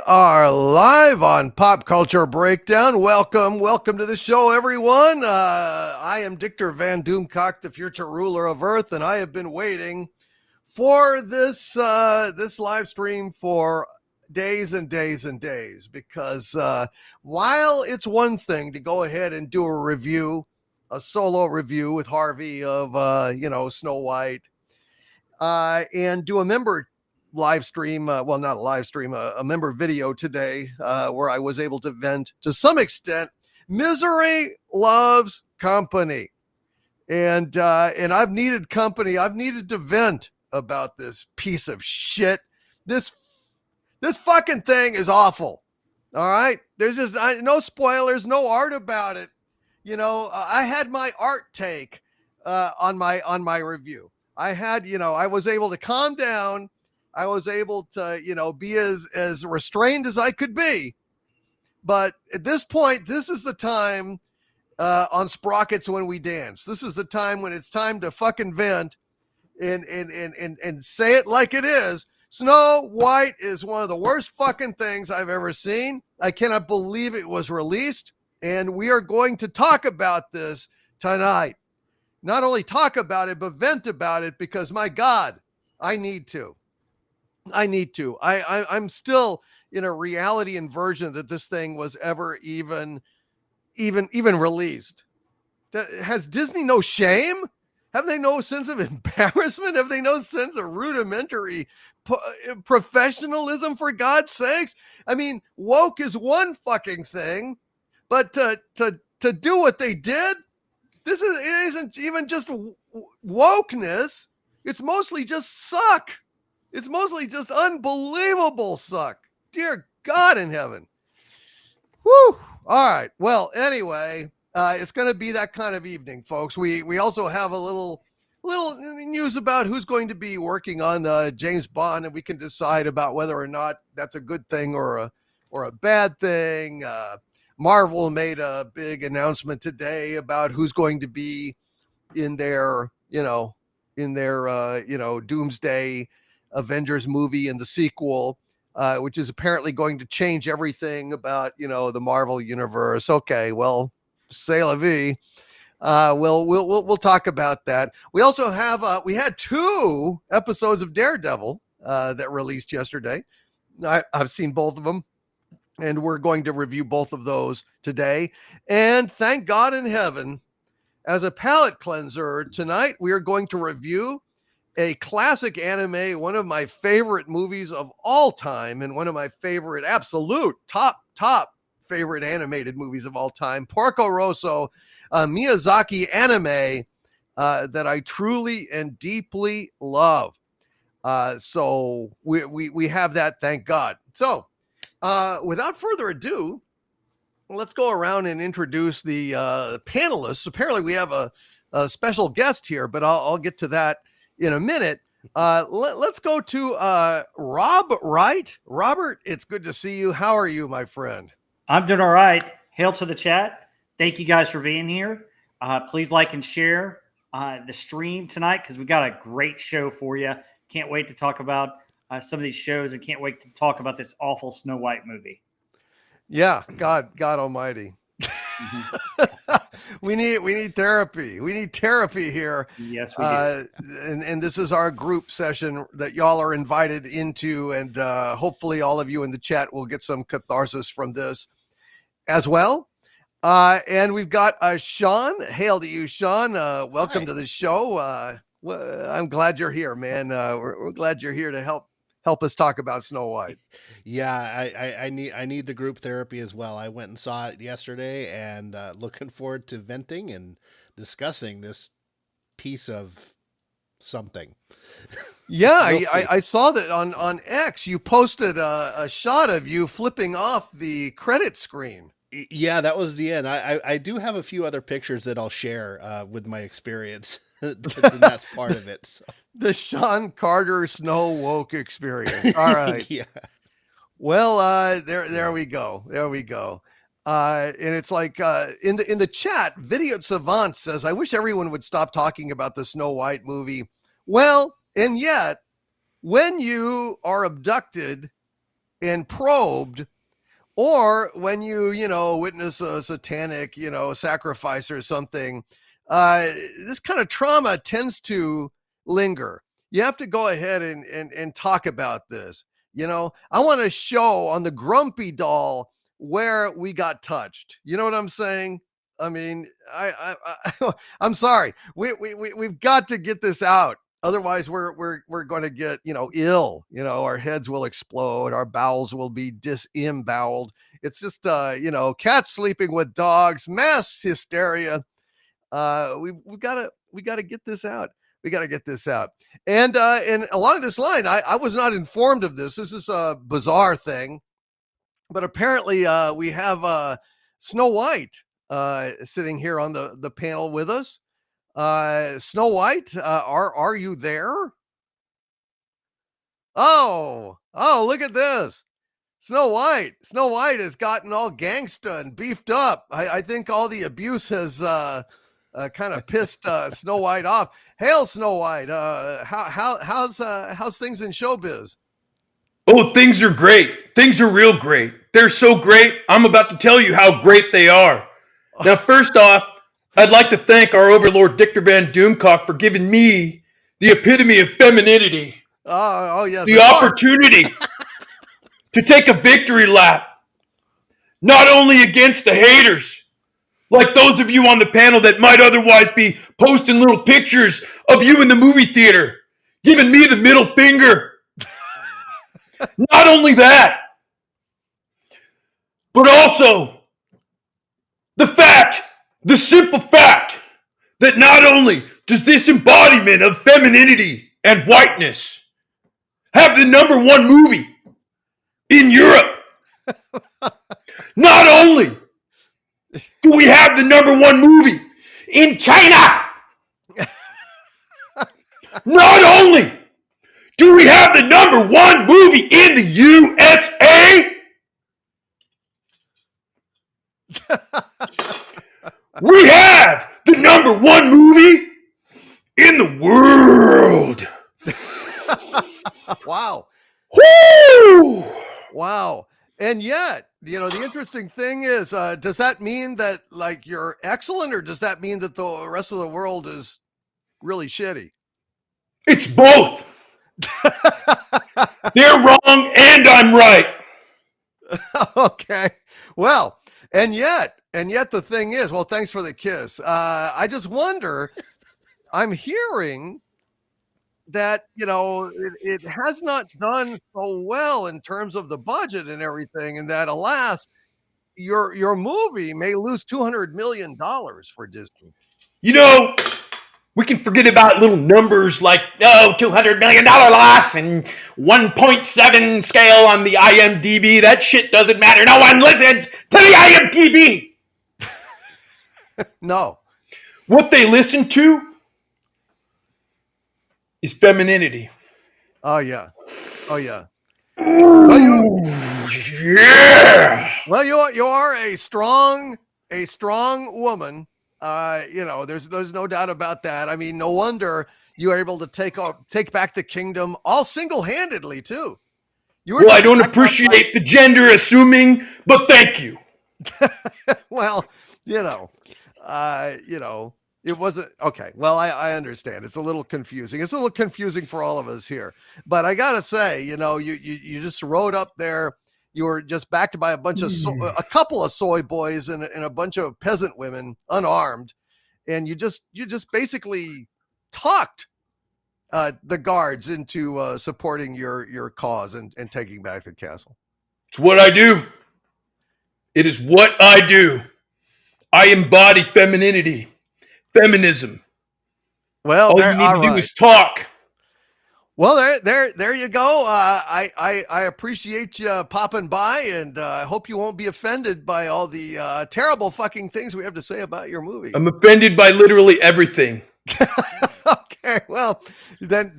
are live on Pop Culture Breakdown. Welcome to the show, everyone. I am Dictor Van Doomcock, the future ruler of Earth, and I have been waiting for this live stream for days and days and days, because while it's one thing to go ahead and do a solo review with Harvey of Snow White, and do a member live stream, well, not a live stream, a member video today, where I was able to vent to some extent. Misery loves company, and I've needed company. I've needed to vent about this piece of shit. This fucking thing is awful. All right, there's just no spoilers, no art about it. I had my art take on my review. I was able to calm down. I was able to, be as restrained as I could be. But at this point, this is the time on Sprockets when we dance. This is the time when it's time to fucking vent and say it like it is. Snow White is one of the worst fucking things I've ever seen. I cannot believe it was released. And we are going to talk about this tonight. Not only talk about it, but vent about it, because my God, I need to. I'm still in a reality inversion that this thing was ever even released. Has Disney no shame? Have they no sense of embarrassment? Have they no sense of rudimentary professionalism, for God's sakes? I mean, woke is one fucking thing, but to do what they did, it isn't even just wokeness. It's mostly just suck. It's mostly just unbelievable suck. Dear God in heaven. Whew. All right. Well, anyway, it's going to be that kind of evening, folks. We also have a little news about who's going to be working on James Bond, and we can decide about whether or not that's a good thing or a bad thing. Marvel made a big announcement today about who's going to be in their Doomsday Avengers movie and the sequel, which is apparently going to change everything about, the Marvel universe. Okay, well, c'est la vie. We'll talk about that. We also have we had 2 episodes of Daredevil that released yesterday. I've seen both of them, and we're going to review both of those today. And thank God in heaven, as a palate cleanser, tonight we are going to review a classic anime, one of my favorite movies of all time, and one of my favorite, absolute top favorite animated movies of all time, Porco Rosso, Miyazaki anime that I truly and deeply love. So we have that, thank God. So without further ado, let's go around and introduce the panelists. Apparently we have a special guest here, but I'll get to that in a minute. Let's go to Rob Wright. Robert, it's good to see you. How are you, my friend? I'm doing all right. Hail to the chat. Thank you guys for being here. Please like and share the stream tonight, because we got a great show for you. Can't wait to talk about some of these shows, and can't wait to talk about this awful Snow White movie. Yeah, God Almighty. We need therapy. We need therapy here. Yes, we do. And this is our group session that y'all are invited into, and hopefully all of you in the chat will get some catharsis from this as well. And we've got Sean. Hail to you, Sean. Welcome to the show. I'm glad you're here, man. We're glad you're here to help us talk about Snow White. Yeah, I need the group therapy as well. I went and saw it yesterday, and looking forward to venting and discussing this piece of something. Yeah, I saw that on X. You posted a shot of you flipping off the credit screen. Yeah, that was the end. I do have a few other pictures that I'll share with my experience. And that's part of it. So. The Sean Carter Snow Woke experience. All right. Yeah. Well, there we go. There we go. And it's like in the chat, Video Savant says, I wish everyone would stop talking about the Snow White movie. Well, and yet, when you are abducted and probed, or when you witness a satanic, sacrifice or something, this kind of trauma tends to linger. You have to go ahead and talk about this. I want to show on the Grumpy Doll where we got touched. You know what I'm saying? I mean, I'm sorry. We've got to get this out. Otherwise, we're going to get ill. Our heads will explode. Our bowels will be disemboweled. It's just cats sleeping with dogs, mass hysteria. We gotta get this out. We got to get this out. And along this line, I was not informed of this. This is a bizarre thing, but apparently we have Snow White sitting here on the panel with us. Snow White, are you there? Oh, look at this. Snow White has gotten all gangsta and beefed up. I think all the abuse has kind of pissed Snow White off. Hail, Snow White. How's things in showbiz? Oh, things are great. Things are real great. They're so great. I'm about to tell you how great they are. Now, first off, I'd like to thank our overlord, Dictor Van Doomcock, for giving me the epitome of femininity. Oh yes. The opportunity to take a victory lap, not only against the haters, like those of you on the panel that might otherwise be posting little pictures of you in the movie theater, giving me the middle finger. Not only that, but also the simple fact that not only does this embodiment of femininity and whiteness have the #1 movie in Europe, not only do we have the #1 movie in China, not only do we have the #1 movie in the USA, we have the #1 movie in the world. Wow. Woo! Wow. And yet, the interesting thing is, does that mean that like you're excellent, or does that mean that the rest of the world is really shitty? It's both. They're wrong and I'm right. Okay. Well, and yet the thing is, well, thanks for the kiss. I just wonder, I'm hearing that, it has not done so well in terms of the budget and everything, and that, alas, your movie may lose $200 million for Disney. We can forget about little numbers like, $200 million loss and 1.7 scale on the IMDb. That shit doesn't matter. No one listens to the IMDb. No. What they listen to is femininity. Oh, yeah. Ooh, yeah. Well, you are a strong woman. There's no doubt about that. I mean, no wonder you are able to take back the kingdom all single-handedly too. Well, I don't appreciate the gender assuming, but thank you. Well, it wasn't okay. Well, I understand. It's a little confusing. It's a little confusing for all of us here. But I gotta say, you just rode up there. You were just backed by a couple of soy boys and a bunch of peasant women, unarmed, and you just basically talked the guards into supporting your cause and taking back the castle. It's what I do. It is what I do. I embody femininity, feminism. Well, all you need to do is talk. Well, there you go. I appreciate you popping by, and I hope you won't be offended by all the terrible fucking things we have to say about your movie. I'm offended by literally everything. Okay, well, then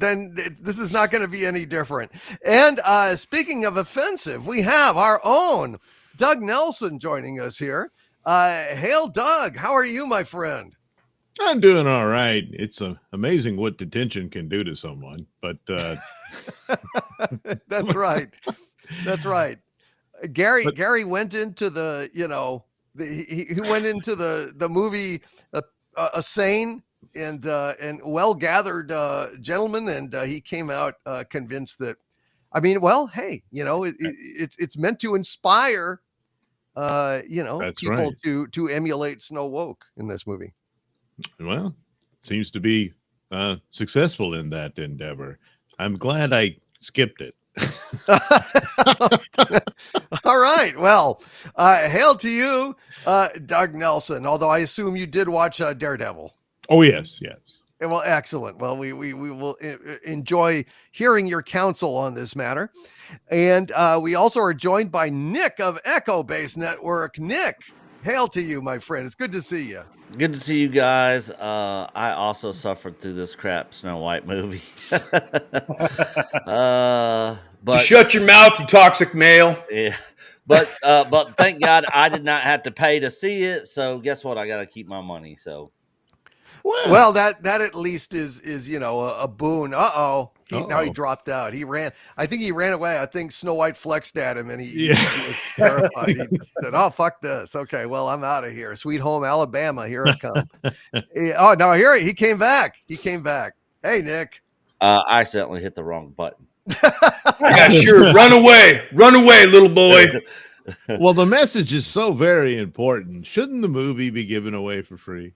this is not going to be any different. And speaking of offensive, we have our own Doug Nelson joining us here. Hail, Doug. How are you, my friend? I'm doing all right. It's amazing what detention can do to someone, but that's right. That's right. Gary But- Gary went into the, he went into the movie a sane and well gathered gentleman, and he came out convinced that, I mean, well, hey, it's meant to inspire That's people right. to emulate Snow Woke in this movie. Well, seems to be successful in that endeavor. I'm glad I skipped it. All right. Well, hail to you, Doug Nelson. Although I assume you did watch Daredevil. Oh, yes, yes. Well, excellent. Well, we will enjoy hearing your counsel on this matter. And we also are joined by Nick of Echo Base Network. Nick, hail to you, my friend. It's good to see you. Good to see you guys. I also suffered through this crap Snow White movie. But Shut your mouth, you toxic male. yeah, but thank God I did not have to pay to see it. So guess what? I got to keep my money. So Well, that at least is a boon. Now he Uh-oh. dropped out. He ran. I think he ran away. I think Snow White flexed at him, and he Yeah. was terrified. He just said, "Oh, fuck this. Okay, well, I'm out of here. Sweet home Alabama. Here I come." Oh no, here he came back. He came back. Hey, Nick. I accidentally hit the wrong button. Yeah, sure. Run away, little boy. Well, the message is so very important. Shouldn't the movie be given away for free?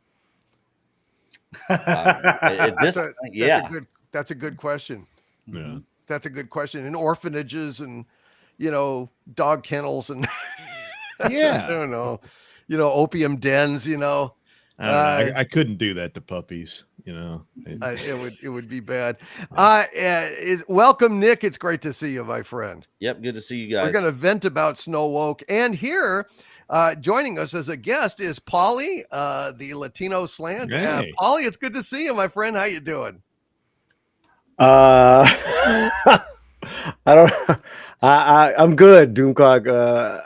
At this point, yeah. That's a good question. Yeah. That's a good question. In orphanages and dog kennels and Yeah. I don't know, opium dens. I don't know. I couldn't do that to puppies. It would be bad. Welcome, Nick. It's great to see you, my friend. Yep, good to see you guys. We're going to vent about Snow Woke, and here, joining us as a guest is Paulie, the Latino slant. Hey. Paulie, it's good to see you, my friend. How you doing? I'm good, Doomcock.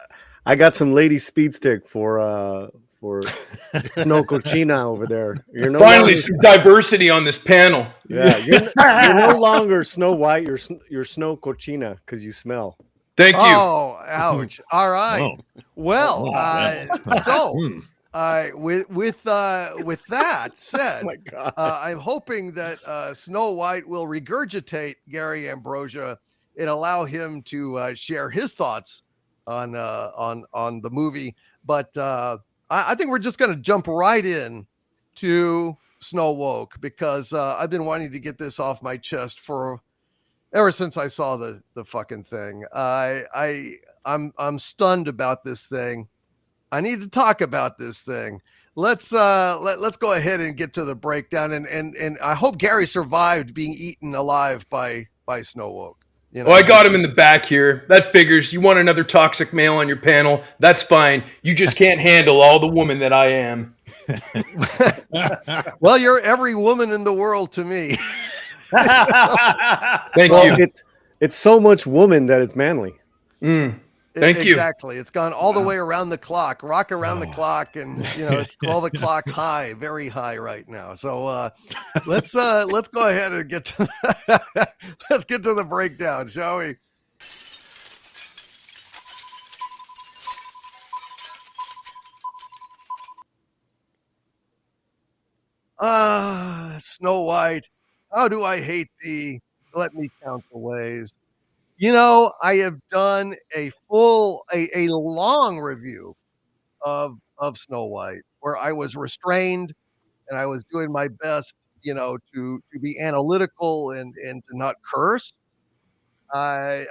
I got some lady speed stick for Snow Cochina over there. You're Finally, some diversity on this panel. Yeah, you're no longer Snow White. You're Snow Cochina because you smell. Thank you. Oh, ouch! All right. Oh. Well, so Hmm. with that said, Oh my God. I'm hoping that Snow White will regurgitate Gary Ambrosia and allow him to share his thoughts on the movie. But I think we're just going to jump right in to Snow Woke because I've been wanting to get this off my chest ever since I saw the fucking thing. I'm stunned about this thing. I need to talk about this thing. Let's go ahead and get to the breakdown, and I hope Gary survived being eaten alive by Snow Woke. Oh, I got him in the back here. That figures. You want another toxic male on your panel? That's fine. You just can't handle all the woman that I am. Well, you're every woman in the world to me. Thank Well, you. it's so much woman that it's manly. Thank you. Exactly. It's gone all the way around the clock, rock around the clock, and it's 12 o'clock high, very high right now. So let's go ahead and get to let's get to the breakdown, shall we? Snow White, how do I hate thee? Let me count the ways. I have done a long review of Snow White where I was restrained and I was doing my best, to be analytical and to not curse. I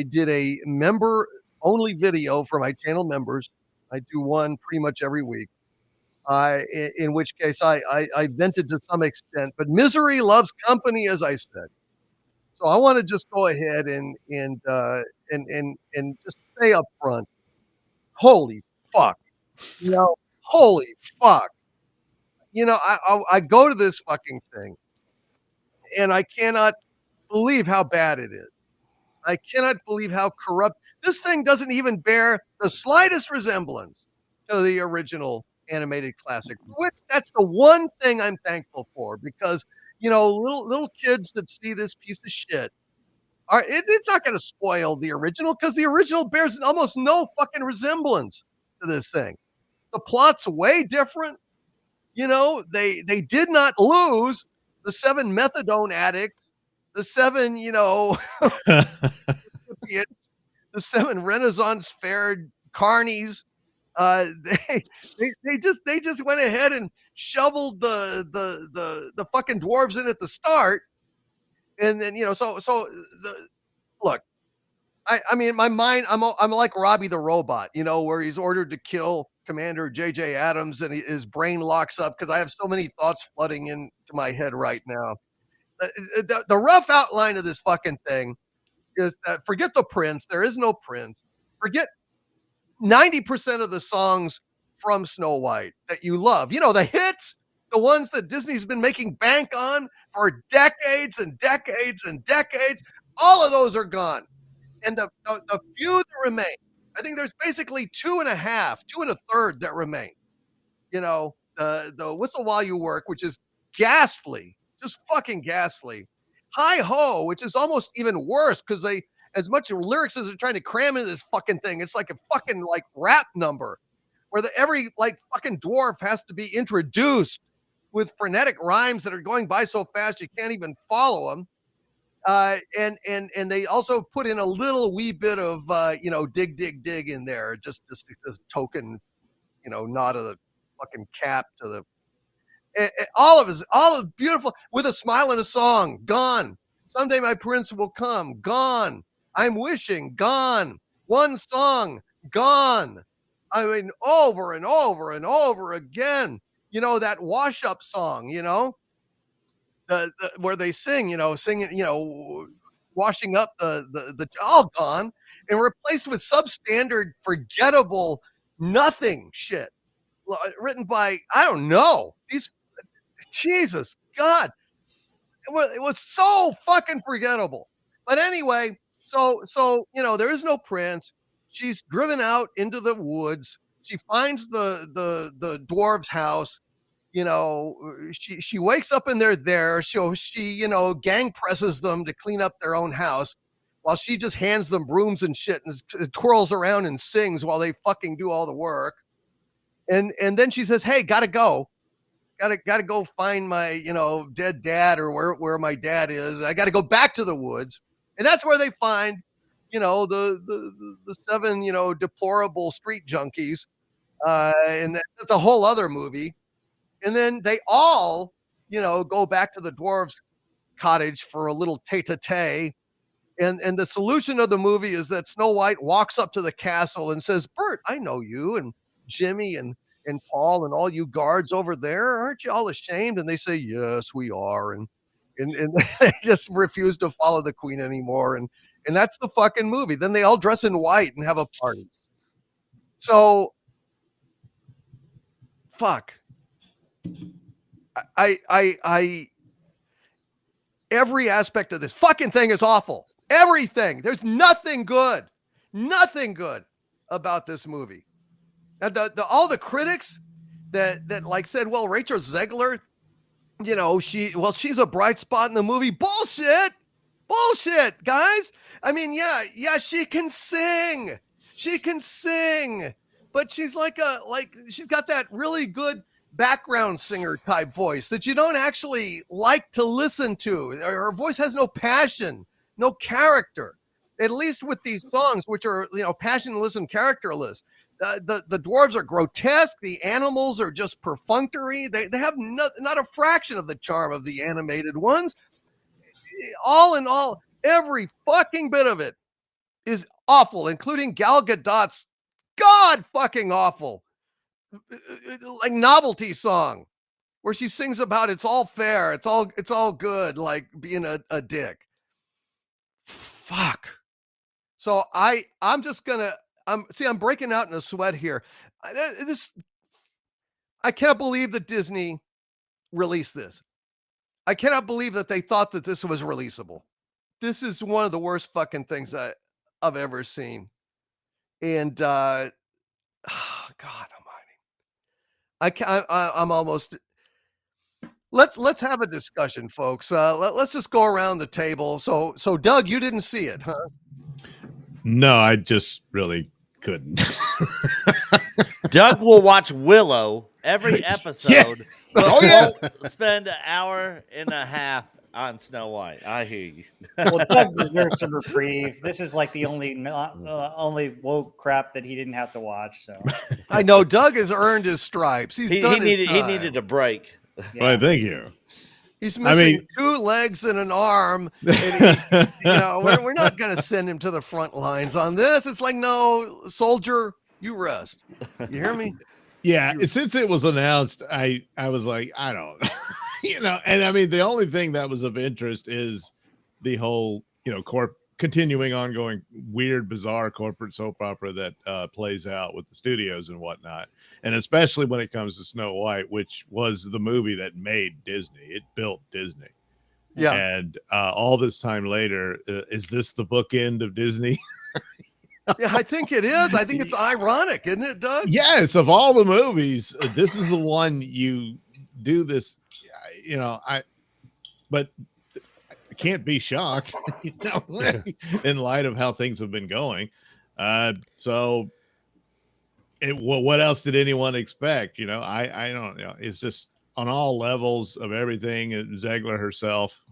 did a member only video for my channel members. I do one pretty much every week. In which case I vented to some extent, but misery loves company, as I said. So I want to just go ahead and just say up front, holy fuck, holy fuck. I go to this fucking thing and I cannot believe how bad it is. I cannot believe how corrupt this thing doesn't even bear the slightest resemblance to the original animated classic. Which that's the one thing I'm thankful for because little kids that see this piece of shit It's not going to spoil the original because the original bears almost no fucking resemblance to this thing. The plot's way different. You know, they did not lose the 7 methadone addicts, the 7, the 7 Renaissance fair carnies. They just went ahead and shoveled the fucking dwarves in at the start, and then look. I mean, in my mind, I'm like Robbie the Robot, where he's ordered to kill Commander J.J. Adams, and his brain locks up because I have so many thoughts flooding into my head right now. The rough outline of this fucking thing is that forget the prince. There is no prince. Forget 90% of the songs from Snow White that you love. The hits, the ones that Disney's been making bank on for decades and decades and decades, all of those are gone. And the few that remain, I think there's basically 2.5, 2 1/3 that remain. The Whistle While You Work, which is ghastly, just fucking ghastly. Hi Ho, which is almost even worse because they, as much lyrics as they're trying to cram into this fucking thing, it's like a fucking like rap number where every like fucking dwarf has to be introduced with frenetic rhymes that are going by so fast you can't even follow them. And they also put in a little wee bit of dig dig dig in there, just this token, nod of the fucking cap to the all of beautiful with a smile and a song. Gone. Someday my prince will come. Gone. I'm wishing. Gone. One song. Gone. I mean, over and over and over again. That wash up song. The where they sing, singing, washing up the all gone and replaced with substandard, forgettable, nothing shit written by I don't know these. Jesus God, it was so fucking forgettable. But anyway, so there is no prince. She's driven out into the woods. She finds the dwarves' house. She wakes up and they're there. So she gang presses them to clean up their own house while she just hands them brooms and shit and twirls around and sings while they fucking do all the work. And then she says, "Hey, gotta go find my dead dad or where my dad is. I gotta go back to the woods." And that's where they find the 7 deplorable street junkies. And that's a whole other movie. And then they all, go back to the dwarves' cottage for a little tete-a-tete. And the solution of the movie is that Snow White walks up to the castle and says, "Bert, I know you, and Jimmy and Paul and all you guards over there. Aren't you all ashamed?" And they say, "Yes, we are." And they just refuse to follow the queen anymore. And that's the fucking movie. Then they all dress in white and have a party. So, fuck. I every aspect of this fucking thing is awful. Everything. There's nothing good about this movie. And all the critics that like said, well, Rachel Zegler, she's a bright spot in the movie. Bullshit, guys. I mean, yeah, she can sing, but she's she's got that really good background singer type voice that you don't actually like to listen to. Her voice has no passion, no character. At least with these songs, which are passionless and characterless. The dwarves are grotesque. The animals are just perfunctory. They have not a fraction of the charm of the animated ones. All in all, every fucking bit of it is awful, including Gal Gadot's god fucking awful like novelty song where she sings about it's all fair, it's all good, like being a dick. Fuck. So I'm just gonna I'm breaking out in a sweat here. I can't believe that Disney released this. I cannot believe that they thought that this was releasable. This is one of the worst fucking things I've ever seen. And God almighty. I'm almost let's have a discussion, folks. Let's just go around the table. So Doug, you didn't see it, huh? No, I just really couldn't. Doug will watch Willow every episode. But Oh, yeah. won't spend an hour and a half on Snow White. I hear you. Well, Doug deserves some reprieve. This is like the only woke crap that he didn't have to watch. So I know Doug has earned his stripes. He's He done his needed time. a break. Well, thank you. He's missing mean- 2 legs and an arm. And we're not going to send him to the front lines on this. It's like, no, soldier, you rest. You hear me? Yeah, since it was announced, I was like, I don't, and I mean, the only thing that was of interest is the whole, continuing ongoing weird, bizarre corporate soap opera that plays out with the studios and whatnot. And especially when it comes to Snow White, which was the movie that made Disney. It built Disney. Yeah. And all this time later, is this the bookend of Disney? Yeah, I think it is. I think it's ironic, isn't it, Doug? Yes, of all the movies, this is the one you do this. But I can't be shocked, in light of how things have been going. So, what else did anyone expect? I don't know. It's just on all levels of everything. Ziegler herself,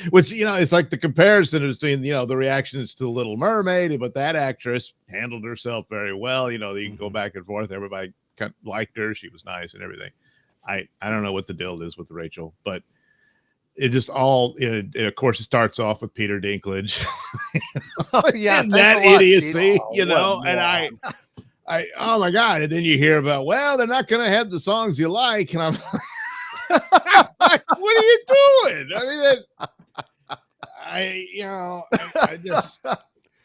which it's like the comparison between the reactions to Little Mermaid, but that actress handled herself very well. You can go back and forth. Everybody kind of liked her. She was nice and everything. I don't know what the deal is with Rachel, but it just all of course it starts off with Peter Dinklage. Yeah, and that idiocy, Peter. and I oh my god, and then you hear about, well, they're not going to have the songs you like, and I'm like, what are you doing? I mean, I just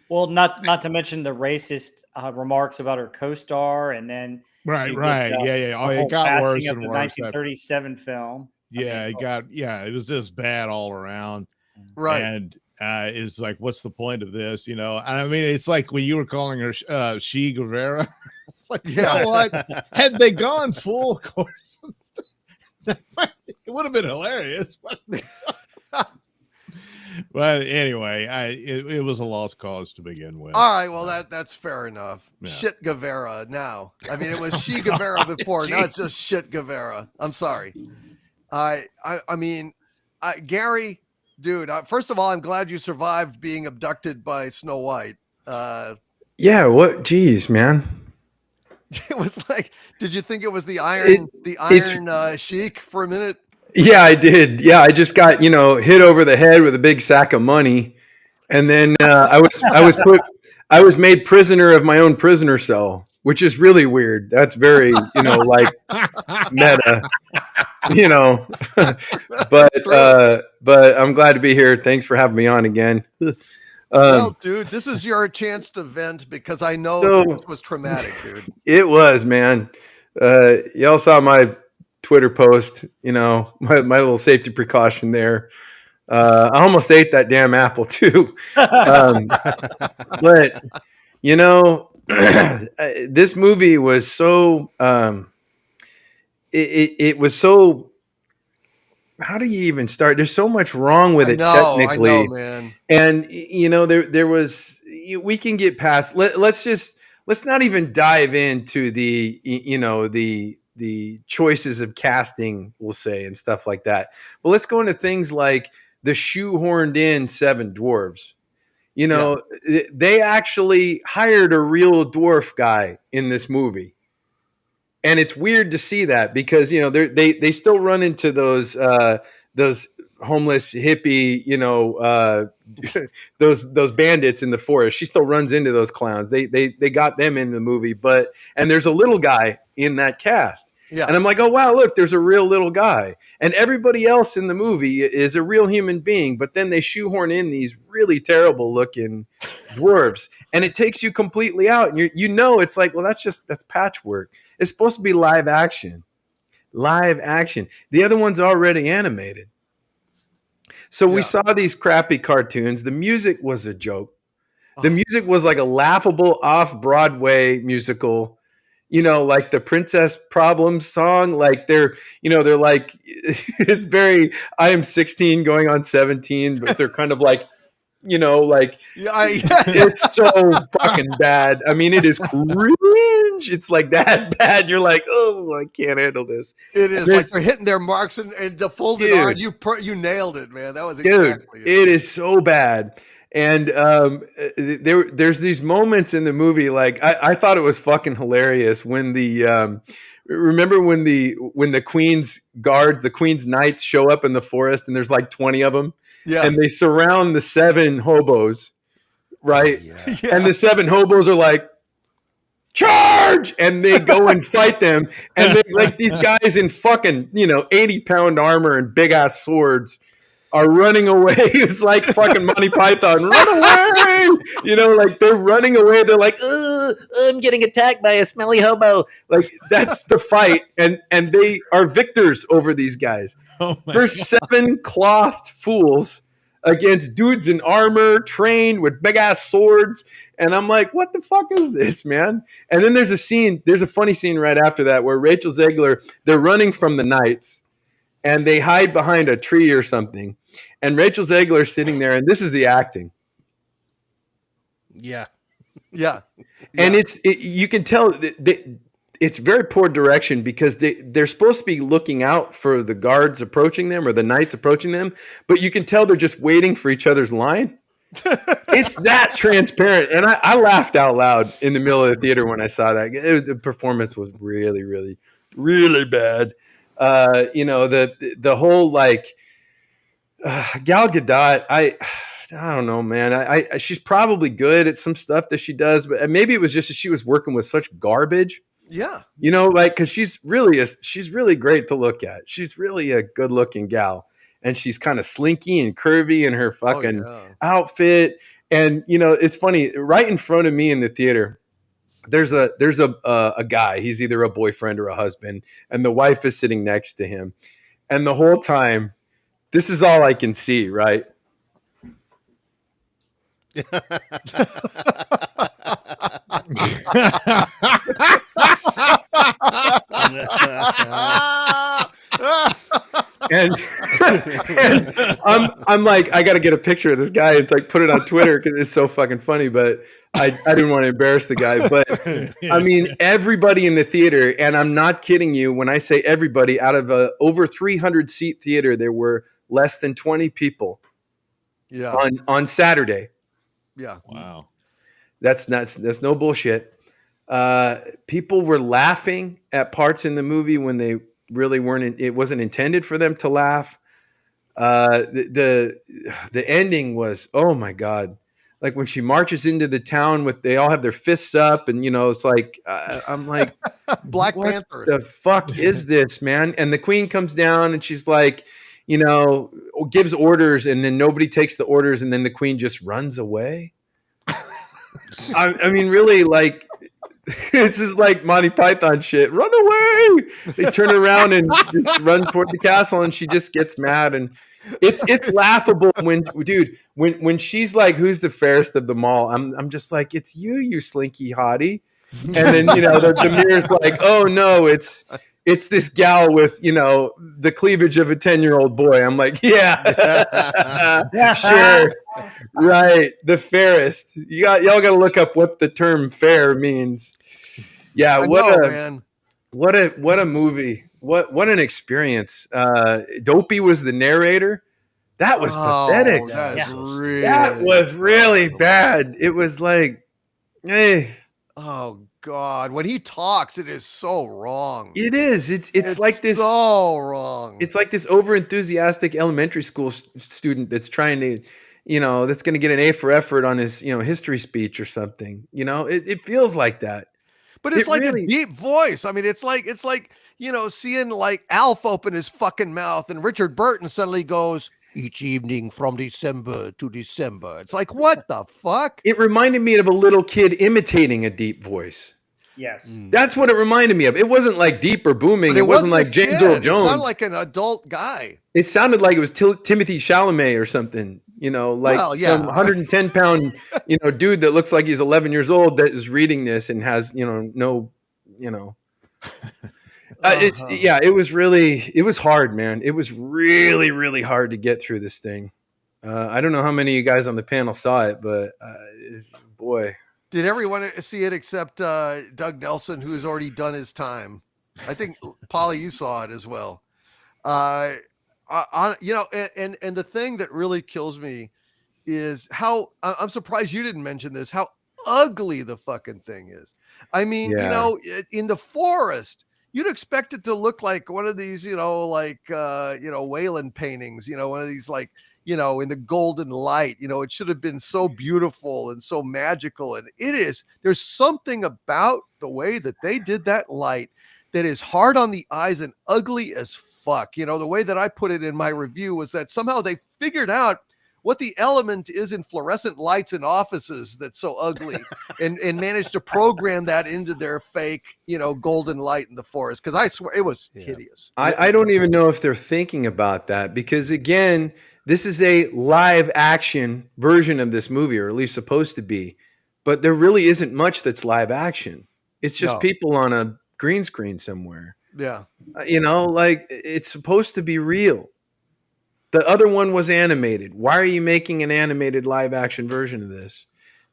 well, not to mention the racist remarks about her co-star, and then right, you right, get, yeah. Oh, the it whole got passing worse of and the worse. 1937 film. Yeah, it was just bad all around. Right. And it's like, what's the point of this? I mean, it's like when you were calling her She Guevara. It's like, you know what? Had they gone full course, it would have been hilarious. But anyway, it was a lost cause to begin with. All right, well that's fair enough. Yeah. Shit Guevara now. I mean, it was She Guevara before. Now it's just Shit Guevara. I'm sorry. I mean, Gary, dude. First of all, I'm glad you survived being abducted by Snow White. Yeah, what? Geez, man. It was like, did you think it was the Iron Sheik for a minute? Yeah, I did. Yeah, I just got hit over the head with a big sack of money, and then I was made prisoner of my own prisoner cell, which is really weird. That's very like meta, but I'm glad to be here. Thanks for having me on again. Well, dude, this is your chance to vent because I know this was traumatic, dude. It was, man. Y'all saw my Twitter post, my little safety precaution there. I almost ate that damn apple too. But this movie was so it was so, how do you even start? There's so much wrong with it technically. I know, man. And there was, we can get past, let's not even dive into the choices of casting, we'll say, and stuff like that. But let's go into things like the shoehorned in 7 dwarves. They actually hired a real dwarf guy in this movie. And it's weird to see that because, they still run into those homeless hippie, those bandits in the forest. She still runs into those clowns. They got them in the movie, and there's a little guy in that cast. Yeah. And I'm like, oh, wow, look, there's a real little guy. And everybody else in the movie is a real human being, but then they shoehorn in these really terrible looking dwarves. And it takes you completely out. And it's like, well, that's patchwork. It's supposed to be live action. The other one's already animated. So we saw these crappy cartoons. The music was a joke. The music was like a laughable off-Broadway musical. like the Princess Problems song. Like they're like, it's very, I am 16 going on 17, but they're kind of like, like it's so fucking bad. I mean, it is cringe. It's like that bad. You're like, oh, I can't handle this. It is like they're hitting their marks and the folded arm. You nailed it, man. That was exactly it is so bad. And there's these moments in the movie, like I thought it was fucking hilarious when remember when the Queen's guards, the Queen's knights show up in the forest and there's like 20 of them. Yeah. And they surround the 7 hobos, right? Oh, yeah. And the 7 hobos are like, charge! And they go and fight them. And they, like these guys in fucking, 80-pound armor and big ass swords are running away. It's like fucking Monty Python. Run away! Like they're running away. They're like, I'm getting attacked by a smelly hobo. Like that's the fight. And they are victors over these guys. Oh There's 7 clothed fools against dudes in armor, trained with big ass swords. And I'm like, what the fuck is this, man? And then there's a funny scene right after that where Rachel Zegler, they're running from the knights and they hide behind a tree or something. And Rachel Zegler's sitting there, and this is the acting. Yeah. And you can tell that it's very poor direction because they're supposed to be looking out for the guards approaching them or the knights approaching them, but you can tell they're just waiting for each other's line. It's that transparent. And I laughed out loud in the middle of the theater when I saw that. The performance was really, really, really bad. The whole like Gal Gadot, I don't know, man. She's probably good at some stuff that she does, but maybe it was just that she was working with such garbage. Yeah. Because she's really great to look at. She's really a good looking gal, and she's kind of slinky and curvy in her fucking outfit. And it's funny. Right in front of me in the theater, there's a guy. He's either a boyfriend or a husband, and the wife is sitting next to him. And the whole time, this is all I can see, right? and I'm like, I got to get a picture of this guy and like put it on Twitter because it's so fucking funny. But I didn't want to embarrass the guy. But I mean, everybody in the theater, and I'm not kidding you when I say everybody, out of a over 300 seat theater, there were less than 20 people. Yeah. On Saturday. Yeah. Wow. That's no bullshit. People were laughing at parts in the movie when they really weren't. It wasn't intended for them to laugh. The ending was, oh my God. Like when she marches into the town they all have their fists up and, it's like, I'm like, Black Panther. The fuck is this, man? And the Queen comes down and she's like, gives orders and then nobody takes the orders and then the Queen just runs away. I mean, really, like, this is like Monty Python shit. Run away! They turn around and just run toward the castle, and she just gets mad, and it's laughable when she's like, "Who's the fairest of them all?" I'm just like, "It's you slinky hottie," and then the mirror's like, "Oh no, it's this gal with the cleavage of a 10-year-old boy." I'm like, yeah, sure. Right, the fairest. Y'all got to look up what the term "fair" means. Yeah, what a movie. What an experience. Dopey was the narrator. That was pathetic. That was really bad. It was like, hey. Oh God, when he talks, it is so wrong. It is. It's like this. So wrong. It's like this overenthusiastic elementary school student that's trying to. That's going to get an A for effort on his, history speech or something. It feels like that. But it's like really, a deep voice. I mean, it's like seeing like Alf open his fucking mouth and Richard Burton suddenly goes, "Each evening from December to December." It's like, what the fuck? It reminded me of a little kid imitating a deep voice. Yes. That's what it reminded me of. It wasn't like deep or booming. It wasn't like James Earl Jones. It sounded like an adult guy. It sounded like it was Timothy Chalamet or something. Some 110-pound, dude that looks like he's 11 years old that is reading this and has, no you know. It was hard, man. It was really, really hard to get through this thing. I don't know how many of you guys on the panel saw it, but boy. Did everyone see it except Doug Nelson, who's already done his time? I think Polly, you saw it as well. You know, and the thing that really kills me is how I'm surprised you didn't mention this, how ugly the fucking thing is. I mean, you know, in the forest, you'd expect it to look like one of these, you know, like, you know, Wayland paintings, you know, one of these, like, you know, in the golden light, you know, it should have been so beautiful and so magical. And it is, there's something about the way that they did that light that is hard on the eyes and ugly as fuck. You know, the way that I put it in my review was that somehow they figured out what the element is in fluorescent lights in offices that's so ugly and managed to program that into their fake, you know, golden light in the forest. Cause I swear it was hideous. I don't even know if they're thinking about that because again, this is a live action version of this movie, or at least supposed to be, but there really isn't much that's live action. It's just people on a green screen somewhere. Yeah. You know, like it's supposed to be real. The other one was animated. Why are you making an animated live action version of this?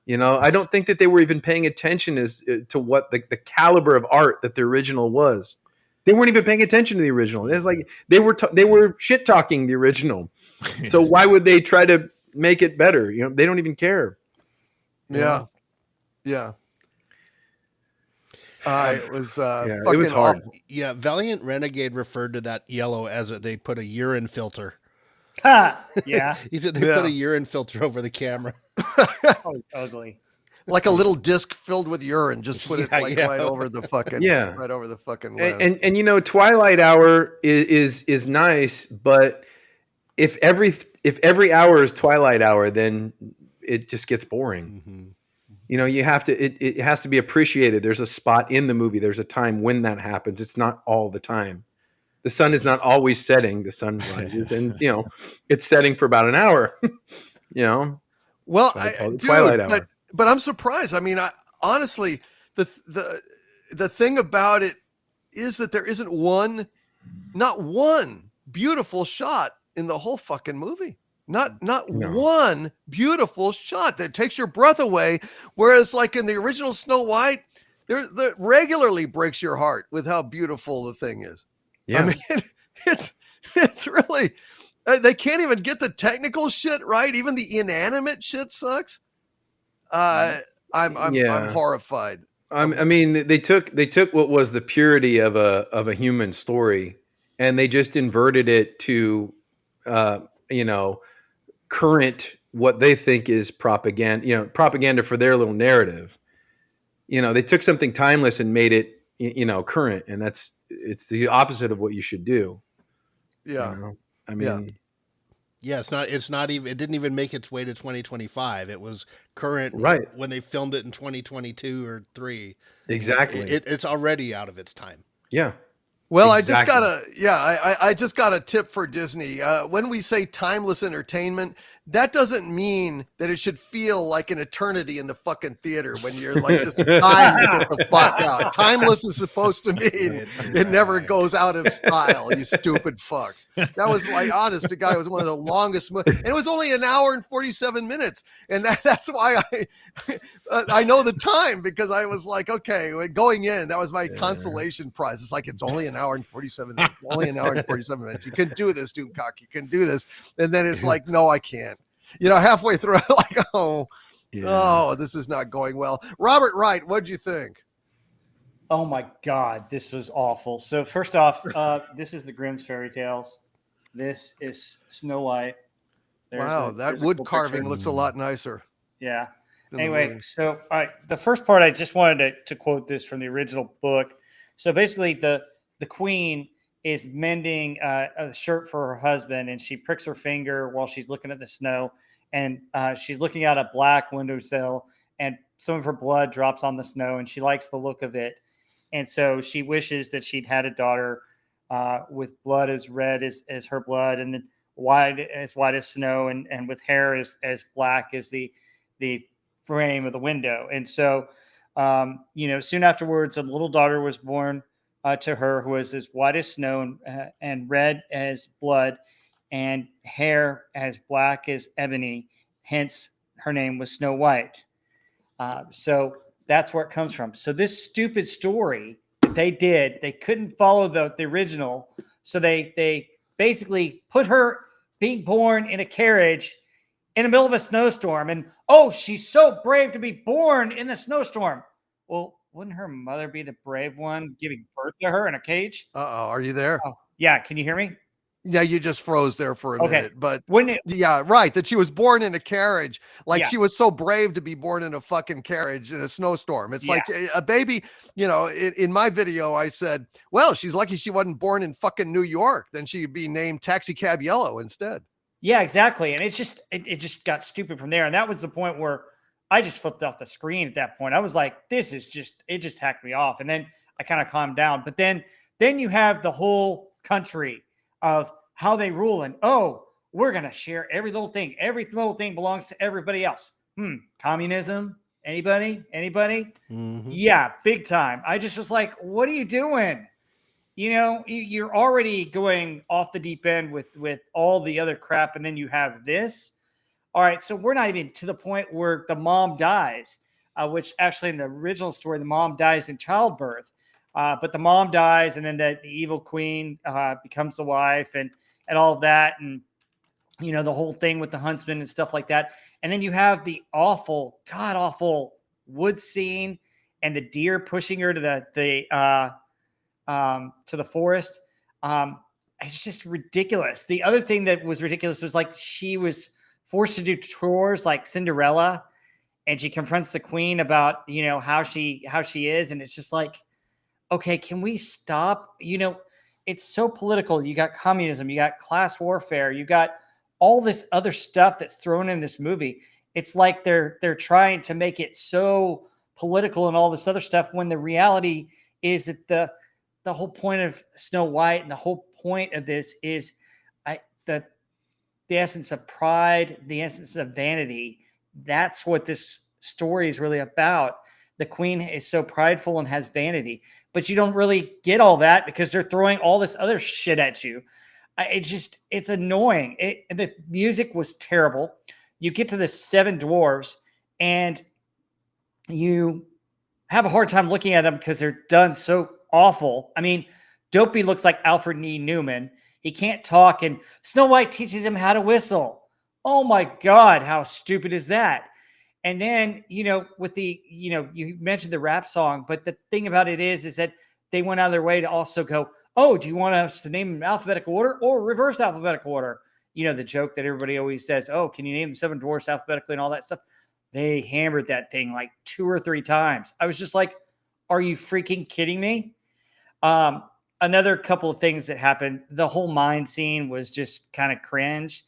You know, I don't think that they were even paying attention as to what the caliber of art that the original was. They weren't even paying attention to the original. It's like they were shit talking the original. So why would they try to make it better? You know, they don't even care. Yeah. Yeah. It was it was hard. awful. Yeah, Valiant Renegade referred to that yellow as they put a urine filter. Yeah. He said they put a urine filter over the camera. Oh, ugly. Like a little disc filled with urine, just put it like right over the fucking right over the fucking web. And you know, Twilight Hour is nice, but if every hour is Twilight Hour, then it just gets boring. Mm-hmm. You know, you have to it has to be appreciated. There's a spot in the movie, there's a time when that happens. It's not all the time. The sun is not always setting. The sun rises, and you know, it's setting for about an hour. You know, well, Twilight Hour. But I'm surprised. I mean, honestly, the thing about it is that there isn't not one beautiful shot in the whole fucking movie. Not one beautiful shot that takes your breath away. Whereas, like in the original Snow White, that regularly breaks your heart with how beautiful the thing is. Yeah. I mean, it's really, they can't even get the technical shit right. Even the inanimate shit sucks. I'm horrified. I mean, they took what was the purity of a human story, and they just inverted it to, you know, current what they think is propaganda. You know, propaganda for their little narrative. You know, they took something timeless and made it, you know, current, and it's the opposite of what you should do. Yeah. You know? I mean, it's not even, it didn't even make its way to 2025. It was current when they filmed it in 2022 or 3. Exactly. It's already out of its time. Yeah. Well, exactly. I just got a tip for Disney. When we say timeless entertainment, that doesn't mean that it should feel like an eternity in the fucking theater when you're like, just time to get the fuck out. Timeless is supposed to mean it never goes out of style, you stupid fucks. That was like, honest to God, it was one of the longest movies. And it was only an hour and 47 minutes. And that's why I know the time, because I was like, okay, going in, that was my consolation prize. It's like, it's only an hour and 47 minutes. Only an hour and 47 minutes. You can do this, Doomcock. You can do this. And then it's like, no, I can't. You know, halfway through, I'm like, oh, this is not going well. Robert Wright, what'd you think? Oh my God, this was awful. So first off, this is the Grimm's Fairy Tales. This is Snow White. Wow, that wood carving looks a lot nicer. Yeah. Anyway, so the first part, I just wanted to quote this from the original book. So basically, the queen is mending a shirt for her husband, and she pricks her finger while she's looking at the snow, and she's looking out a black windowsill, and some of her blood drops on the snow, and she likes the look of it. And so she wishes that she'd had a daughter with blood as red as her blood, and then white as snow, and with hair as black as the frame of the window. And so Soon afterwards, a little daughter was born to her who was as white as snow and red as blood and hair as black as ebony. Hence, her name was Snow White. So that's where it comes from. So this stupid story that they did, they couldn't follow the original. So they basically put her being born in a carriage in the middle of a snowstorm. And, oh, she's so brave to be born in the snowstorm. Well, wouldn't her mother be the brave one giving birth to her in a cage? Uh-oh, are you there? Oh, yeah. Can you hear me? Yeah, you just froze there for a Okay. minute, but Wouldn't it? yeah, right. That she was born in a carriage. Like Yeah. she was so brave to be born in a fucking carriage in a snowstorm. It's Yeah. like a baby, in my video, I said, well, she's lucky she wasn't born in fucking New York. Then she'd be named Taxi Cab Yellow instead. Yeah, exactly. And it just got stupid from there. And that was the point where I just flipped off the screen at that point. I was like, it just hacked me off. And then I kind of calmed down. But then you have the whole country of how they rule. And, oh, we're going to share every little thing. Every little thing belongs to everybody else. Communism? Anybody? Mhm. Yeah, big time. I just was like, what are you doing? You're already going off the deep end with all the other crap. And then you have this. All right, so we're not even to the point where the mom dies, which actually in the original story, the mom dies in childbirth. But the mom dies, and then the evil queen becomes the wife, and all of that, and the whole thing with the huntsman and stuff like that. And then you have the awful, god awful wood scene, and the deer pushing her to the forest. It's just ridiculous. The other thing that was ridiculous was like she was forced to do chores like Cinderella, and she confronts the queen about how she is, and it's just like, okay, can we stop? It's so political. You got communism, you got class warfare, you got all this other stuff that's thrown in this movie. It's like they're trying to make it so political and all this other stuff when the reality is that the whole point of Snow White and the whole point of this is the essence of pride, the essence of vanity. That's what this story is really about. The queen is so prideful and has vanity, but you don't really get all that because they're throwing all this other shit at you. It's annoying. The music was terrible. You get to the Seven Dwarves and you have a hard time looking at them because they're done so awful. I mean, Dopey looks like Alfred E. Newman. He can't talk, and Snow White teaches him how to whistle. Oh my God, how stupid is that? And then, with the, you mentioned the rap song, but the thing about it is that they went out of their way to also go, oh, do you want us to name them in alphabetical order or reverse alphabetical order? The joke that everybody always says, oh, can you name the Seven Dwarfs alphabetically and all that stuff? They hammered that thing like 2 or 3 times. I was just like, are you freaking kidding me? Another couple of things that happened. The whole mine scene was just kind of cringe.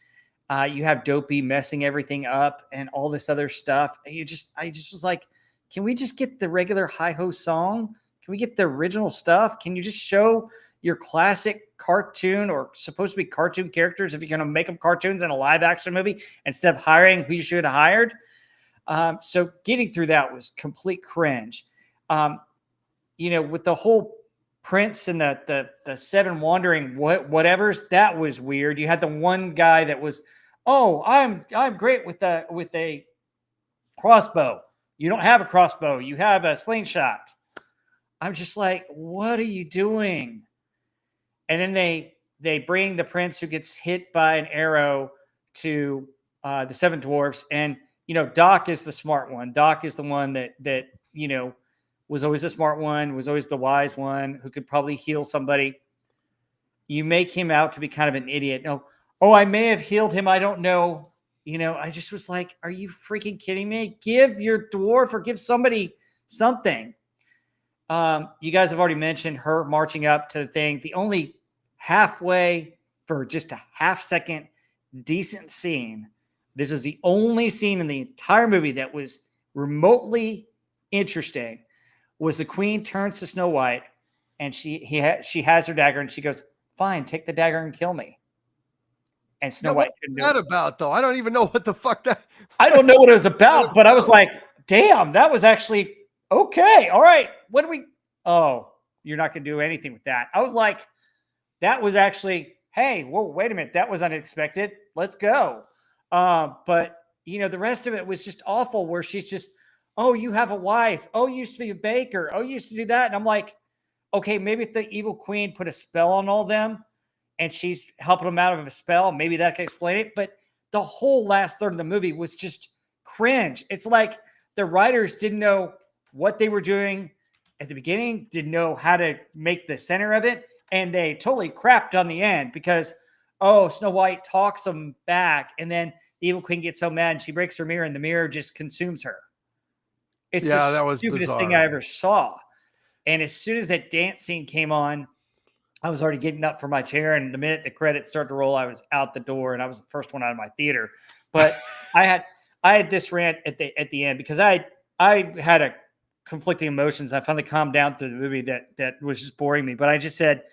You have Dopey messing everything up and all this other stuff. I just was like, can we just get the regular hi-ho song? Can we get the original stuff? Can you just show your classic cartoon or supposed to be cartoon characters if you're going to make them cartoons in a live action movie instead of hiring who you should have hired? So getting through that was complete cringe. With the whole Prince and the 7 wandering whatevers, that was weird. You had the one guy that was, oh, I'm great with a crossbow. You don't have a crossbow. You have a slingshot. I'm just like, what are you doing? And then they bring the prince who gets hit by an arrow to the 7 dwarfs, and Doc is the smart one. Doc is the one that was always the smart one, was always the wise one who could probably heal somebody. You make him out to be kind of an idiot. No, oh, I may have healed him. I don't know. I just was like, are you freaking kidding me? Give your dwarf or give somebody something. You guys have already mentioned her marching up to the thing. The only halfway for just a half-second decent scene. This was the only scene in the entire movie that was remotely interesting. Was the queen turns to Snow White and she has her dagger and she goes, fine, take the dagger and kill me. And Snow White couldn't do it. What's that about, though? I don't even know what the fuck that. I don't know what it was about, but I was like, damn, that was actually okay, all right. What do we? Oh, you're not going to do anything with that. I was like, that was actually, hey, whoa, wait a minute, that was unexpected. Let's go. But the rest of it was just awful. Where she's just, oh, you have a wife. Oh, you used to be a baker. Oh, you used to do that. And I'm like, okay, maybe if the evil queen put a spell on all them, and she's helping them out of a spell, maybe that can explain it. But the whole last third of the movie was just cringe. It's like the writers didn't know what they were doing at the beginning, didn't know how to make the center of it, and they totally crapped on the end because, oh, Snow White talks them back, and then the evil queen gets so mad and she breaks her mirror, and the mirror just consumes her. It's Yeah, the that was stupidest thing bizarre. I ever saw. And as soon as that dance scene came on, I was already getting up from my chair, and the minute the credits started to roll, I was out the door, and I was the first one out of my theater. But I had this rant at the end because I had a conflicting emotions. I finally calmed down through the movie that was just boring me. But I just said,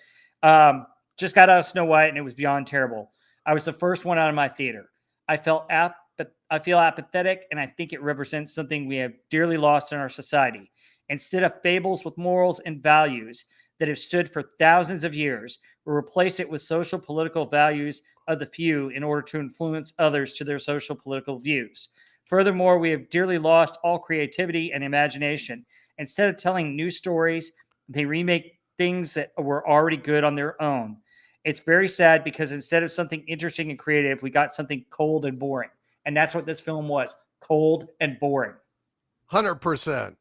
just got out of Snow White, and it was beyond terrible. I was the first one out of my theater. I feel apathetic, and I think it represents something we have dearly lost in our society. Instead of fables with morals and values that have stood for thousands of years, we replace it with social political values of the few in order to influence others to their social political views. Furthermore, we have dearly lost all creativity and imagination. Instead of telling new stories, they remake things that were already good on their own. It's very sad because instead of something interesting and creative, we got something cold and boring. And that's what this film was, cold and boring. 100%.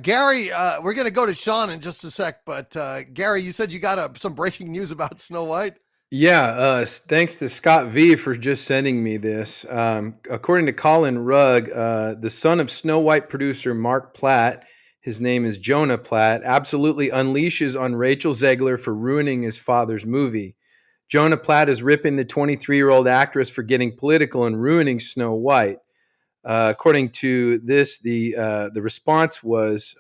Gary, we're going to go to Sean in just a sec, but Gary, you said you got some breaking news about Snow White. Yeah, thanks to Scott V for just sending me this. According to Colin Rugg, the son of Snow White producer Mark Platt, his name is Jonah Platt, absolutely unleashes on Rachel Zegler for ruining his father's movie. Jonah Platt is ripping the 23-year-old actress for getting political and ruining Snow White. According to this, the response was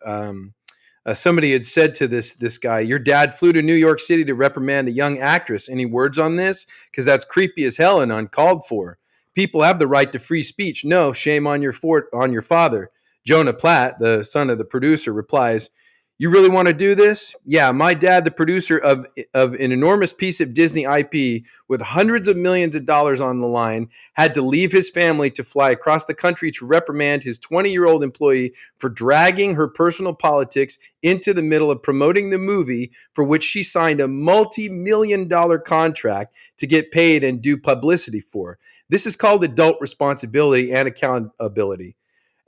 somebody had said to this guy, "Your dad flew to New York City to reprimand a young actress. Any words on this? Because that's creepy as hell and uncalled for. People have the right to free speech. No, shame on your father." Jonah Platt, the son of the producer, replies, "You really want to do this? Yeah, my dad, the producer of an enormous piece of Disney IP with hundreds of millions of dollars on the line, had to leave his family to fly across the country to reprimand his 20-year-old employee for dragging her personal politics into the middle of promoting the movie for which she signed a multi-million-dollar contract to get paid and do publicity for. This is called adult responsibility and accountability.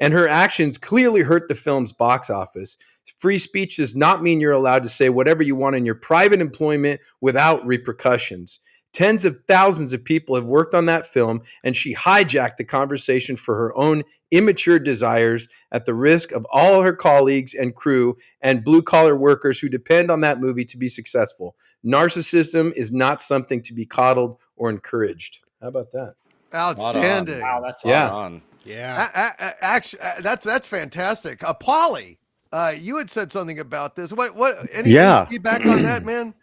And her actions clearly hurt the film's box office. Free speech does not mean you're allowed to say whatever you want in your private employment without repercussions. Tens of thousands of people have worked on that film, and she hijacked the conversation for her own immature desires at the risk of all her colleagues and crew and blue-collar workers who depend on that movie to be successful. Narcissism is not something to be coddled or encouraged." How about that? Outstanding. Wow, that's Yeah. On. Yeah. Actually, that's fantastic. Polly, you had said something about this. Any feedback on that, man?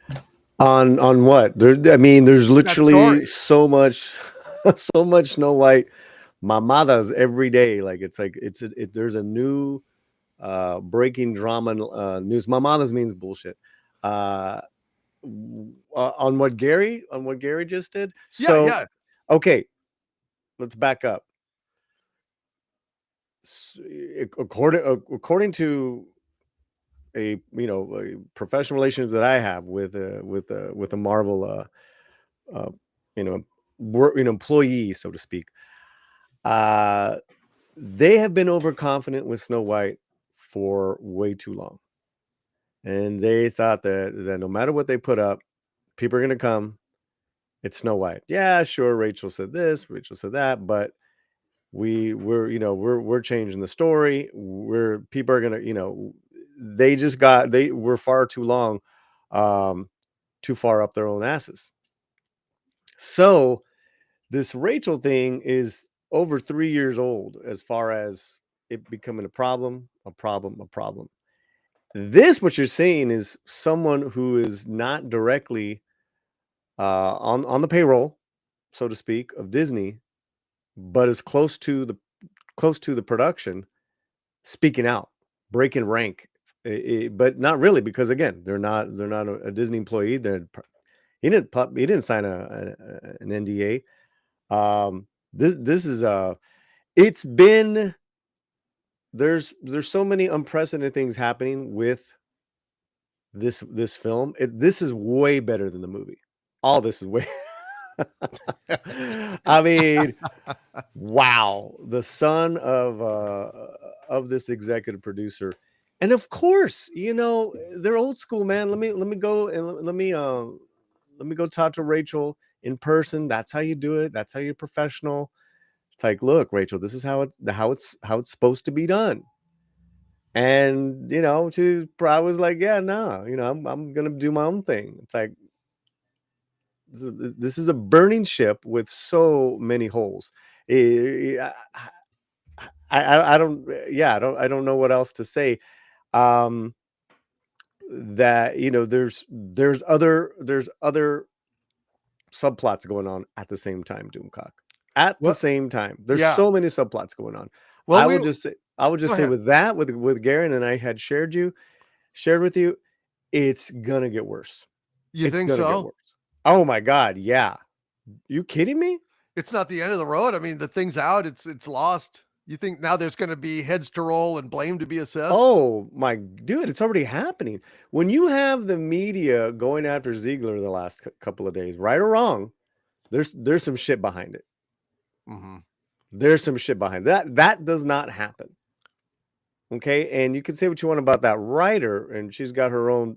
On what? I mean, there's literally story. so much, so much Snow White mamadas every day. Like there's a new breaking drama news. Mamadas means bullshit. On what Gary just did. So Yeah. okay, let's back up. According to a professional relations that I have with a Marvel employee, so to speak, they have been overconfident with Snow White for way too long, and they thought that no matter what they put up, people are going to come. It's Snow White. Yeah, sure. Rachel said this, Rachel said that, but we're changing the story. People are gonna, they were far too long, too far up their own asses. So this Rachel thing is over 3 years old as far as it becoming a problem. This, what you're saying, is someone who is not directly on the payroll, so to speak, of Disney, but is close to the production, speaking out. breaking rank, but not really, because again, they're not a Disney employee. He didn't sign an NDA. This is it's been, there's so many unprecedented things happening with this film. This is way better than the movie. All this is way I mean, wow, the son of this executive producer. And of course, they're old school, man. Let me go and let me go talk to Rachel in person. That's how you do it. That's how you're professional. It's like, look, Rachel, this is how it's supposed to be done. And I was like, yeah, no, I'm gonna do my own thing. It's like, this is a burning ship with so many holes. I don't know what else to say. That there's other subplots going on at the same time, Doomcock. At the same time, there's so many subplots going on. Well, I would just say ahead. with that, with Garen and I had shared with you, it's gonna get worse. You It's think gonna get so? worse. Oh my God, yeah. You kidding me? It's not the end of the road. I mean, the thing's out. It's lost. You think now there's going to be heads to roll and blame to be assessed? Oh my dude, it's already happening. When you have the media going after Ziegler the last couple of days, right or wrong, there's some shit behind it. Mm-hmm. There's some shit behind that. That does not happen. Okay, and you can say what you want about that writer, and she's got her own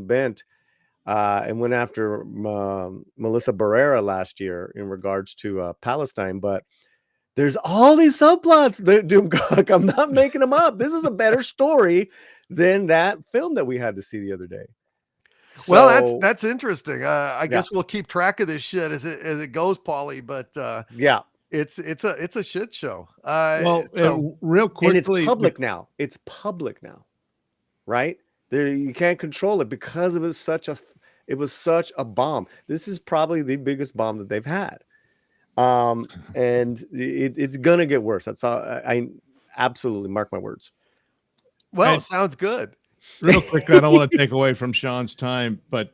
bent, and went after Melissa Barrera last year in regards to Palestine, but there's all these subplots. Doomcock, I'm not making them up. This is a better story than that film that we had to see the other day. Well, that's interesting. I guess we'll keep track of this shit as it goes, Paulie. But yeah, it's a shit show. Real quickly, and it's public now. It's public now, right? There, you can't control it because it was such a bomb. This is probably the biggest bomb that they've had. And it's gonna get worse. That's all. I absolutely mark my words. Well, sounds good. Real quick, I don't want to take away from Sean's time, but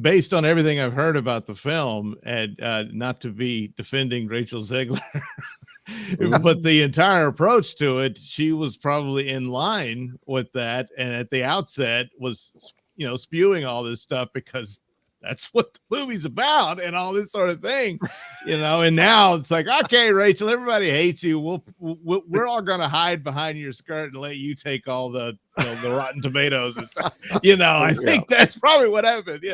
based on everything I've heard about the film, and not to be defending Rachel Zegler, but the entire approach to it, she was probably in line with that, and at the outset was spewing all this stuff because that's what the movie's about and all this sort of thing, and now it's like, okay, Rachel, everybody hates you. We're all going to hide behind your skirt and let you take all the Rotten Tomatoes and stuff. I think that's probably what happened.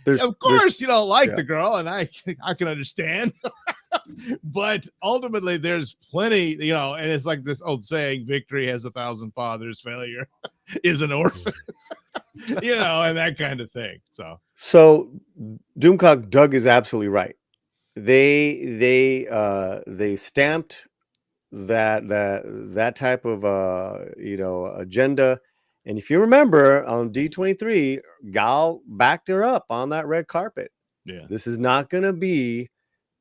Of course, you don't like the girl, and I can understand, but ultimately there's plenty, and it's like this old saying, victory has 1,000 fathers, failure is an orphan. And that kind of thing. So Doomcock, Doug is absolutely right. They stamped that type of agenda. And if you remember on D23, Gal backed her up on that red carpet. Yeah, this is not going to be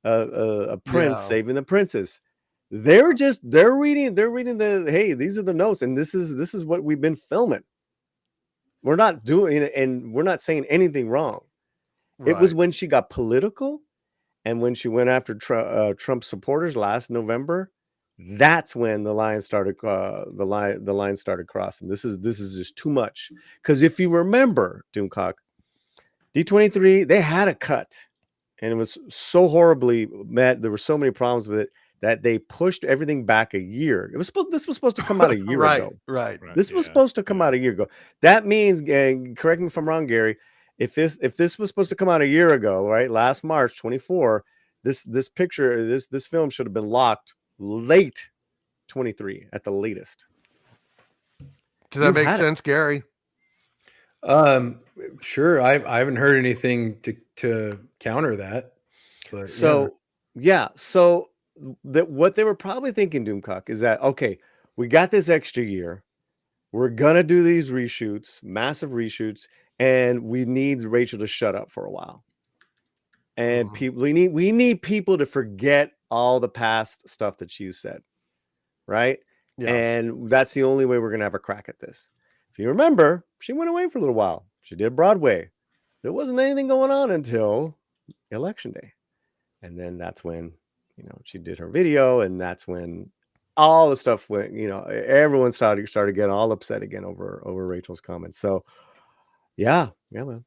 a prince saving the princess. They're reading the, hey, these are the notes, and this is what we've been filming. We're not doing it, and we're not saying anything wrong. Right. It was when she got political, and when she went after Trump supporters last November. That's when the line started. The line started crossing. This is just too much. Because if you remember, Doomcock, D23, they had a cut, and it was so horribly met. There were so many problems with it that they pushed everything back a year. This was supposed to come out a year ago. Right. This was supposed to come out a year ago. That means, correct me if I'm wrong, Gary, if this was supposed to come out a year ago, right? Last March 24, this film should have been locked late 23 at the latest. Does that make sense, Gary? Sure. I haven't heard anything to counter that. But so what they were probably thinking, Doomcock, is that, okay, we got this extra year. We're gonna do these reshoots, massive reshoots, and we need Rachel to shut up for a while. And we need people to forget all the past stuff that you said, right? Yeah. And that's the only way we're gonna have a crack at this. If you remember, she went away for a little while. She did Broadway. There wasn't anything going on until election day. And then that's when, she did her video, and that's when all the stuff went, everyone started getting all upset again over Rachel's comments. So yeah, man.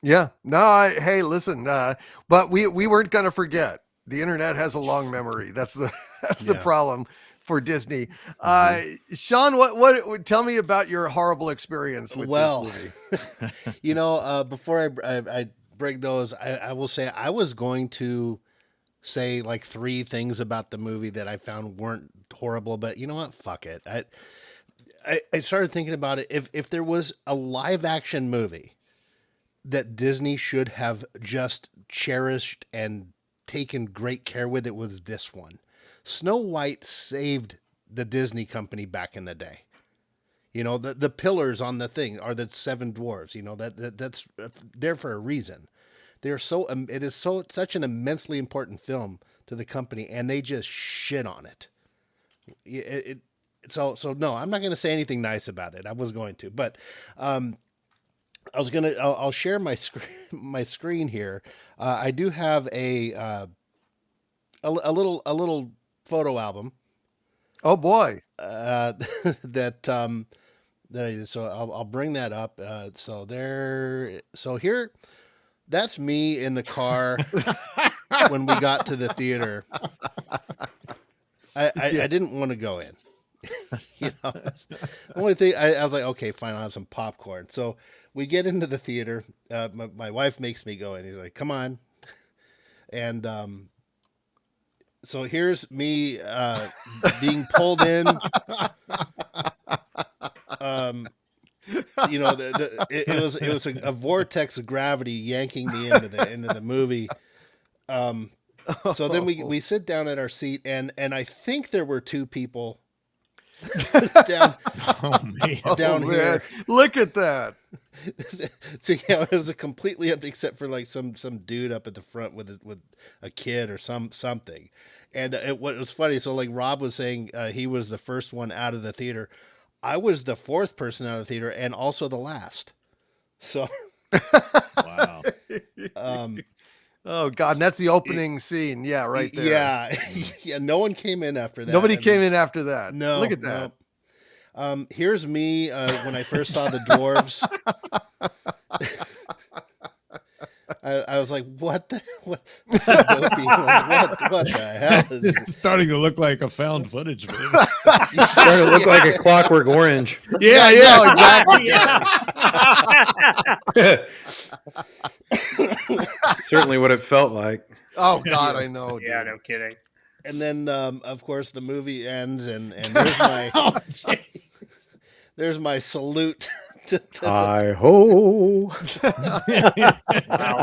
Yeah. No, hey, listen, but we weren't going to forget. The internet has a long memory. That's the Yeah. problem for Disney. Sean, what tell me about your horrible experience with this movie? Before I break those, I will say I was going to say like 3 things about the movie that I found weren't horrible, but you know what? Fuck it. I started thinking about it. If there was a live action movie that Disney should have just cherished and taken great care with, it was this one. Snow White saved the Disney company back in the day. The pillars on the thing are the 7 dwarves. That's there for a reason. It is such an immensely important film to the company, and they just shit on it. So no, I'm not going to say anything nice about it. I was going to, but I'll share my screen here. I do have a little photo album. Oh boy. So I'll bring that up. So here, that's me in the car when we got to the theater. I didn't want to go in. The only thing I was like, okay, fine, I'll have some popcorn. So we get into the theater. My wife makes me go in. He's like, come on. And so here's me being pulled in. It was a vortex of gravity yanking me into the movie. So then we sit down at our seat, and I think there were 2 people down here. Look at that. So yeah, it was a completely empty, except for like some dude up at the front with a kid or something. And what was funny, so like Rob was saying, he was the first one out of the theater. I was the 4th person out of the theater, and also the last. So Wow. Oh God, and that's the opening scene. Yeah, right there. Yeah, yeah. No one came in after that. Nobody came in after that. No, look at that. No. Here's me when I first saw the dwarves. I was like, what the what the hell is this? It's starting to look like a found footage movie. It's starting to look like a Clockwork Orange. Yeah, exactly. Certainly what it felt like. Oh God, I know. Yeah, dude. no kidding. And then, of course, the movie ends, and there's my there's my salute. Hi ho. Wow,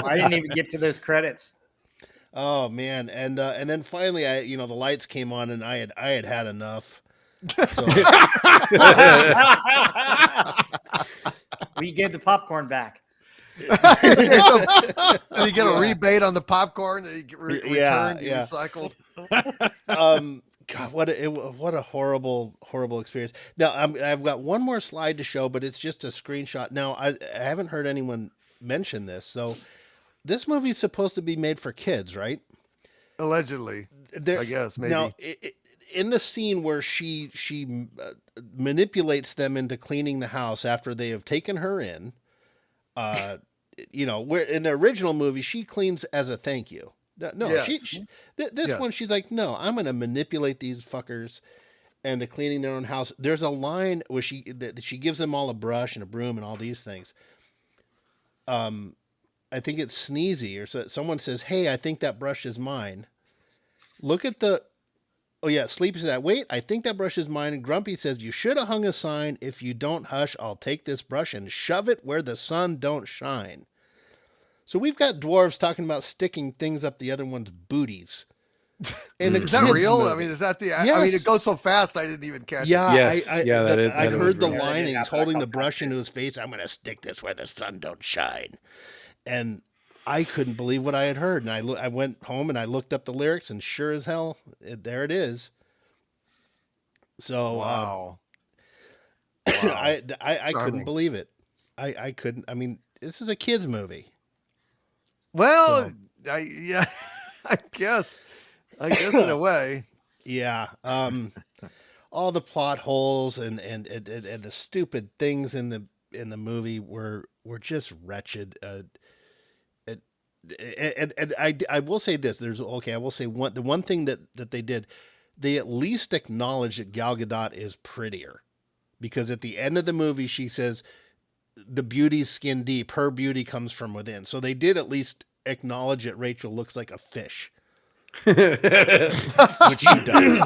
I didn't even get to those credits. Oh man, and then finally, the lights came on, and I had enough. So, We gave the popcorn back. And you get a rebate on the popcorn that you returned, you recycled. God, what a horrible experience. Now I've got one more slide to show, but it's just a screenshot. Now I haven't heard anyone mention this. So this movie is supposed to be made for kids, right? Allegedly, I guess maybe. Now, in the scene where she manipulates them into cleaning the house after they have taken her in, where in the original movie she cleans as a thank you. No, Yes. This one, she's like, no, I'm going to manipulate these fuckers into cleaning their own house. There's a line where she gives them all a brush and a broom and all these things. I think it's Sneezy or someone says, hey, I think that brush is mine. Look at Sleepy says that. Wait, I think that brush is mine. And Grumpy says, you should have hung a sign. If you don't hush, I'll take this brush and shove it where the sun don't shine. So we've got dwarves talking about sticking things up the other one's booties. And Is that real? Movie. I mean, is that the? Yes. I mean, it goes so fast. I didn't even catch Yeah, it. Yes. I That heard the was real. line, and he's holding the brush into his face. I'm going to stick this where the sun don't shine. And I couldn't believe what I had heard. And I went home and I looked up the lyrics, and sure as hell, there it is. So Wow. I couldn't Charming. believe it. I couldn't. I mean, this is a kids movie. Well, So- yeah, I guess in a way. Yeah. All the plot holes and the stupid things in the movie were just wretched. And I will say this. I will say the one thing that they did, they at least acknowledged that Gal Gadot is prettier, because at the end of the movie she says the beauty's skin deep. Her beauty comes from within. So they did at least acknowledge that Rachel looks like a fish, which she does.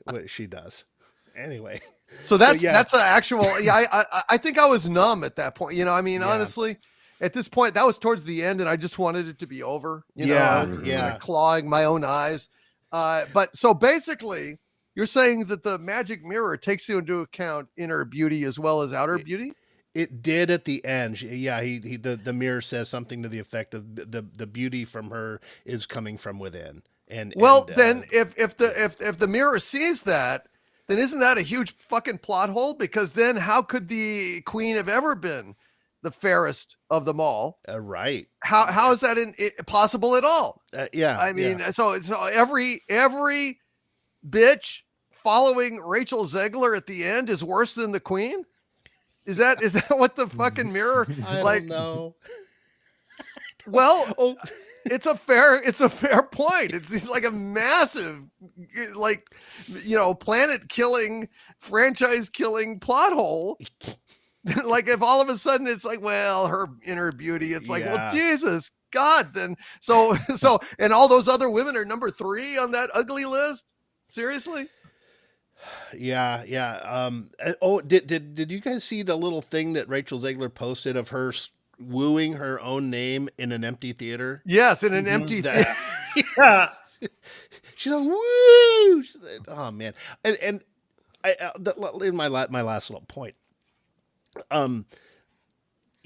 What she does. Anyway, So that's yeah. that's an actual. Yeah, I think I was numb at that point. I mean, Yeah. honestly, at this point, that was towards the end, and I just wanted it to be over. I was just kind of clawing my own eyes. But so basically, you're saying that the magic mirror takes into account inner beauty as well as outer beauty. It did at the end. The mirror says something to the effect of the beauty from her is coming from within. Then if the mirror sees that, then isn't that a huge fucking plot hole? Because then how could the queen have ever been the fairest of them all? Right. How is that possible at all? Yeah. I mean, so every bitch following Rachel Zegler at the end is worse than the queen. Is that what the fucking mirror? I don't know. Well, it's a fair point. It's like a massive, like, planet killing, franchise killing plot hole. Like, if all of a sudden it's like, well, her inner beauty, it's like, well, Jesus God, then so and all those other women are number 3 on that ugly list. Seriously? Yeah. Did you guys see the little thing that Rachel Zegler posted of her wooing her own name in an empty theater? Yes, in an empty theater. She's like, woo! Oh man. And in my last little point.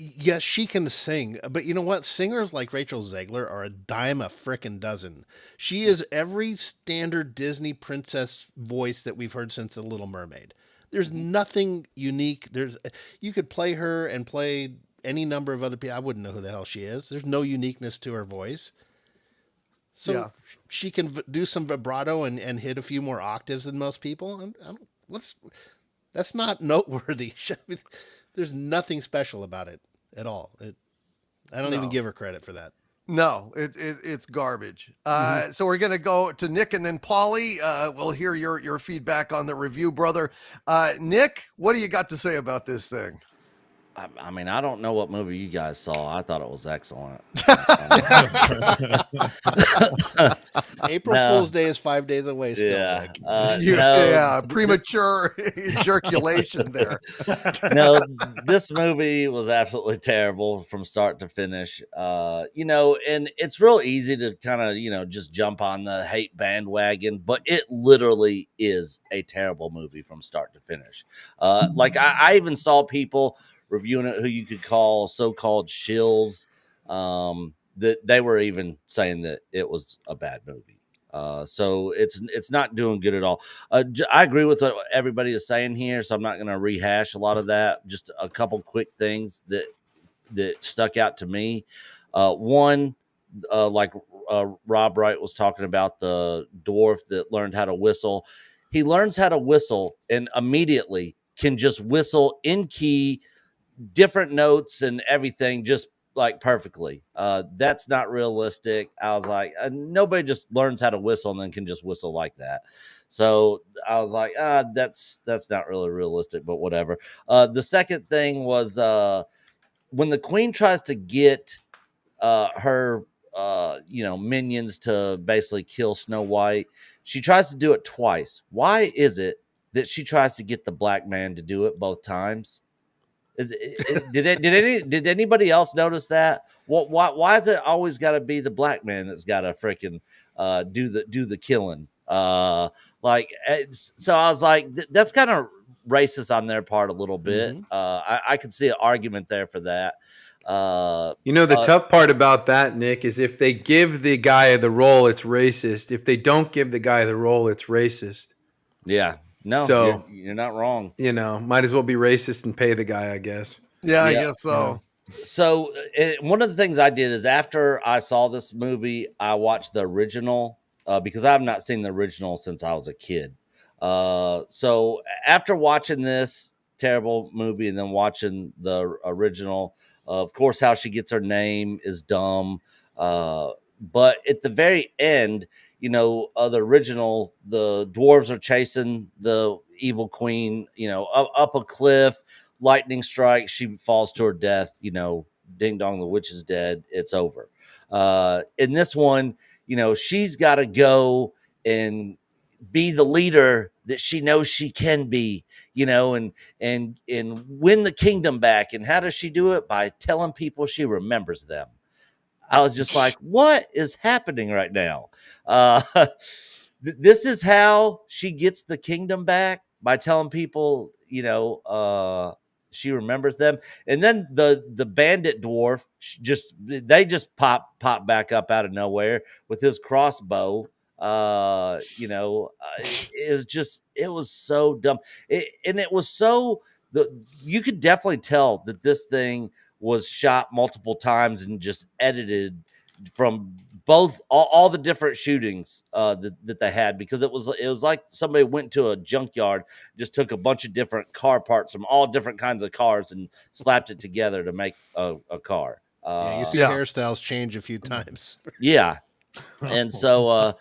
Yes, she can sing, but you know what? Singers like Rachel Zegler are a dime a frickin' dozen. She is every standard Disney princess voice that we've heard since The Little Mermaid. There's nothing unique. You could play her and play any number of other people. I wouldn't know who the hell she is. There's no uniqueness to her voice. So she can do some vibrato and hit a few more octaves than most people. That's not noteworthy. There's nothing special about it at all. I don't even give her credit for that. No, it's garbage. So we're gonna go to Nick and then Paulie. We'll hear your feedback on the review, brother. Nick, what do you got to say about this thing? I mean, I don't know what movie you guys saw. I thought it was excellent. April Fool's Day is 5 days away still. Yeah. Premature ejaculation there. No, this movie was absolutely terrible from start to finish. And it's real easy to kind of, just jump on the hate bandwagon, but it literally is a terrible movie from start to finish. Like I even saw people reviewing it who you could call so-called shills, that they were even saying that it was a bad movie. So it's not doing good at all. I agree with what everybody is saying here, so I'm not going to rehash a lot of that. Just a couple quick things that stuck out to me. One, like Rob Wright was talking about, the dwarf that learned how to whistle. He learns how to whistle and immediately can just whistle in key, different notes and everything, just like perfectly. That's not realistic. I was like, nobody just learns how to whistle and then can just whistle like that. So I was like, that's not really realistic, but whatever. The second thing was when the queen tries to get her minions to basically kill Snow White, she tries to do it twice. Why is it that she tries to get the black man to do it both times? Did anybody else notice that? Why is it always got to be the black man that's got to freaking do the killing? So I was like, that's kind of racist on their part a little bit. I could see an argument there for that. You know, the uh, tough part about that, Nick, is if they give the guy the role, it's racist. If they don't give the guy the role, it's racist. yeah, no, So, you're not wrong. you know, might as well be racist and pay the guy, I guess. Yeah, I Yeah. guess so. So one of the things I did is after I saw this movie, I watched the original because I have not seen the original since I was a kid. So after watching this terrible movie and then watching the original, of course, how she gets her name is dumb. But at the very end, the original, the dwarves are chasing the evil queen, up a cliff. Lightning strikes, she falls to her death, ding dong, the witch is dead, it's over. In this one, she's got to go and be the leader that she knows she can be, and win the kingdom back. And how does she do it? By telling people she remembers them. I was just like, what is happening right now? This is how she gets the kingdom back, by telling people, she remembers them. And then the bandit dwarf they just pop back up out of nowhere with his crossbow. It was so dumb. It was so you could definitely tell that this thing was shot multiple times and just edited from both all the different shootings that they had, because it was like somebody went to a junkyard, just took a bunch of different car parts from all different kinds of cars and slapped it together to make a car. Yeah, you see Yeah. hairstyles change a few times. Yeah. And so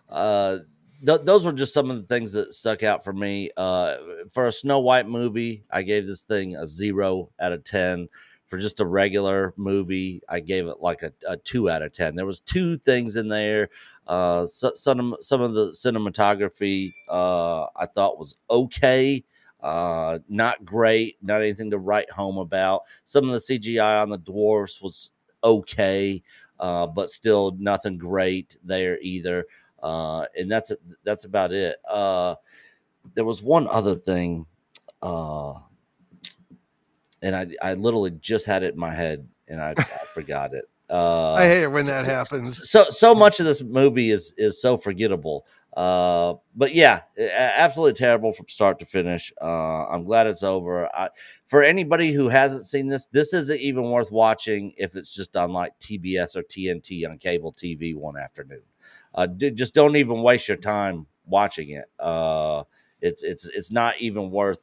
those were just some of the things that stuck out for me. For a Snow White movie, I gave this thing a 0 out of 10. For just a regular movie, I gave it like a 2 out of 10. There was 2 things in there. Some of the cinematography I thought was okay. Not great, not anything to write home about. Some of the CGI on the dwarfs was okay, but still nothing great there either. And that's about it. There was one other thing, and I literally just had it in my head and I forgot it. I hate it when that happens. So much of this movie is so forgettable. But yeah, absolutely terrible from start to finish. I'm glad it's over. For anybody who hasn't seen this isn't even worth watching if it's just on like TBS or TNT on cable TV one afternoon. Just don't even waste your time watching it. It's not even worth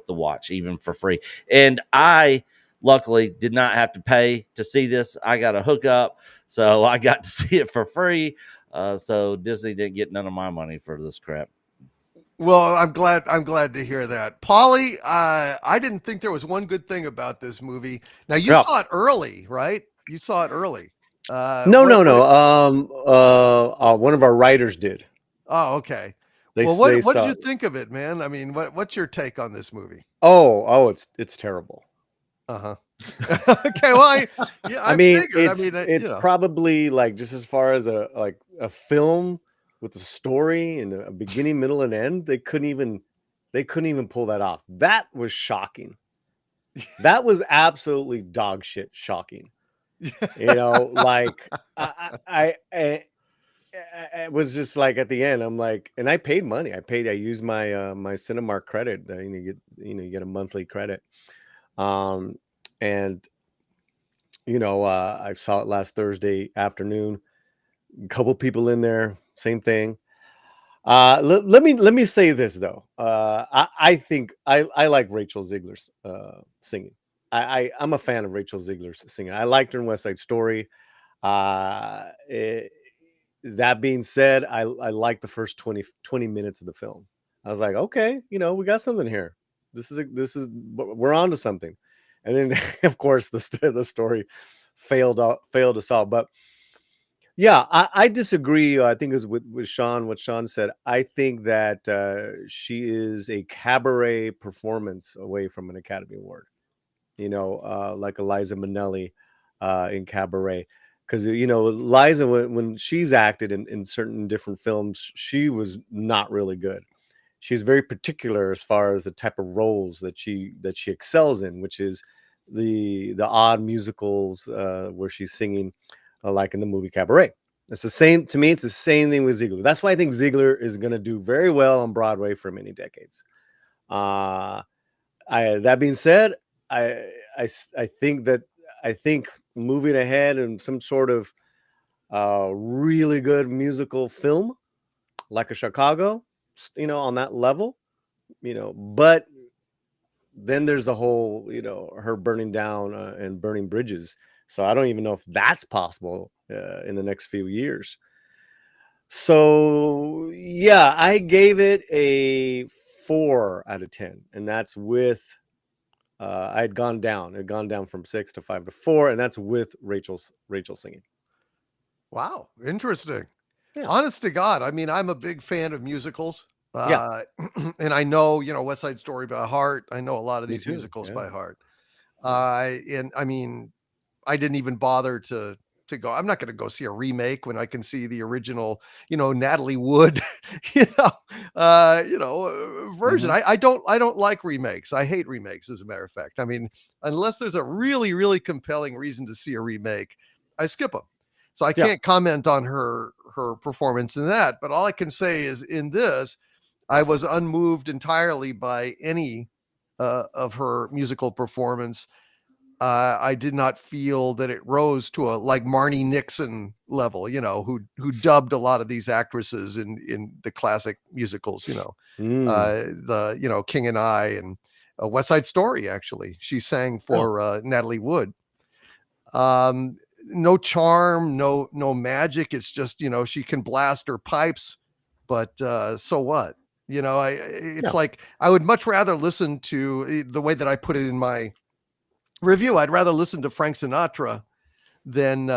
the watch, even for free. And I luckily did not have to pay to see this. I got a hookup, so I got to see it for free. So Disney didn't get none of my money for this crap. Well, I'm glad to hear that. Polly, I didn't think there was one good thing about this movie. Now you saw it early, right? You saw it early. No. One of our writers did. Oh, okay. They, Well, they what did saw- you think of it, man? I mean, what's your take on this movie? Oh, it's terrible. Uh-huh. Okay, well, I mean, figured. it's probably like, just as far as a film with a story and a beginning, middle, and end, they couldn't even pull that off. That was shocking. That was absolutely dog shit shocking. Like it was just like, at the end, I'm like, and I paid money. I used my my Cinemark credit. You get a monthly credit. And I saw it last Thursday afternoon. A couple people in there, same thing. Let me say this though. I think I like Rachel Ziegler's singing. I'm a fan of Rachel Ziegler's singing. I liked her in West Side Story. That being said, I liked the first 20 minutes of the film. I was like, okay, we got something here. We're on to something. And then, of course, the story failed to solve. But yeah, I disagree. I think is with Sean, what Sean said. I think that she is a cabaret performance away from an Academy Award. Like Eliza Minnelli in Cabaret. Because Liza, when she's acted in certain different films, she was not really good. She's very particular as far as the type of roles that she excels in, which is the odd musicals where she's singing, like in the movie Cabaret. It's the same to me. It's the same thing with Ziegler. That's why I think Ziegler is going to do very well on Broadway for many decades. That being said, I think moving ahead in some sort of really good musical film, like a Chicago, on that level, but then there's the whole, her burning down and burning bridges. So I don't even know if that's possible in the next few years. So yeah, I gave it a 4 out of 10, and that's with I had gone down. It had gone down from 6 to 5 to 4, and that's with Rachel singing. Wow, interesting. Yeah. Honest to God, I mean, I'm a big fan of musicals. Yeah. And I know, West Side Story by heart. I know a lot of Me these too, musicals yeah. by heart. And I mean, I didn't even bother to go. I'm not going to go see a remake when I can see the original, Natalie Wood, version. I don't like remakes. I hate remakes, as a matter of fact. I mean, unless there's a really, really compelling reason to see a remake, I skip them. So I can't comment on her performance in that. But all I can say is in this, I was unmoved entirely by any of her musical performance. I did not feel that it rose to a like Marnie Nixon level, who dubbed a lot of these actresses in the classic musicals, the King and I and West Side Story. Actually, she sang for Natalie Wood. No charm, no magic. It's just she can blast her pipes, but so what? It's like I would much rather listen to the way that I put it in my review. I'd rather listen to Frank Sinatra than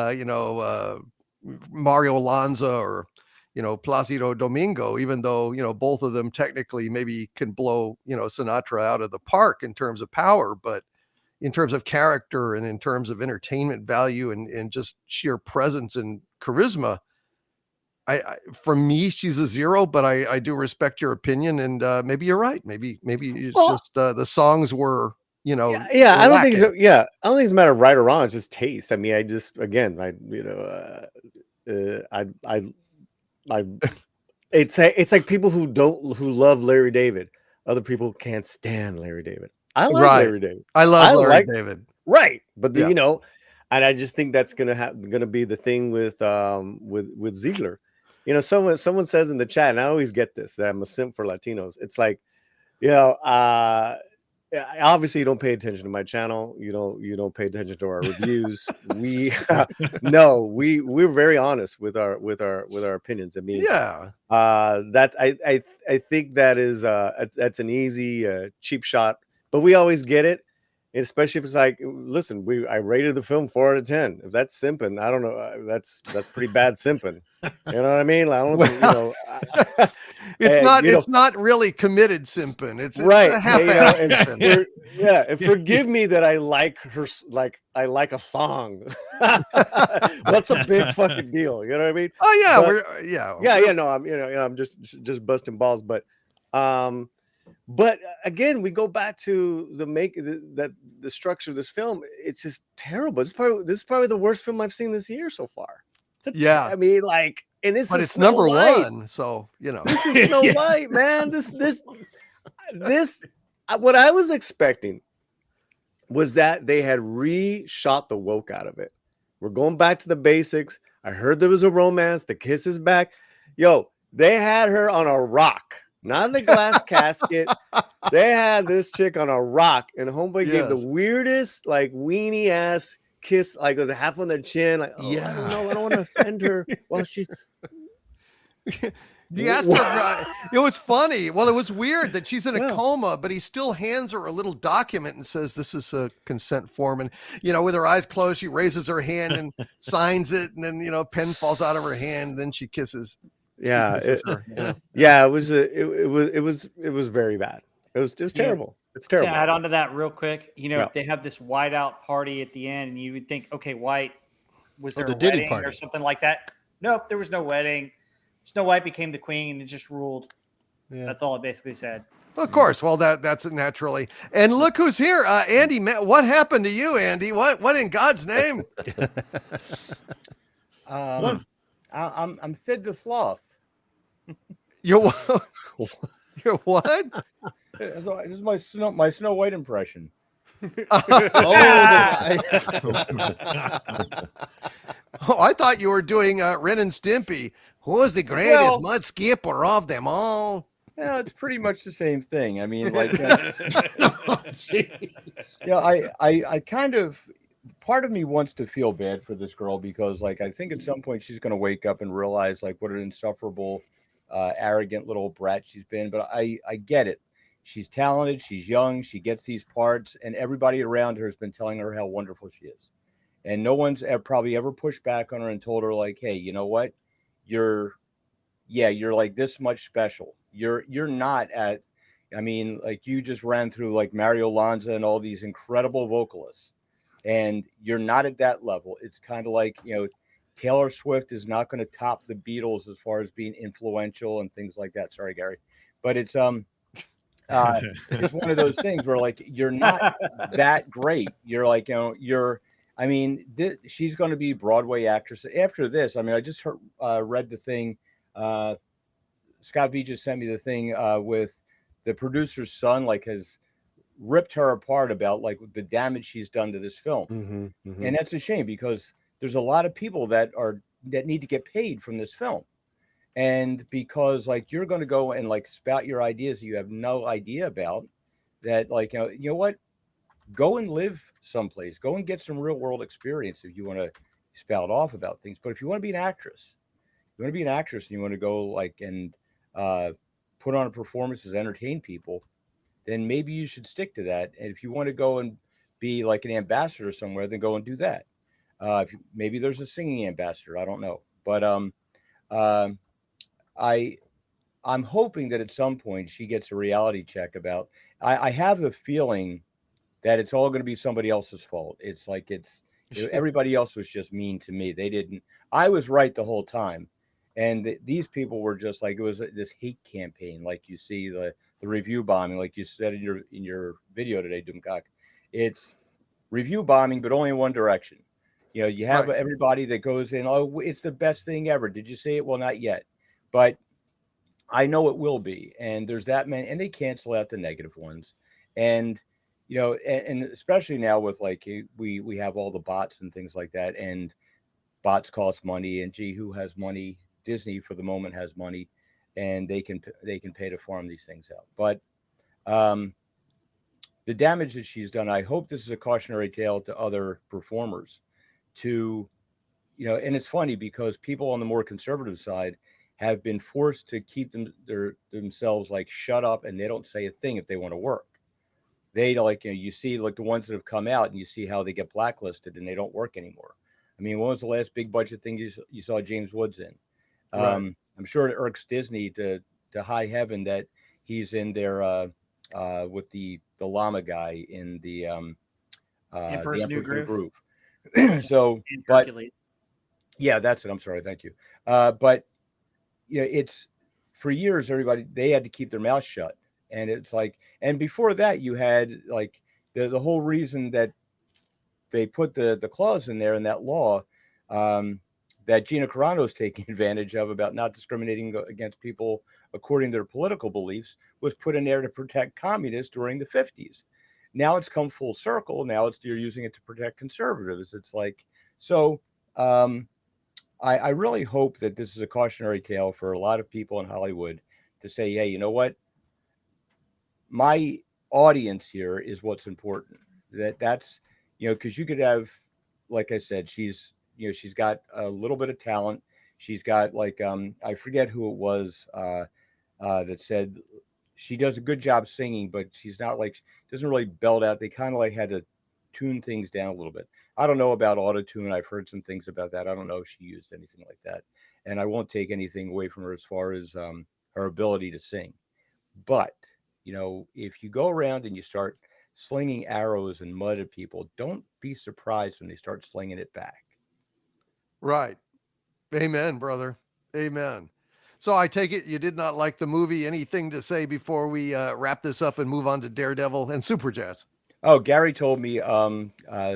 Mario Lanza or Placido Domingo, even though both of them technically maybe can blow Sinatra out of the park in terms of power, but in terms of character and in terms of entertainment value and just sheer presence and charisma, I for me she's a 0, but I do respect your opinion, and maybe you're right. Maybe it's just the songs were Yeah, I don't think so. Yeah, I don't think it's a matter of right or wrong. It's just taste. I mean, I just again, it's like people who love Larry David. Other people can't stand Larry David. I like Right. Larry David. I love Larry David. Right, but Yeah. and I just think that's gonna be the thing with Ziegler. Someone says in the chat, and I always get this, that I'm a simp for Latinos. It's like, obviously you don't pay attention to my channel. You don't pay attention to our reviews. We're very honest with our opinions. I mean, that I think that is that's an easy cheap shot, but we always get it. Especially if it's like, listen, I rated the film 4 out of 10. If that's simping, I don't know. That's pretty bad simping. You know what I mean? Like, I don't it's not really committed simping. It's right. a half-assed and forgive me that I like her, like I like a song. What's a big fucking deal? You know what I mean? Oh yeah, no, I'm just busting balls, but again, we go back to the structure of this film. It's just terrible. This is probably the worst film I've seen this year so far. I mean, like, and this is it's number one. So this is Snow White, man. This what I was expecting was that they had reshot the woke out of it. We're going back to the basics. I heard there was a romance. The kiss is back. Yo, they had her on a rock. Not in the glass casket. They had this chick on a rock, and homeboy gave the weirdest, like, weenie ass kiss, like it was a half on the chin. Like, I don't want to offend her. Well, she. He asked her. It was funny. Well, it was weird that she's in a coma, but he still hands her a little document and says, "This is a consent form." And with her eyes closed, she raises her hand and signs it, and then pen falls out of her hand. And then she kisses. It was very bad. It was terrible. It's terrible. To add on to that real quick, they have this whiteout party at the end, and you would think, okay, White, was there a wedding or something like that? Nope, there was no wedding. Snow White became the queen and it just ruled. Yeah. That's all it basically said. Of course. Well, that's it naturally. And look who's here, Andy. What happened to you, Andy? What in God's name? I'm Sid the Sloth. You're you're what? This is my Snow White impression. Oh, Oh, I thought you were doing Ren and Stimpy. Who's the greatest Well- mud skipper of them all? Yeah, it's pretty much the same thing. I mean, like, Oh, jeez. yeah, I kind of, part of me wants to feel bad for this girl because, like, I think at some point she's going to wake up and realize, like, what an insufferable, arrogant little brat she's been. But I get it. She's talented. She's young. She gets these parts, and everybody around her has been telling her how wonderful she is. And no one's probably ever pushed back on her and told her, like, hey, you know what? You're like this much special. You're not at, I mean, like you just ran through like Mario Lanza and all these incredible vocalists, and you're not at that level. It's kind of like, Taylor Swift is not going to top the Beatles as far as being influential and things like that. Sorry, Gary, but it's it's one of those things where like you're not that great. You're like, I mean, she's going to be Broadway actress after this. I mean, I just read the thing. Scott V just sent me the thing with the producer's son, like has ripped her apart about like the damage she's done to this film. And that's a shame because there's a lot of people that need to get paid from this film. And because like you're going to go and like spout your ideas that you have no idea about, that like, you know what, go and live someplace, go and get some real world experience if you want to spout off about things. But if you want to be an actress, and you want to go like and put on a performance to entertain people, then maybe you should stick to that. And if you want to go and be like an ambassador somewhere, then go and do that. Maybe there's a singing ambassador, I don't know, but I'm hoping that at some point she gets a reality check about. I have the feeling that it's all going to be somebody else's fault. It's like everybody else was just mean to me. They didn't. I was right the whole time. And these people were just like, it was this hate campaign, like you see the review bombing, like you said in your video today, Doomcock. It's review bombing, but only in one direction. You have everybody that goes in, oh, it's the best thing ever. Did you see it? Well, not yet, but I know it will be. And there's that many, and they cancel out the negative ones. And and especially now with like we have all the bots and things like that, and bots cost money, and gee, who has money? Disney for the moment has money, and they can pay to farm these things out. But the damage that she's done, I hope this is a cautionary tale to other performers. To and it's funny because people on the more conservative side have been forced to keep themselves like shut up, and they don't say a thing if they want to work. They like you see like the ones that have come out, and you see how they get blacklisted and they don't work anymore. I mean, when was the last big budget thing you saw James Woods in? I'm sure it irks Disney to high heaven that he's in there with the llama guy in the Emperor's New Groove. So, but yeah, that's it. I'm sorry. Thank you. But it's for years, they had to keep their mouth shut. And it's like, and before that, you had like the whole reason that they put the clause in there in that law that Gina Carano's taking advantage of about not discriminating against people according to their political beliefs was put in there to protect communists during the 50s. Now it's come full circle. Now you're using it to protect conservatives. It's like, so I really hope that this is a cautionary tale for a lot of people in Hollywood to say, hey, you know what? My audience here is what's important. That's because you could have, like I said, she's got a little bit of talent. She's got like I forget who it was that said she does a good job singing, but she's not like, doesn't really belt out. They kind of like had to tune things down a little bit. I don't know about auto tune. I've heard some things about that. I don't know if she used anything like that, and I won't take anything away from her as far as her ability to sing. But if you go around and you start slinging arrows and mud at people, don't be surprised when they start slinging it back. Right. Amen, brother. Amen. So I take it you did not like the movie. Anything to say before we wrap this up and move on to Daredevil and Superjets? Oh, Gary told me,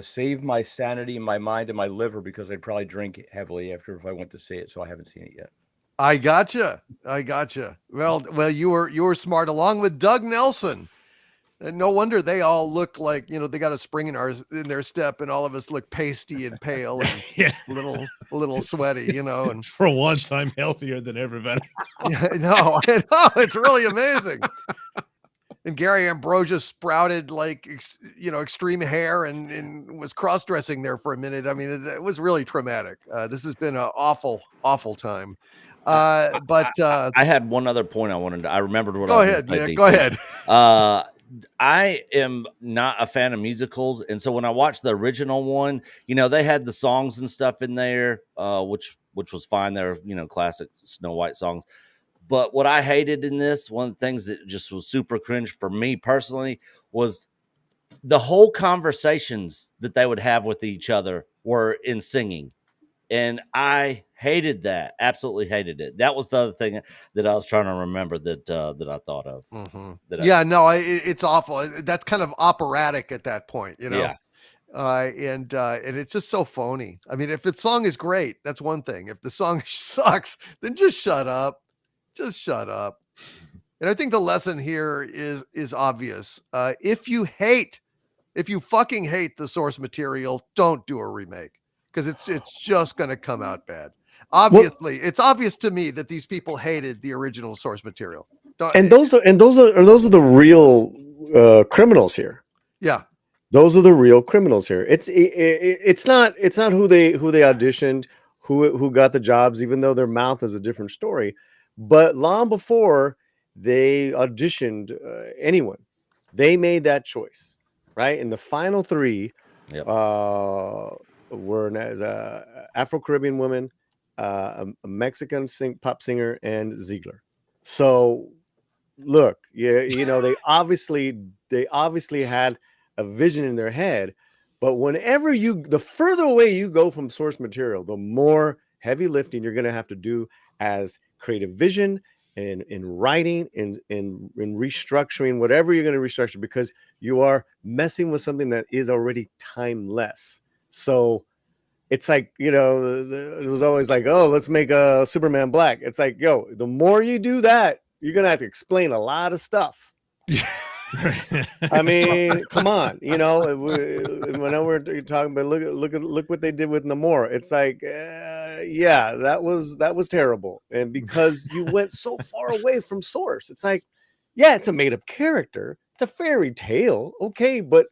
save my sanity, my mind, and my liver because I'd probably drink heavily after if I went to see it. So I haven't seen it yet. I gotcha. Well, you were smart, along with Doug Nelson. And no wonder they all look like, they got a spring in their step, and all of us look pasty and pale and Yeah. a little sweaty, and For once, I'm healthier than everybody. yeah, I know, it's really amazing. And Gary Ambrosia sprouted like, extreme hair and was cross-dressing there for a minute. I mean, it was really traumatic. This has been an awful, awful time. But I had one other point I remembered what go I was ahead, gonna say, Nick, go ahead. I am not a fan of musicals, and so when I watched the original one, they had the songs and stuff in there, which was fine. They're classic Snow White songs. But what I hated in this, one of the things that just was super cringe for me personally, was the whole conversations that they would have with each other were in singing. And I hated that. Absolutely hated it. That was the other thing that I was trying to remember that I thought of. Mm-hmm. That It's awful. That's kind of operatic at that point, Yeah. And it's just so phony. I mean, if the song is great, that's one thing. If the song sucks, then just shut up. Just shut up. And I think the lesson here is obvious. If you fucking hate the source material, don't do a remake, because it's just going to come out bad. Obviously, it's obvious to me that these people hated the original source material. Those are the real criminals here. Yeah. Those are the real criminals here. It's not who they auditioned, who got the jobs, even though their mouth is a different story. But long before they auditioned anyone, they made that choice, right? And the final three were as a Afro-Caribbean woman, a Mexican pop singer, and Ziegler. So look, they obviously had a vision in their head, but the further away you go from source material, the more heavy lifting you're going to have to do as creative vision and in writing and in restructuring whatever you're going to restructure, because you are messing with something that is already timeless. So it's like, it was always like, oh, let's make a Superman black. It's like, yo, the more you do that, you're going to have to explain a lot of stuff. I mean, come on, whenever we're talking about, look what they did with Namor. It's like, yeah, that was terrible. And because you went so far away from source, it's like, yeah, it's a made up character. It's a fairy tale. Okay. But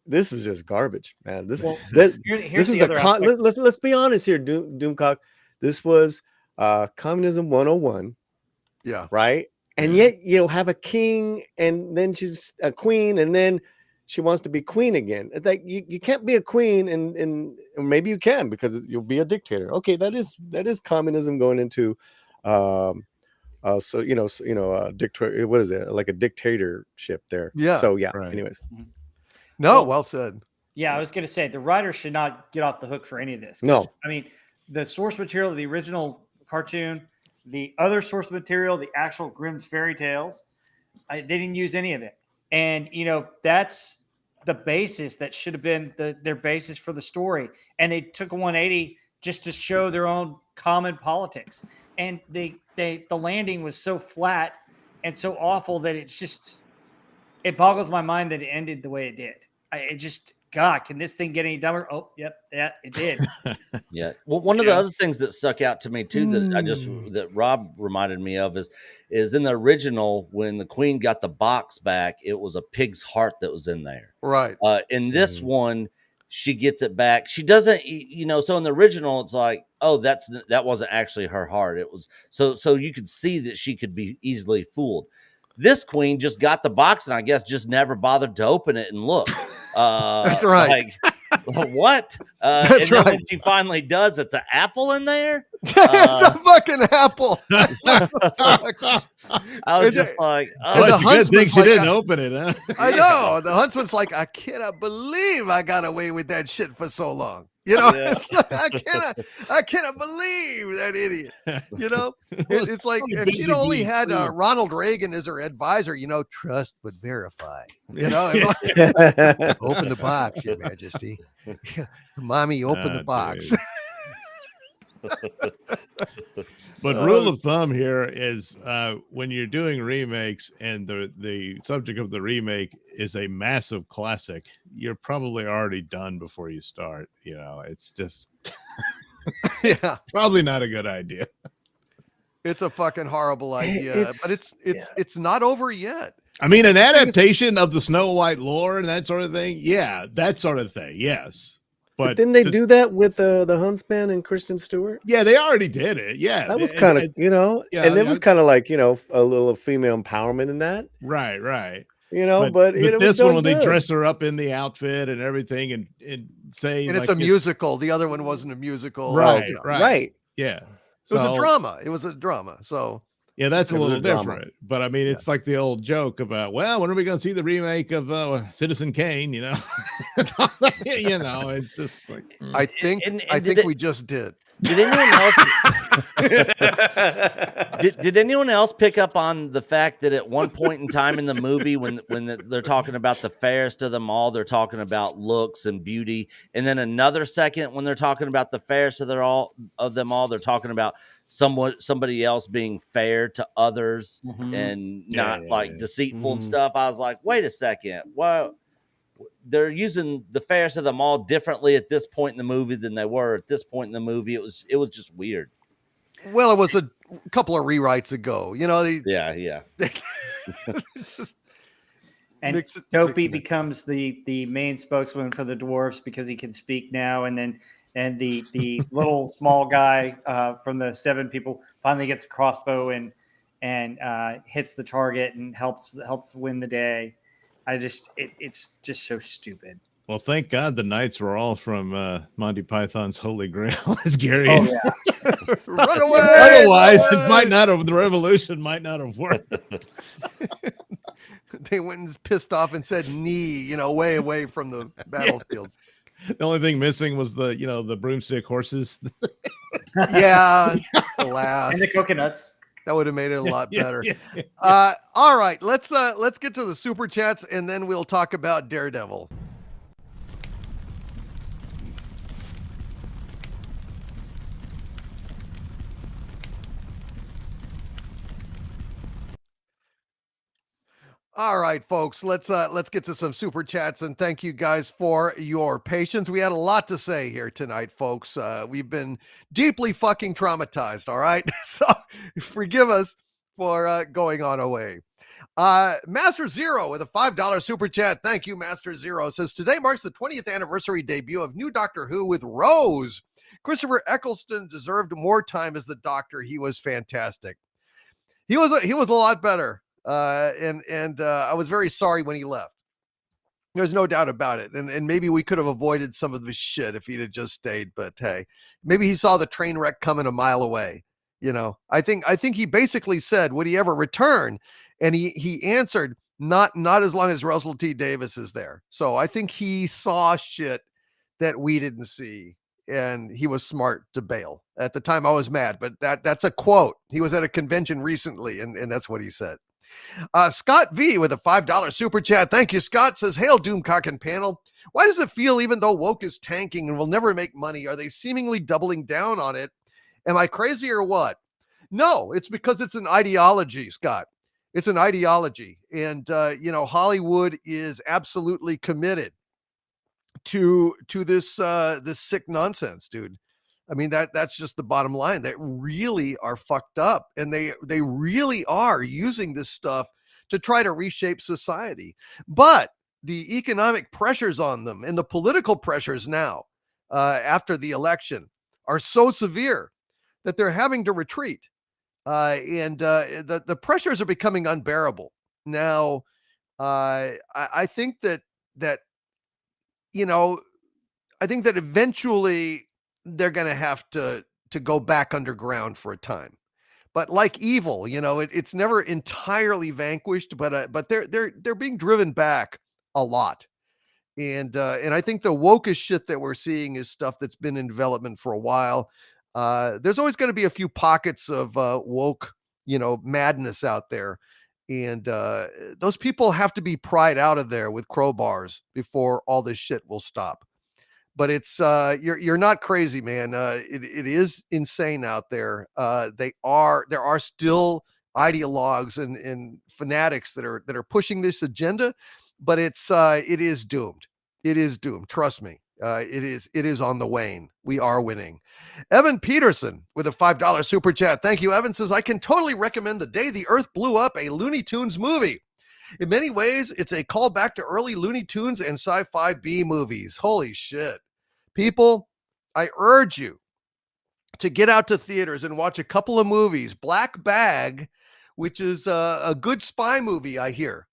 this was just garbage, man. This was let's be honest here, Doomcock. This was communism 101. Yeah. Right. And yet, have a king, and then she's a queen, and then she wants to be queen again. It's like you can't be a queen, and maybe you can, because you'll be a dictator. Okay, that is communism going into, dictator. What is it? Like a dictatorship there. Yeah. So yeah. Right. Anyways. No, well said. Yeah, I was going to say the writer should not get off the hook for any of this. No. I mean, the source material of the original cartoon, the other source material, the actual Grimm's fairy tales, they didn't use any of it. And, that's the basis that should have been their basis for the story. And they took a 180 just to show their own common politics. And the landing was so flat and so awful that it boggles my mind that it ended the way it did. God, can this thing get any dumber? Oh, yep, yeah, it did. Yeah. Well, one of the other things that stuck out to me too that Rob reminded me of is in the original, when the queen got the box back, it was a pig's heart that was in there. Right. In this one, she gets it back. She doesn't, so in the original, it's like, oh, that wasn't actually her heart. It was so you could see that she could be easily fooled. This queen just got the box and I guess just never bothered to open it and look. That's right. Like, what? That's and then right. when she finally does, it's an apple in there. It's a fucking apple. I was just like, oh, it's a good thing she didn't open it, huh? I know. The huntsman's like, I cannot believe I got away with that shit for so long. You know, Yeah. it's like, I cannot believe that idiot. You know, it's like really if she'd busy only being had clean. Ronald Reagan as her advisor, you know, trust but verify. You know, open the box, Your Majesty. Mommy, open the box. Dude. But rule of thumb here is when you're doing remakes and the subject of the remake is a massive classic, you're probably already done before you start. You know, it's just Yeah, probably not a good idea. it's a fucking horrible idea, but it's not over yet. I mean, an adaptation of the Snow White lore and that sort of thing, yeah, that sort of thing, yes. But didn't they do that with the Huntsman and Kristen Stewart? Yeah, they already did it. Yeah, that was kind of and it was kind of like a little female empowerment in that. Right. But this one when they dress her up in the outfit and everything and say, and it's a musical. The other one wasn't a musical, right? Yeah, it was a drama. It was a drama. So yeah, that's a little different. But I mean, it's like the old joke about, well, when are we going to see the remake of Citizen Kane? You know, it's just like I think we just did. Did anyone else? did anyone else pick up on the fact that at one point in time in the movie, when they're talking about the fairest of them all, they're talking about looks and beauty, and then another second when they're talking about the fairest of them all, they're talking about somebody else being fair to others and not deceitful and stuff. I was like, wait a second, what? They're using the fairest of them all differently at this point in the movie than they were at this point in the movie. It was just weird. Well, it was a couple of rewrites ago, Yeah. And Dopey becomes the main spokesman for the dwarves because he can speak now, and the little small guy from the 7 people finally gets a crossbow and hits the target and helps win the day. It's just so stupid. Well, thank God the knights were all from Monty Python's Holy Grail, as Gary. Oh yeah, run away! Otherwise, the revolution might not have worked. They went and pissed off and said knee, way away from the battlefields. The only thing missing was the broomstick horses. Yeah, alas, and the coconuts. That would have made it a lot better. All right, let's get to the super chats and then we'll talk about Daredevil. All right, folks, let's get to some super chats and thank you guys for your patience. We had a lot to say here tonight, folks. We've been deeply fucking traumatized. All right, so forgive us for going on away. Master Zero with a $5 super chat. Thank you, Master Zero. Says today marks the 20th anniversary debut of new Doctor Who with Rose. Christopher Eccleston deserved more time as the Doctor. He was fantastic. He was a lot better. And I was very sorry when he left. There's no doubt about it. And maybe we could have avoided some of the shit if he'd have just stayed. But hey, maybe he saw the train wreck coming a mile away. I think he basically said, would he ever return? And he answered, not as long as Russell T. Davies is there. So I think he saw shit that we didn't see. And he was smart to bail. At the time I was mad, but that's a quote. He was at a convention recently and that's what he said. Scott V with a $5 super chat. Thank you, Scott. Says, hail Doomcock and panel. Why does it feel even though woke is tanking and will never make money, are they seemingly doubling down on it? Am I crazy or what? No, it's because it's an ideology, Scott. It's an ideology. And, Hollywood is absolutely committed to this sick nonsense, dude. I mean, that's just the bottom line. They really are fucked up, and they really are using this stuff to try to reshape society. But the economic pressures on them and the political pressures now after the election are so severe that they're having to retreat. And the pressures are becoming unbearable. Now, I think that I think that eventually they're going to have to go back underground for a time. But like evil, it's never entirely vanquished, but they're being driven back a lot. And I think the wokest shit that we're seeing is stuff that's been in development for a while. There's always going to be a few pockets of woke, madness out there, and those people have to be pried out of there with crowbars before all this shit will stop. But it's you're not crazy, man. It is insane out there. There are still ideologues and fanatics that are pushing this agenda, but it is doomed. It is doomed. Trust me. It is on the wane. We are winning. Evan Peterson with a $5 super chat. Thank you, Evan. Says I can totally recommend The Day the Earth Blew Up, a Looney Tunes movie. In many ways, it's a callback to early Looney Tunes and sci-fi B movies. Holy shit. People, I urge you to get out to theaters and watch a couple of movies. Black Bag, which is a good spy movie, I hear.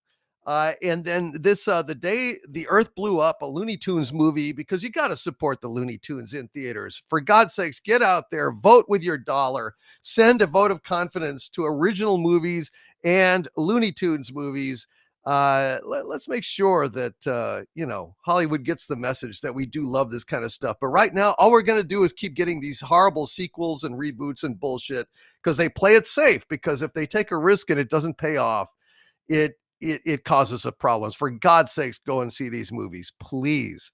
And then this, The Day the Earth Blew Up, a Looney Tunes movie, because you got to support the Looney Tunes in theaters. For God's sakes, get out there, vote with your dollar, send a vote of confidence to original movies and Looney Tunes movies. Let's make sure that, Hollywood gets the message that we do love this kind of stuff. But right now, all we're going to do is keep getting these horrible sequels and reboots and bullshit because they play it safe. Because if they take a risk and it doesn't pay off, it causes us problems. For God's sakes, go and see these movies, please.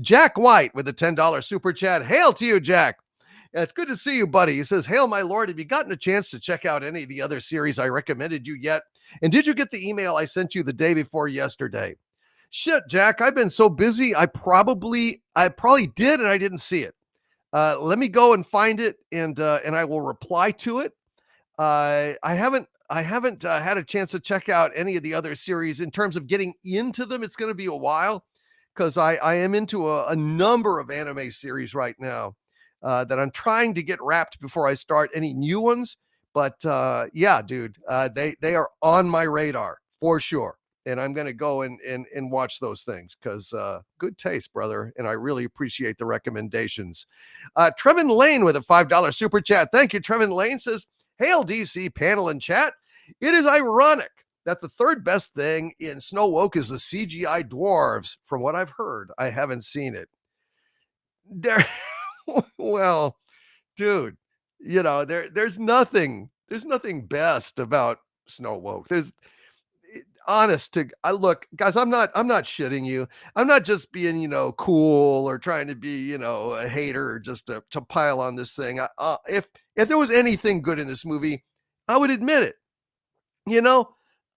Jack White with a $10 super chat. Hail to you, Jack. Yeah, it's good to see you, buddy. He says, hail, my lord. Have you gotten a chance to check out any of the other series I recommended you yet? And did you get the email I sent you the day before yesterday? Shit, Jack, I've been so busy. I probably did, and I didn't see it. Let me go and find it, and I will reply to it. I haven't had a chance to check out any of the other series in terms of getting into them. It's going to be a while because I am into a number of anime series right now that I'm trying to get wrapped before I start any new ones. But yeah, dude, they are on my radar for sure. And I'm going to go and watch those things because good taste, brother. And I really appreciate the recommendations. Trevin Lane with a $5 super chat. Thank you, Trevin Lane. Says, hail, DC panel and chat. It is ironic that the third best thing in Snow Woke is the CGI dwarves. From what I've heard, I haven't seen it. Well, dude, there's nothing best about Snow Woke. I look, guys, I'm not shitting you. I'm not just being, cool or trying to be, a hater just to pile on this thing. If there was anything good in this movie, I would admit it.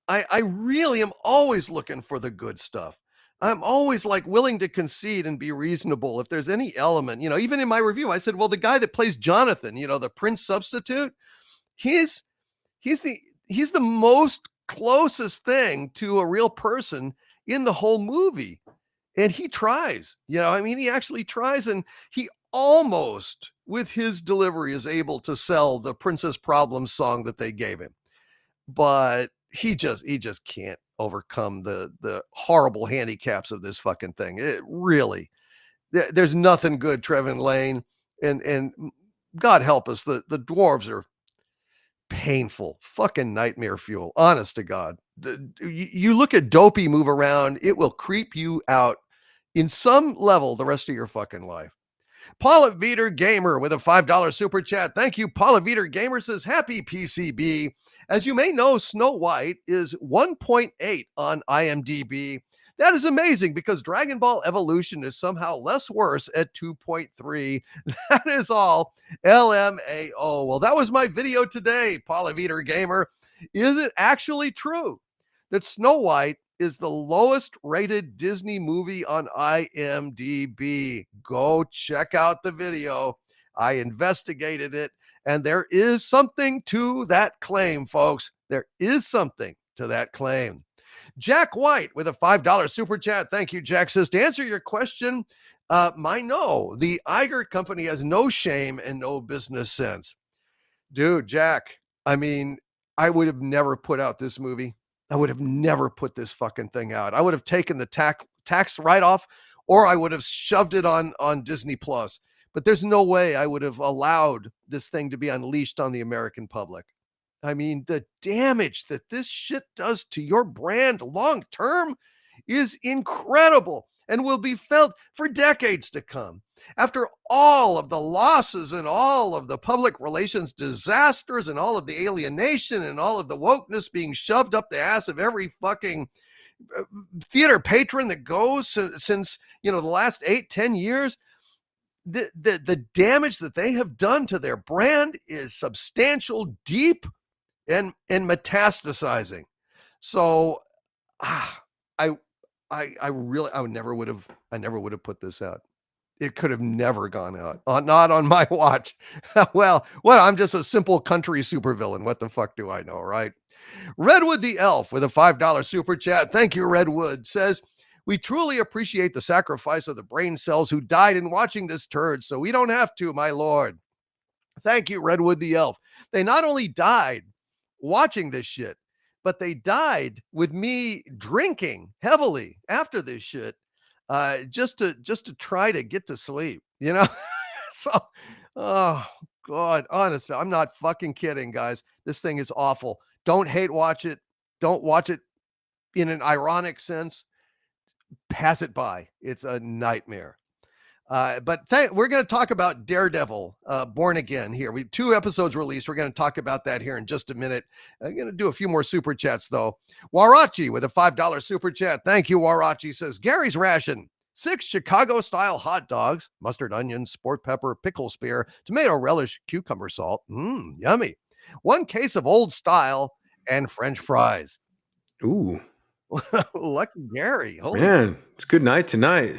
I really am always looking for the good stuff. I'm always willing to concede and be reasonable. If there's any element, even in my review, I said, well, the guy that plays Jonathan, the Prince substitute, he's the most closest thing to a real person in the whole movie. And he tries, he actually tries, and he almost with his delivery is able to sell the Princess Problems song that they gave him. But he just can't overcome the horrible handicaps of this fucking thing. It really, there's nothing good, Trevin Lane, and God help us, the dwarves are painful, fucking nightmare fuel. Honest to God, you look at Dopey move around, it will creep you out in some level the rest of your fucking life. Paula Veter Gamer with a $5 super chat. Thank you, Paula Veter Gamer. Says, happy PCB. As you may know, Snow White is 1.8 on IMDb. That is amazing because Dragon Ball Evolution is somehow less worse at 2.3. That is all. LMAO. Well, that was my video today, Paula Veter Gamer. Is it actually true that Snow White is the lowest rated Disney movie on IMDb? Go check out the video. I investigated it, and there is something to that claim, folks. There is something to that claim. Jack White with a $5 super chat. Thank you, Jack. Says, to answer your question, the Iger company has no shame and no business sense. Dude, Jack, I would have never put out this movie. I would have never put this fucking thing out. I would have taken the tax write-off, or I would have shoved it on Disney Plus. But there's no way I would have allowed this thing to be unleashed on the American public. The damage that this shit does to your brand long term is incredible. and will be felt for decades to come. After all of the losses and all of the public relations disasters and all of the alienation and all of the wokeness being shoved up the ass of every fucking theater patron that goes since the last 8-10 years, the damage that they have done to their brand is substantial, deep, and metastasizing. So I never would have put this out. It could have never gone out. Not on my watch. Well, I'm just a simple country supervillain. What the fuck do I know, right? Redwood the Elf with a $5 super chat. Thank you, Redwood. Says, we truly appreciate the sacrifice of the brain cells who died in watching this turd, so we don't have to, my lord. Thank you, Redwood the Elf. They not only died watching this shit, but they died with me drinking heavily after this shit, just to try to get to sleep, So, oh God, honestly, I'm not fucking kidding, guys. This thing is awful. Don't hate watch it. Don't watch it in an ironic sense. Pass it by. It's a nightmare. But we're going to talk about Daredevil, Born Again here. We 2 episodes released. We're going to talk about that here in just a minute. I'm going to do a few more super chats, though. Warachi with a $5 super chat. Thank you, Warachi. Says, Gary's Ration. 6 Chicago-style hot dogs, mustard, onion, sport pepper, pickle spear, tomato relish, cucumber salt. Yummy. 1 case of Old Style and French fries. Ooh. Lucky Gary. Holy Man, it's a good night tonight.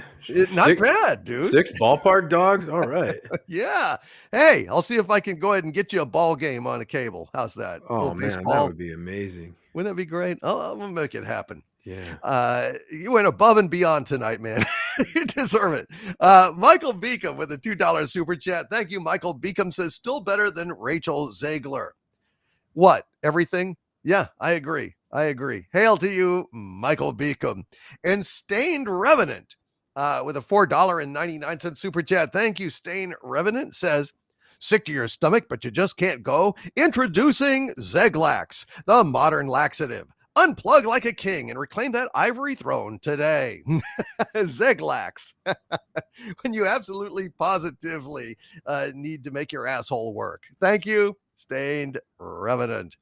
not bad, dude. 6 ballpark dogs. All right. Yeah. Hey, I'll see if I can go ahead and get you a ball game on a cable. How's that? Oh, man, that would be amazing. Wouldn't that be great? I'll make it happen. Yeah. You went above and beyond tonight, man. You deserve it. Michael Beacom with a $2 super chat. Thank you, Michael Beacom. Says, still better than Rachel Zegler. What? Everything? Yeah, I agree. Hail to you, Michael Beacom. And Stained Revenant with a $4.99 super chat. Thank you, Stained Revenant. Says, sick to your stomach, but you just can't go? Introducing Zeglax, the modern laxative. Unplug like a king and reclaim that ivory throne today. Zeglax. When you absolutely positively need to make your asshole work. Thank you, Stained Revenant.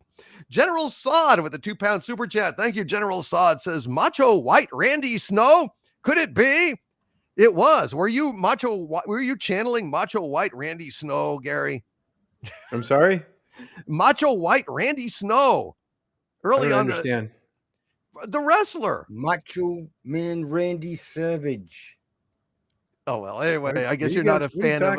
General Sod with a 2-pound super chat. Thank you, General Sod. Says, Macho White Randy Snow? Could it be? It was. Were you channeling Macho White Randy Snow, Gary? I'm sorry? Macho White Randy Snow. Early on understand. The wrestler. Macho Man Randy Savage. Oh, well, anyway, I guess you're not a fan of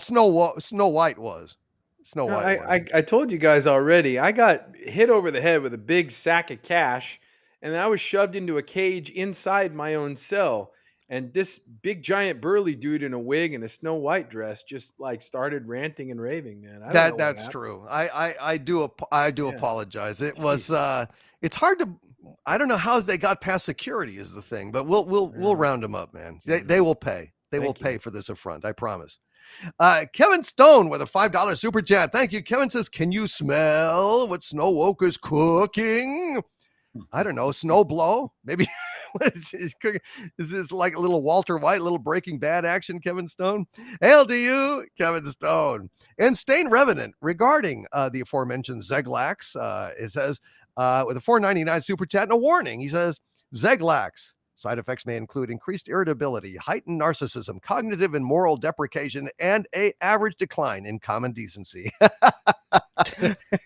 Snow White was. Snow White was. I told you guys already. I got hit over the head with a big sack of cash, and then I was shoved into a cage inside my own cell. And this big giant burly dude in a wig and a Snow White dress just like started ranting and raving, man. That's true. I do apologize. It was it's hard to, I don't know how they got past security is the thing, but we'll round them up, man. They will pay. They will pay for this affront, I promise. Kevin Stone with a $5 super chat. Thank you. Kevin says, can you smell what Snow Woke is cooking? I don't know. Snow blow? Maybe. Is this like a little Walter White, little Breaking Bad action, Kevin Stone? Hail to you, Kevin Stone. And Stain Revenant regarding the aforementioned Zeglax, it says, with a $4.99 super chat and a warning, he says, Zeglax. Side effects may include increased irritability, heightened narcissism, cognitive and moral depreciation, and an average decline in common decency.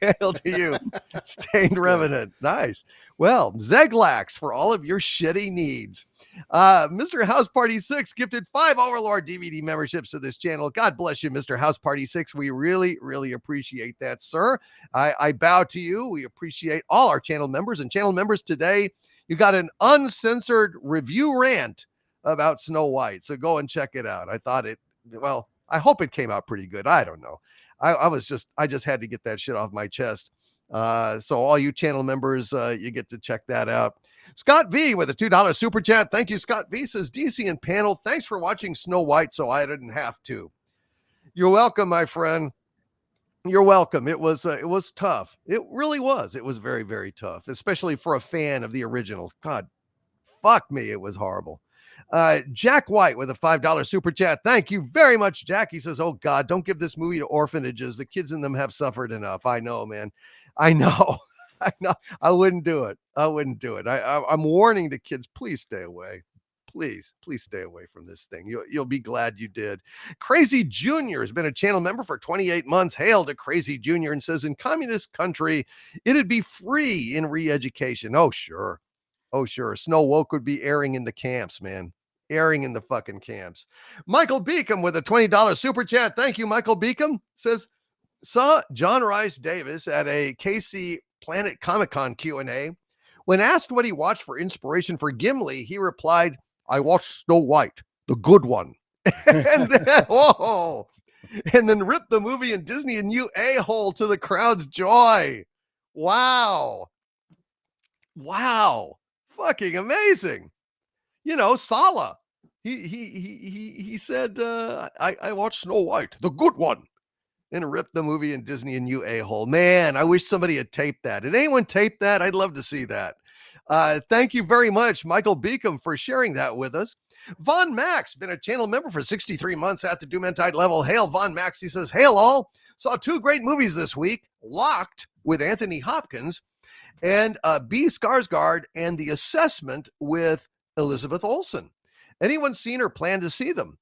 Hail to you, Stained Revenant. Nice. Well, Zeglax for all of your shitty needs. Mr. House Party 6 gifted 5 Overlord DVD memberships to this channel. God bless you, Mr. House Party 6. We really, really appreciate that, sir. I bow to you. We appreciate all our channel members and channel members today. You got an uncensored review rant about Snow White. So go and check it out. I hope it came out pretty good. I don't know. I just had to get that shit off my chest. So all you channel members, you get to check that out. Scott V with a $2 super chat. Thank you, Scott V. Says, DC and panel, thanks for watching Snow White so I didn't have to. You're welcome, my friend. You're welcome. It was tough. It really was. It was very, very tough, especially for a fan of the original. God, fuck me, it was horrible. Jack White with a $5 super chat. Thank you very much, Jack. He says, oh God, don't give this movie to orphanages. The kids in them have suffered enough. I know, man. I know. I know. I wouldn't do it. I'm warning the kids, please stay away. Please stay away from this thing. You'll be glad you did. Crazy Junior has been a channel member for 28 months. Hail to Crazy Junior and says, in communist country, it'd be free in re-education. Oh, sure. Snow Woke would be airing in the camps, man. Airing in the fucking camps. Michael Beacom with a $20 super chat. Thank you, Michael Beacom. Says, saw John Rice Davis at a KC Planet Comic-Con Q&A. When asked what he watched for inspiration for Gimli, he replied, I watched Snow White, the good one. and then ripped the movie in Disney a new a-hole to the crowd's joy. Wow. Fucking amazing. Sala. He said, I watched Snow White, the good one, and ripped the movie in Disney a new a-hole. Man, I wish somebody had taped that. Did anyone tape that? I'd love to see that. Thank you very much, Michael Beacom, for sharing that with us. Von Max, been a channel member for 63 months at the Doomentide level. Hail, Von Max. He says, hail all. Saw 2 great movies this week. Locked with Anthony Hopkins and B. Skarsgård and The Assessment with Elizabeth Olsen. Anyone seen or plan to see them?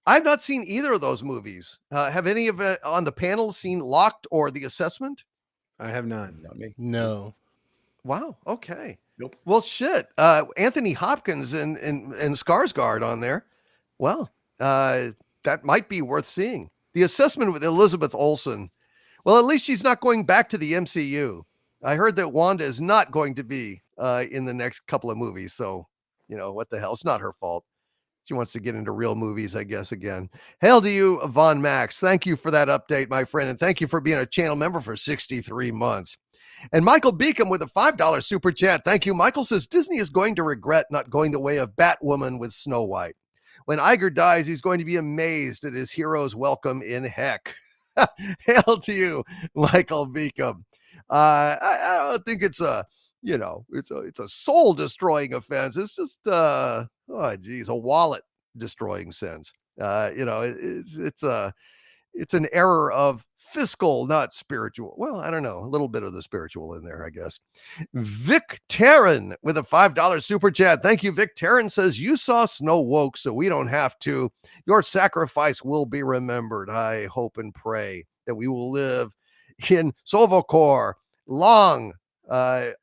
I've not seen either of those movies. Have any of it on the panel seen Locked or The Assessment? I have not. Not me. No. Wow. Okay. Nope. Well, shit. Anthony Hopkins and Skarsgård on there. Well, that might be worth seeing. The Assessment with Elizabeth Olsen. Well, at least she's not going back to the MCU. I heard that Wanda is not going to be in the next couple of movies. So, what the hell? It's not her fault. She wants to get into real movies, I guess, again. Hail to you, Von Max. Thank you for that update, my friend. And thank you for being a channel member for 63 months. And Michael Beacom with a $5 super chat. Thank you. Michael says, Disney is going to regret not going the way of Batwoman with Snow White. When Iger dies, he's going to be amazed at his hero's welcome in heck. Hail to you, Michael Beacom. I don't think it's a soul destroying offense. It's just a wallet destroying sense. It's an error of fiscal, not spiritual. Well, I don't know, a little bit of the spiritual in there, I guess. Vic Taryn with a $5 super chat. Thank you, Vic Taryn. Says, you saw Snow Woke, so we don't have to. Your sacrifice will be remembered. I hope and pray that we will live in Sovokor long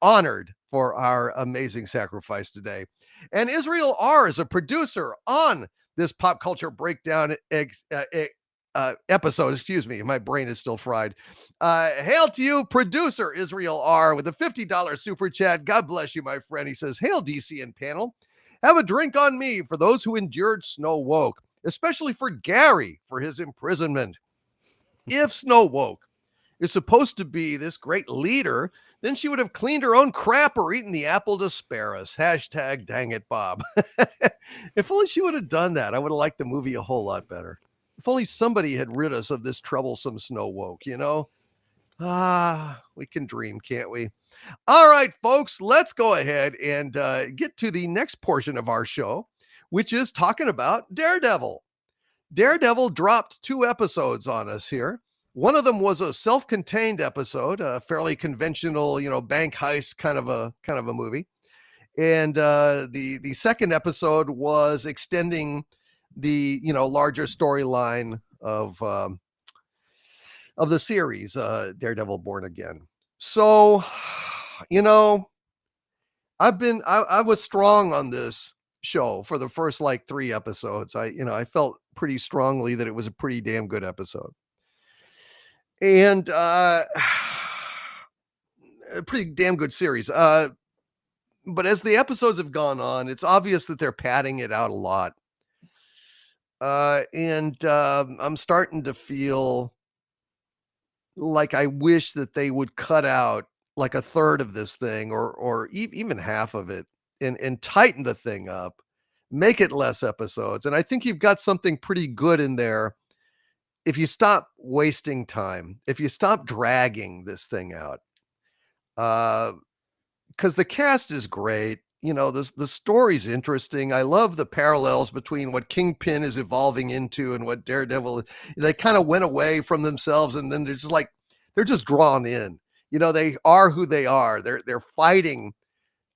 honored for our amazing sacrifice today. And Israel R is a producer on this pop culture breakdown episode. Excuse me, my brain is still fried. Hail to you, producer Israel R with a $50 super chat. God bless you, my friend. He says, hail DC and panel. Have a drink on me for those who endured Snow Woke, especially for Gary for his imprisonment. If Snow Woke is supposed to be this great leader, then she would have cleaned her own crap or eaten the apple to spare us. Hashtag dang it, Bob. If only she would have done that, I would have liked the movie a whole lot better. If only somebody had rid us of this troublesome Snow Woke, we can dream, can't we? All right, folks, let's go ahead and get to the next portion of our show, which is talking about Daredevil. Daredevil dropped 2 episodes on us here. One of them was a self-contained episode, a fairly conventional, bank heist kind of a movie. And the second episode was extending the, larger storyline of the series, Daredevil Born Again. So, I was strong on this show for the first 3 episodes. I felt pretty strongly that it was a pretty damn good episode. And a pretty damn good series. But as the episodes have gone on, it's obvious that they're padding it out a lot. And I'm starting to feel like I wish that they would cut out like a third of this thing or even half of it and tighten the thing up, make it less episodes. And I think you've got something pretty good in there if you stop wasting time, if you stop dragging this thing out. Because the cast is great. the story's interesting. I love the parallels between what Kingpin is evolving into and what Daredevil is. They kind of went away from themselves, and then they're just drawn in. They are who they are. They're fighting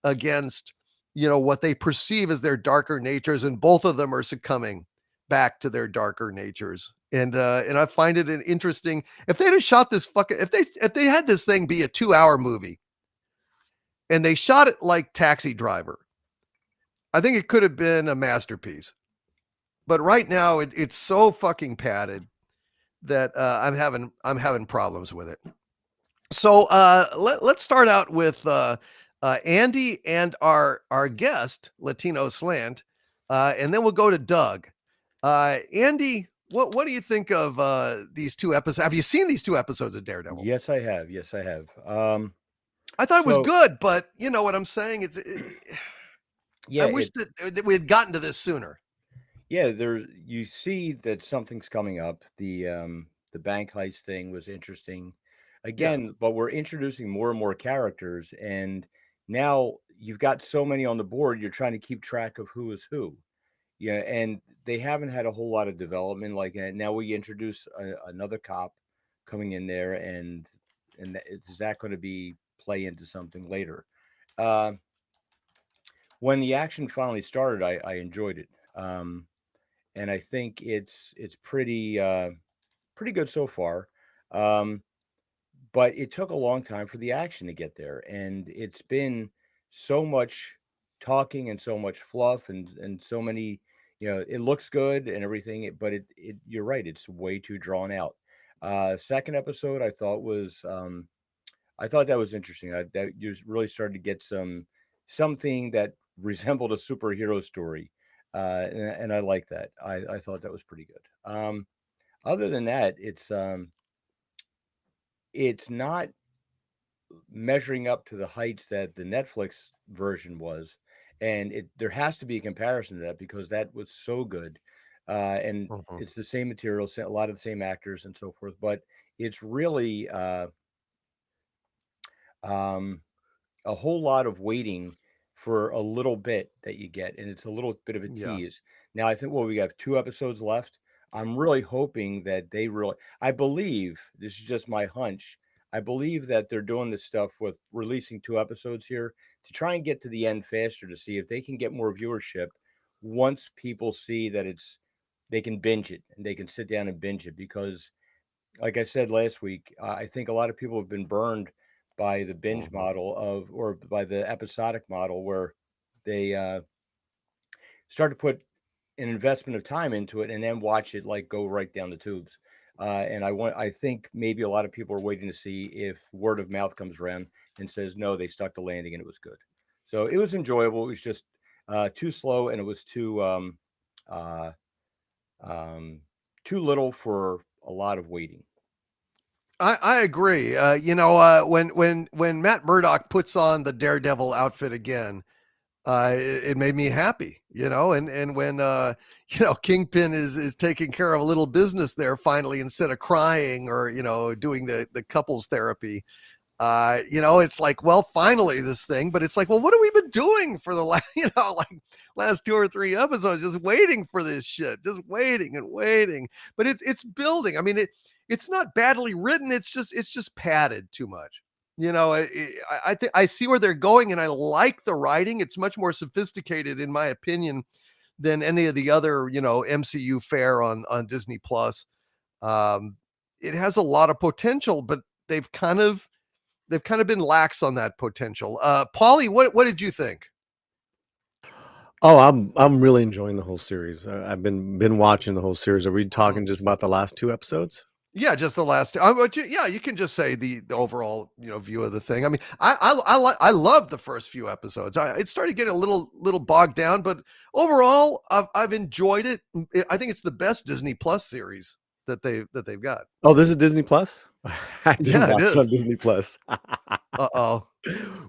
against what they perceive as their darker natures, and both of them are succumbing back to their darker natures. And I find it an interesting. If they'd have shot this if they had this thing be a 2-hour movie, and they shot it like Taxi Driver, I think it could have been a masterpiece. But right now, it's so fucking padded that I'm having problems with it. So let's start out with Andy and our guest, Latino Slant, and then we'll go to Doug. Andy, what do you think of these 2 episodes? Have you seen these 2 episodes of Daredevil? Yes, I have. Yes, I have. I thought it was So- good, but you know what I'm saying? Yeah, I wish that we had gotten to this sooner. yeah. You see that something's coming up. The bank heist thing was interesting. Again, but we're introducing more and more characters, and now you've got so many on the board. You're trying to keep track of who is who. Yeah, and they haven't had a whole lot of development. Like now, we introduce another cop coming in there, and is that going to play into something later? Uh, when the action finally started, I enjoyed it, and I think it's pretty good so far. Um, but it took a long time for the action to get there, and it's been so much talking and so much fluff and so many. It looks good and everything, but it you're right, it's way too drawn out. Second episode, I thought that was interesting. That you really started to get something that resembled a superhero story, and I like that. I thought that was pretty good. Other than that, it's not measuring up to the heights that the Netflix version was, and there has to be a comparison to that because that was so good, and it's the same material, a lot of the same actors and so forth, but it's really um, a whole lot of waiting for a little bit that you get, and it's a little bit of a Yeah. tease. Now, I think we have 2 episodes left. I'm really hoping that I believe this is just my hunch. I believe that they're doing this stuff with releasing 2 episodes here to try and get to the end faster to see if they can get more viewership once people see that they can binge it and they can sit down and binge it because like I said last week, I think a lot of people have been burned by the binge model or by the episodic model where they start to put an investment of time into it and then watch it like go right down the tubes. And I think maybe a lot of people are waiting to see if word of mouth comes around and says, no, they stuck the landing and it was good. So it was enjoyable. It was just too slow and it was uh, too little for a lot of waiting. I agree. When Matt Murdock puts on the Daredevil outfit again, it made me happy, and when Kingpin is taking care of a little business there finally instead of crying or doing the couples therapy. It's like, well, finally this thing, but it's like, well, what have we been doing for the last 2 or 3 episodes, just waiting for this shit, just waiting and waiting. But it's building. I mean, it's not badly written. It's just padded too much. I think I see where they're going, and I like the writing. It's much more sophisticated, in my opinion, than any of the other MCU fare on Disney Plus. It has a lot of potential, but they've kind of been lax on that potential. Paulie, what did you think? Oh, I'm really enjoying the whole series. I've been watching the whole series. Are we talking just about the last 2 episodes? Yeah, just the last. You can just say the overall view of the thing. I mean, I love the first few episodes. It started getting a little bogged down, but overall, I've enjoyed it. I think it's the best Disney Plus series that they've got. Oh, this is Disney Plus. I didn't Yeah, it watch it is. on Disney Plus. Uh-oh.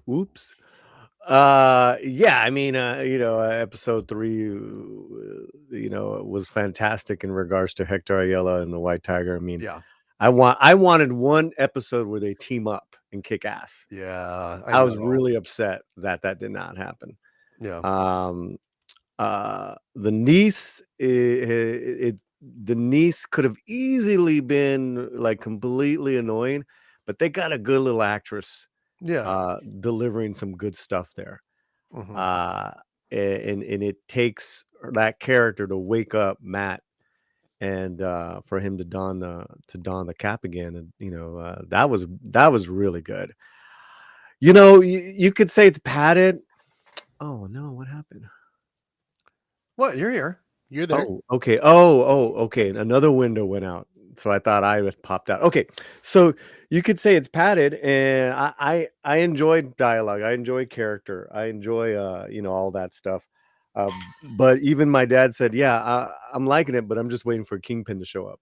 Whoops. Yeah, I mean, episode 3, was fantastic in regards to Hector Ayala and the White Tiger. I mean, Yeah. I wanted one episode where they team up and kick ass. Yeah. I was really upset that did not happen. Yeah. The niece, the niece could have easily been like completely annoying, but they got a good little actress Yeah. delivering some good stuff there. Mhm. And it takes that character to wake up Matt and for him to don the cap again, and that was really good. You could say it's padded. Oh no, what happened? What? You're here. You're there. Oh, okay. Okay. Another window went out, so I thought I was popped out. Okay, so you could say it's padded, and I enjoy dialogue. I enjoy character. I enjoy all that stuff. But even my dad said, "Yeah, I'm liking it, but I'm just waiting for Kingpin to show up."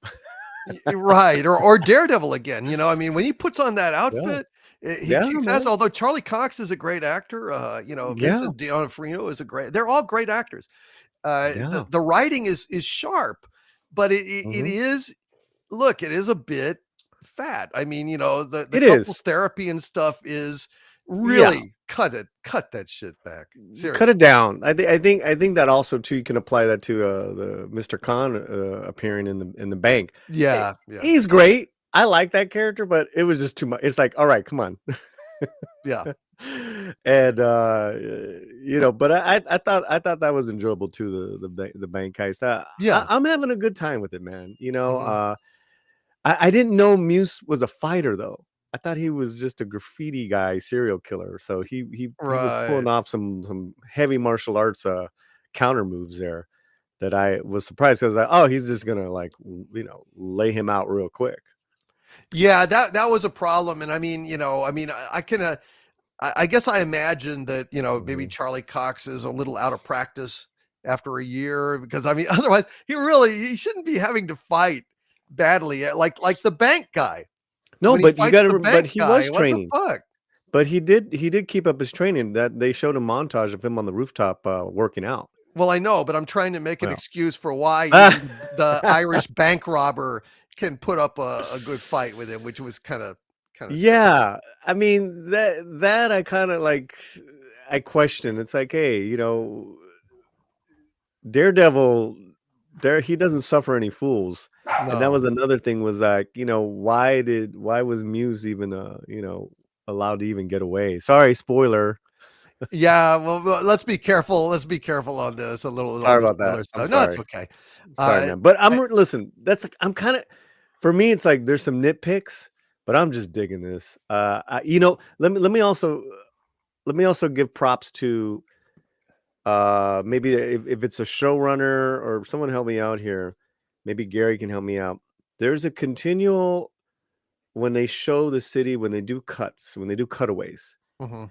Right, or Daredevil again. I mean, when he puts on that Yeah, outfit, he yeah, kicks ass. man. Although Charlie Cox is a great actor, Yeah, Vincent D'Onofrio is a great. They're all great actors. yeah. The writing is sharp, but it Hmm. is, look, it is a bit fat. I mean, the It couples is. therapy and stuff is Yeah, really cut that shit back. cut Seriously. it down. I think that also too. You can apply that to the Mr. Khan appearing in the bank. Eh, Yeah, yeah, He's great. I like that character, but it was just too much. It's like, all right, come on. yeah, And but I thought that was enjoyable too. The bank heist. yeah. I'm having a good time with it, man. Hmm. I didn't know Muse was a fighter though. I thought he was just a graffiti guy, serial killer. So he was pulling Right. off some heavy martial arts counter moves there that I was surprised. I was like, oh, he's just gonna like lay him out real quick. Yeah, that was a problem. And I mean, I can. I guess I imagine that, maybe Mhm. Charlie Cox is a little out of practice after a year, because I mean, otherwise he shouldn't be having to fight badly, like the bank guy. No, When he but you fights got the to. But bank he guy, was what the training. fuck? But he did keep up his training. That they showed a montage of him on the rooftop working out. Well, I know, but I'm trying to make an Well, excuse for why even the Irish bank robber can put up a good fight with him, which was kind of silly. yeah, I mean that I kind of like. I question. It's like, hey, Daredevil, he doesn't suffer any fools, and that No. was another thing. Was like, why was Muse even allowed to even get away? Sorry, spoiler. Yeah, well, let's be careful. Let's be careful on this. A little on Sorry the about that. spoiler I'm stuff. No, it's sorry. okay. Sorry, Uh, man. But I- listen, that's like I'm kind of for me, it's like there's some nitpicks, but I'm just digging this. Let me also give props to maybe if it's a showrunner or someone help me out here. Maybe Gary can help me out. There's a continual when they show the city, when they do cuts, when they do cutaways mhm.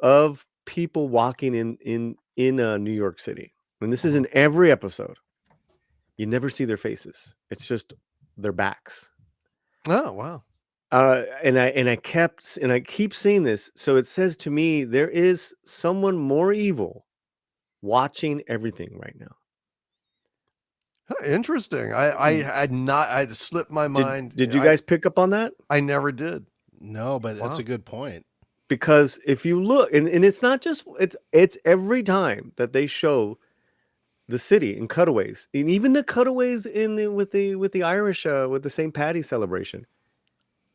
of people walking in New York City. And this is Mhm. in every episode. You never see their faces. It's just their backs. Oh, wow. And I keep seeing this. So it says to me, there is someone more evil watching everything right now. Huh, interesting. I Mm. had not. I had slipped my mind. Did you guys pick up on that? I never did. No, but that's Wow. a good point. Because if you look, and it's not just it's every time that they show the city in cutaways, and even the cutaways with the Irish with the St. Patty's celebration.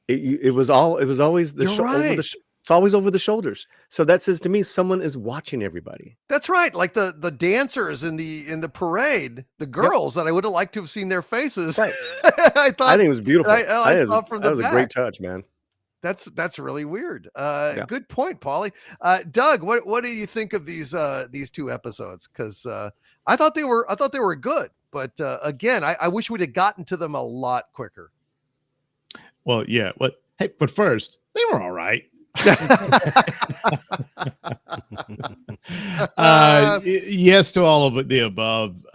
It was always You're right. it's always over the shoulders. So that says to me someone is watching everybody. That's right. Like the dancers in the parade, the Yep. girls that I would have liked to have seen their faces. Right. I I thought, think it was beautiful. I saw from That the was a back. great touch, man. That's really weird. Yeah. Good point, Paulie. Doug, what do you think of these two episodes? Because I thought they were good, but again, I wish we'd have gotten to them a lot quicker. Well, yeah. But first, they were all right. Yes to all of the above.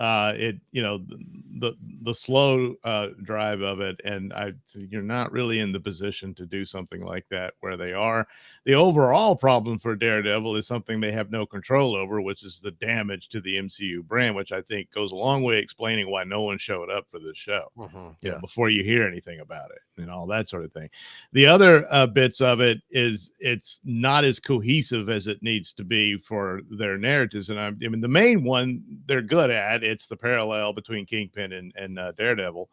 the slow drive of it, and you're not really in the position to do something like that where they are. The overall problem for Daredevil is something they have no control over, which is the damage to the MCU brand, which I think goes a long way explaining why no one showed up for this show. Yeah. Before you hear anything about it and all that sort of thing. The other bits of it is it's not as cohesive as it needs to be for their narratives. And I mean, the main one they're good at, it's the parallel between Kingpin and Daredevil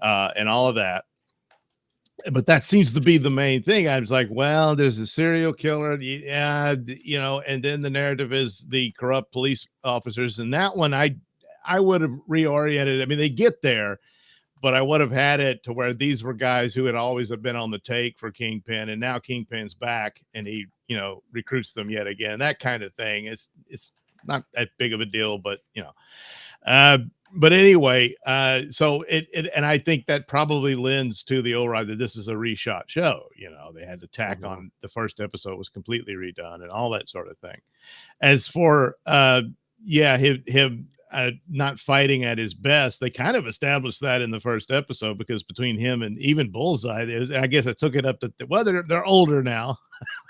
and all of that. But that seems to be the main thing. I was like, well, there's a serial killer, yeah, and then the narrative is the corrupt police officers. And that one, I would have reoriented. I mean, they get there, but I would have had it to where these were guys who had always have been on the take for Kingpin, and now Kingpin's back and he, recruits them yet again, that kind of thing. It's not that big of a deal, but but anyway, so it and I think that probably lends to the override that this is a reshot show. They had to tack on the first episode was completely redone and all that sort of thing. As for him not fighting at his best, they kind of established that in the first episode, because between him and even Bullseye, I guess I took it up to they're older now,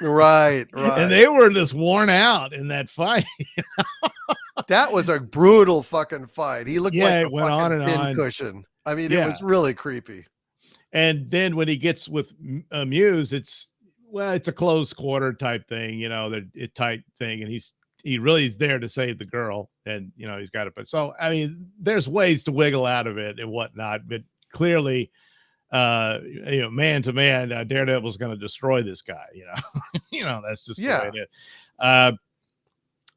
right, and they were just worn out in that fight. That was a brutal fucking fight. He looked like it a went fucking on and on. cushion. I mean, it was really creepy. And then when he gets with Muse, it's a close quarter type thing, the tight thing, and he really is there to save the girl, and he's got it. But so I mean, there's ways to wiggle out of it and whatnot, but clearly, man to man, Daredevil's going to destroy this guy. That's just the way it is.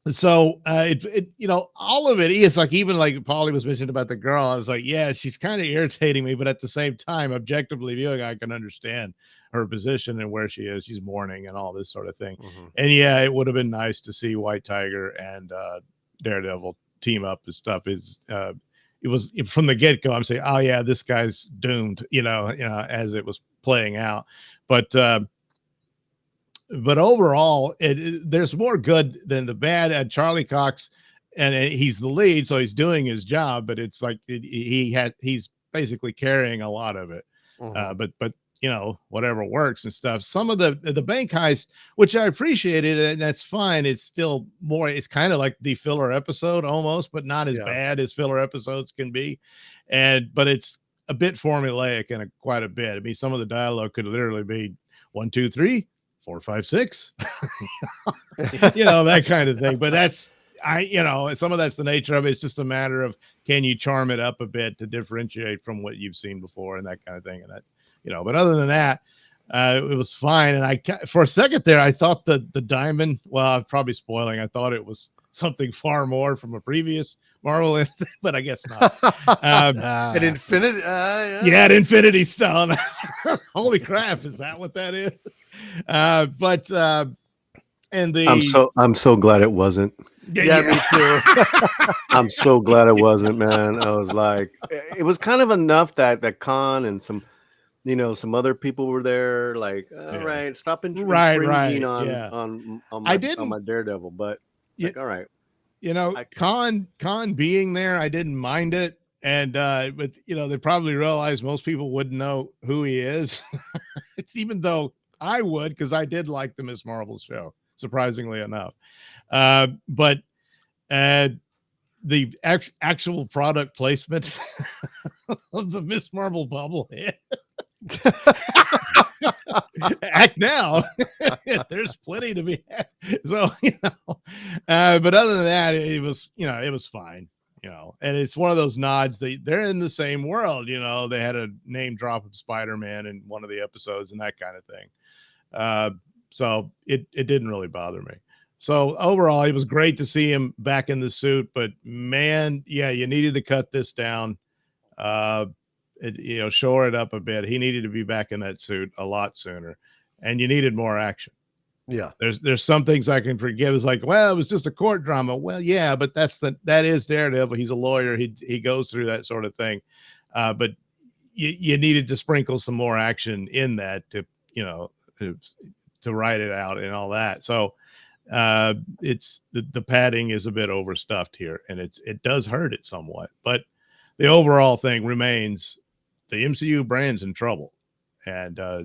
So all of it is like, even like Paulie was mentioning about the girl, I was like, yeah, she's kind of irritating me, but at the same time, objectively viewing, I can understand her position and where she is. She's mourning and all this sort of thing. And it would have been nice to see White Tiger and Daredevil team up and stuff. It was from the get-go, I'm saying, oh yeah, this guy's doomed, as it was playing out. But overall, there's more good than the bad. Charlie Cox, and he's the lead, so he's doing his job. But it's like he's basically carrying a lot of it. But whatever works and stuff. Some of the bank heist, which I appreciated, and that's fine. It's still more. It's kind of like the filler episode almost, but not as bad as filler episodes can be. But it's a bit formulaic and quite a bit. I mean, some of the dialogue could literally be 1, 2, 3. 4, 5, 6, that kind of thing. But that's, some of that's the nature of it. It's just a matter of, can you charm it up a bit to differentiate from what you've seen before and that kind of thing. And that, but other than that, it was fine. And for a second there, I thought the diamond, well, I'm probably spoiling. I thought it was something far more from a previous Marvel, but I guess not. An Infinity, an Infinity Stone. Holy crap! Is that what that is? I'm so glad it wasn't. Yeah, me too. I'm so glad it wasn't, man. I was like, it was kind of enough that Khan and some other people were there. Like, all right, stop infringing on my Daredevil, but. Like, all right, Khan being there, I didn't mind it, and but they probably realized most people wouldn't know who he is. It's even though I would, because I did like the Miss Marvel show, surprisingly enough. But the actual product placement of the Miss Marvel bobblehead. Act now. There's plenty to be had. So but other than that, it was fine, and it's one of those nods that they're in the same world. They had a name drop of Spider-Man in one of the episodes and that kind of thing. So it didn't really bother me. So overall, it was great to see him back in the suit, but man, you needed to cut this down. Shore it up a bit. He needed to be back in that suit a lot sooner, and you needed more action. Yeah, there's some things I can forgive. It's like, well, it was just a court drama. Well, yeah, but that is Daredevil. He's a lawyer. He goes through that sort of thing. But you needed to sprinkle some more action in that to write it out and all that. So it's the padding is a bit overstuffed here, and it does hurt it somewhat, but the overall thing remains the MCU brand's in trouble. And I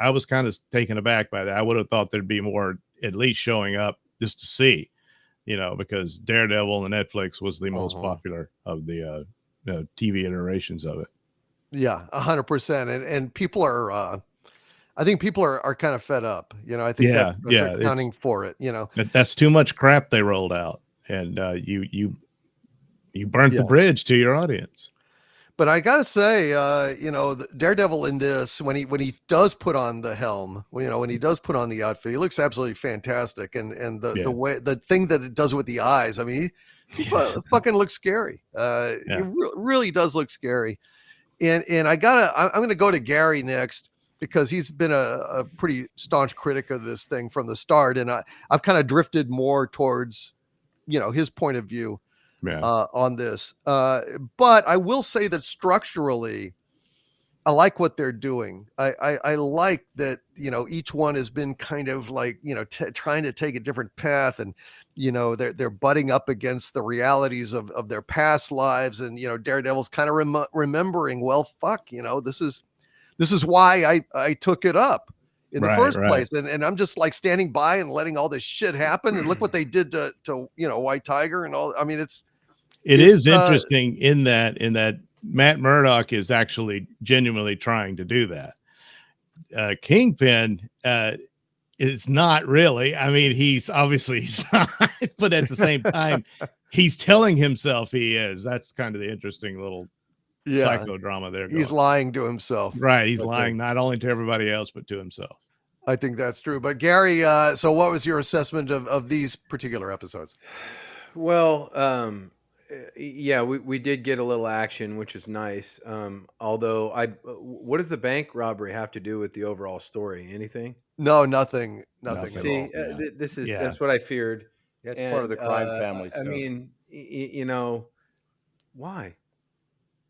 was kind of taken aback by that. I would have thought there'd be more at least showing up just to see, because Daredevil and Netflix was the most popular of the TV iterations of it. Yeah, 100%. And people are, I think people are kind of fed up. I think that's accounting for it. That's too much crap they rolled out, and you burnt the bridge to your audience. But I gotta say, Daredevil in this, when he does put on the helm, when he does put on the outfit, he looks absolutely fantastic. And the way, the thing that it does with the eyes, I mean, he fucking looks scary. It really does look scary. And I'm gonna go to Gary next, because he's been a pretty staunch critic of this thing from the start, and I've kind of drifted more towards, his point of view. On this. But I will say that structurally, I like what they're doing. I like that, each one has been kind of like, trying to take a different path, and, they're butting up against the realities of their past lives. And, Daredevil's kind of remembering, well, fuck, this is why I took it up in the first place. And I'm just like standing by and letting all this shit happen. And look what they did to White Tiger and all. I mean, It is interesting in that Matt Murdock is actually genuinely trying to do that. Kingpin is not really. I mean, he's not, but at the same time, he's telling himself he is. That's kind of the interesting little psychodrama there. He's lying to himself. Right. He's lying not only to everybody else, but to himself. I think that's true. But Gary, so what was your assessment of these particular episodes? Well, we did get a little action, which is nice. Although what does the bank robbery have to do with the overall story? Anything? No, nothing. See, that's what I feared. That's part of the crime family I stuff. mean, why?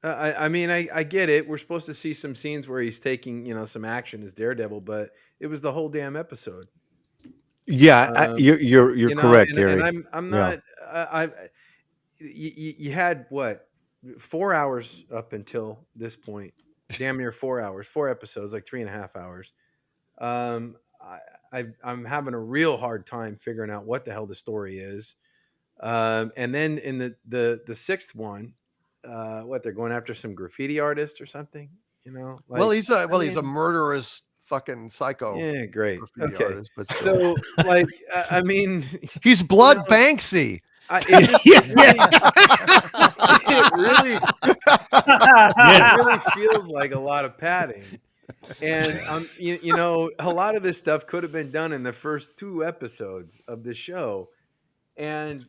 I mean, I get it. We're supposed to see some scenes where he's taking, some action as Daredevil, but it was the whole damn episode. Yeah, you're correct, Gary. And I'm not. You had what, 4 hours up until this point, damn near 4 hours, 4 episodes, like 3.5 hours. I'm having a real hard time figuring out what the hell the story is. And then in the sixth one, they're going after some graffiti artist or something, well, he's a murderous fucking psycho. Yeah, great. Okay. Artist, but so I mean, he's Blood Banksy. It really feels like a lot of padding. And a lot of this stuff could have been done in the first 2 episodes of the show. And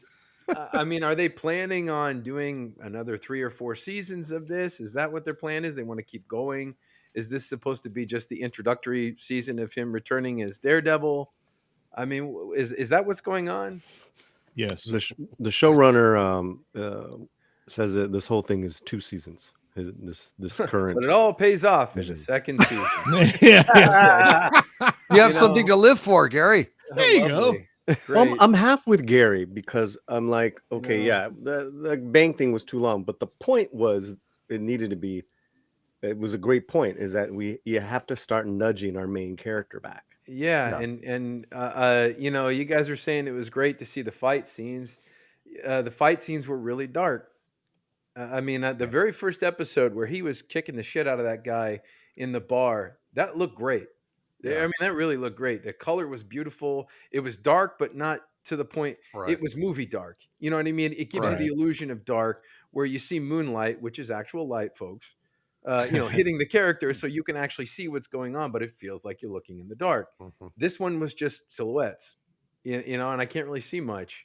I mean, are they planning on doing another 3 or 4 seasons of this? Is that what their plan is? They want to keep going? Is this supposed to be just the introductory season of him returning as Daredevil? I mean, is that what's going on? Yes. The showrunner says that this whole thing is 2 seasons. This current, but it all pays off in the second season. You have something to live for, Gary. There you go. Well, I'm half with Gary, because I'm like, okay, the bank thing was too long, but the point was it needed to be. It was a great point. Is that you have to start nudging our main character back. Yeah. And you guys are saying it was great to see the fight scenes. The fight scenes were really dark. I mean, the very first episode where he was kicking the shit out of that guy in the bar, that looked great. Yeah. I mean, that really looked great. The color was beautiful. It was dark, but not to the point. Right. It was movie dark. You know what I mean? It gives you the illusion of dark, where you see moonlight, which is actual light, folks, hitting the character, so you can actually see what's going on, but it feels like you're looking in the dark. Mm-hmm. This one was just silhouettes, and I can't really see much.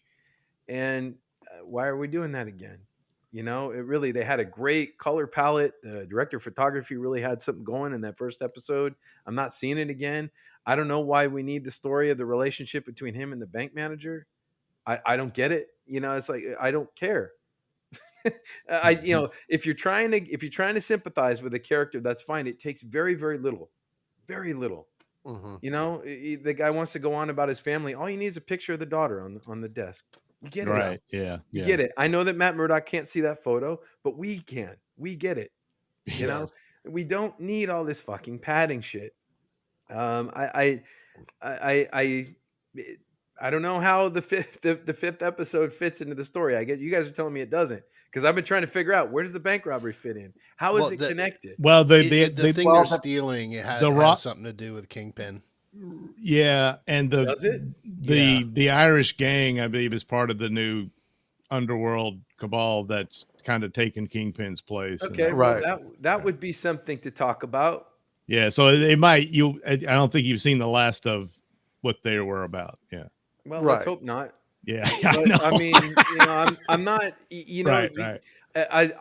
And why are we doing that again? They had a great color palette. The director of photography really had something going in that first episode. I'm not seeing it again. I don't know why we need the story of the relationship between him and the bank manager. I don't get it. It's like, I don't care. If you're trying to sympathize with a character, that's fine. It takes very, very little, very little. Mm-hmm. The guy wants to go on about his family. All you need is a picture of the daughter on the desk. You get it. Right. Yeah. You yeah. get it. I know that Matt Murdock can't see that photo, but we can. We get it. You know, we don't need all this fucking padding shit. I don't know how the fifth episode fits into the story. I get you guys are telling me it doesn't, because I've been trying to figure out, where does the bank robbery fit in? How is Well, it the- connected? Well, The they thing they're stealing the rock- has something to do with Kingpin. yeah, and Does it? the Irish gang, I believe, is part of the new underworld cabal that's kind of taken Kingpin's place. and Okay, that- Right. well, that would be something to talk about. Yeah, so they might. I don't think you've seen the last of what they were about. Yeah, Well, let's Right. hope not. yeah. But I mean, I'm not. Right, you- right.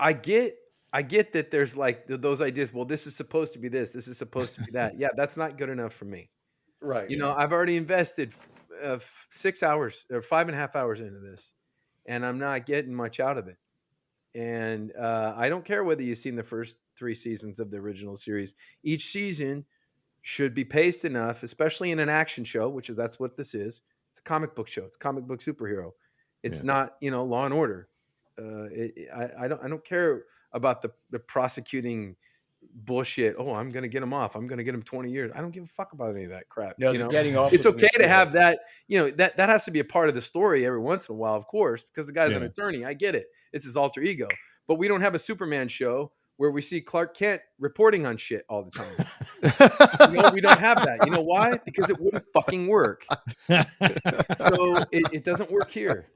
I get that there's like those ideas. Well, this is supposed to be this. This is supposed to be that. Yeah, that's not good enough for me. Right. I've already invested 6 hours or 5.5 hours into this, and I'm not getting much out of it. And I don't care whether you've seen the first 3 seasons of the original series. Each season should be paced enough, especially in an action show, that's what this is. It's a comic book show. It's a comic book superhero. It's not, Law and Order. I don't care about the prosecuting bullshit. Oh, I'm going to get him off. I'm going to get him 20 years. I don't give a fuck about any of that crap. No, they're getting off It's with the okay to material. have that. That has to be a part of the story every once in a while, of course, because the guy's an Yeah. attorney. I get it. It's his alter ego. But we don't have a Superman show where we see Clark Kent reporting on shit all the time. We don't have that. You know why? Because it wouldn't fucking work. So it doesn't work here.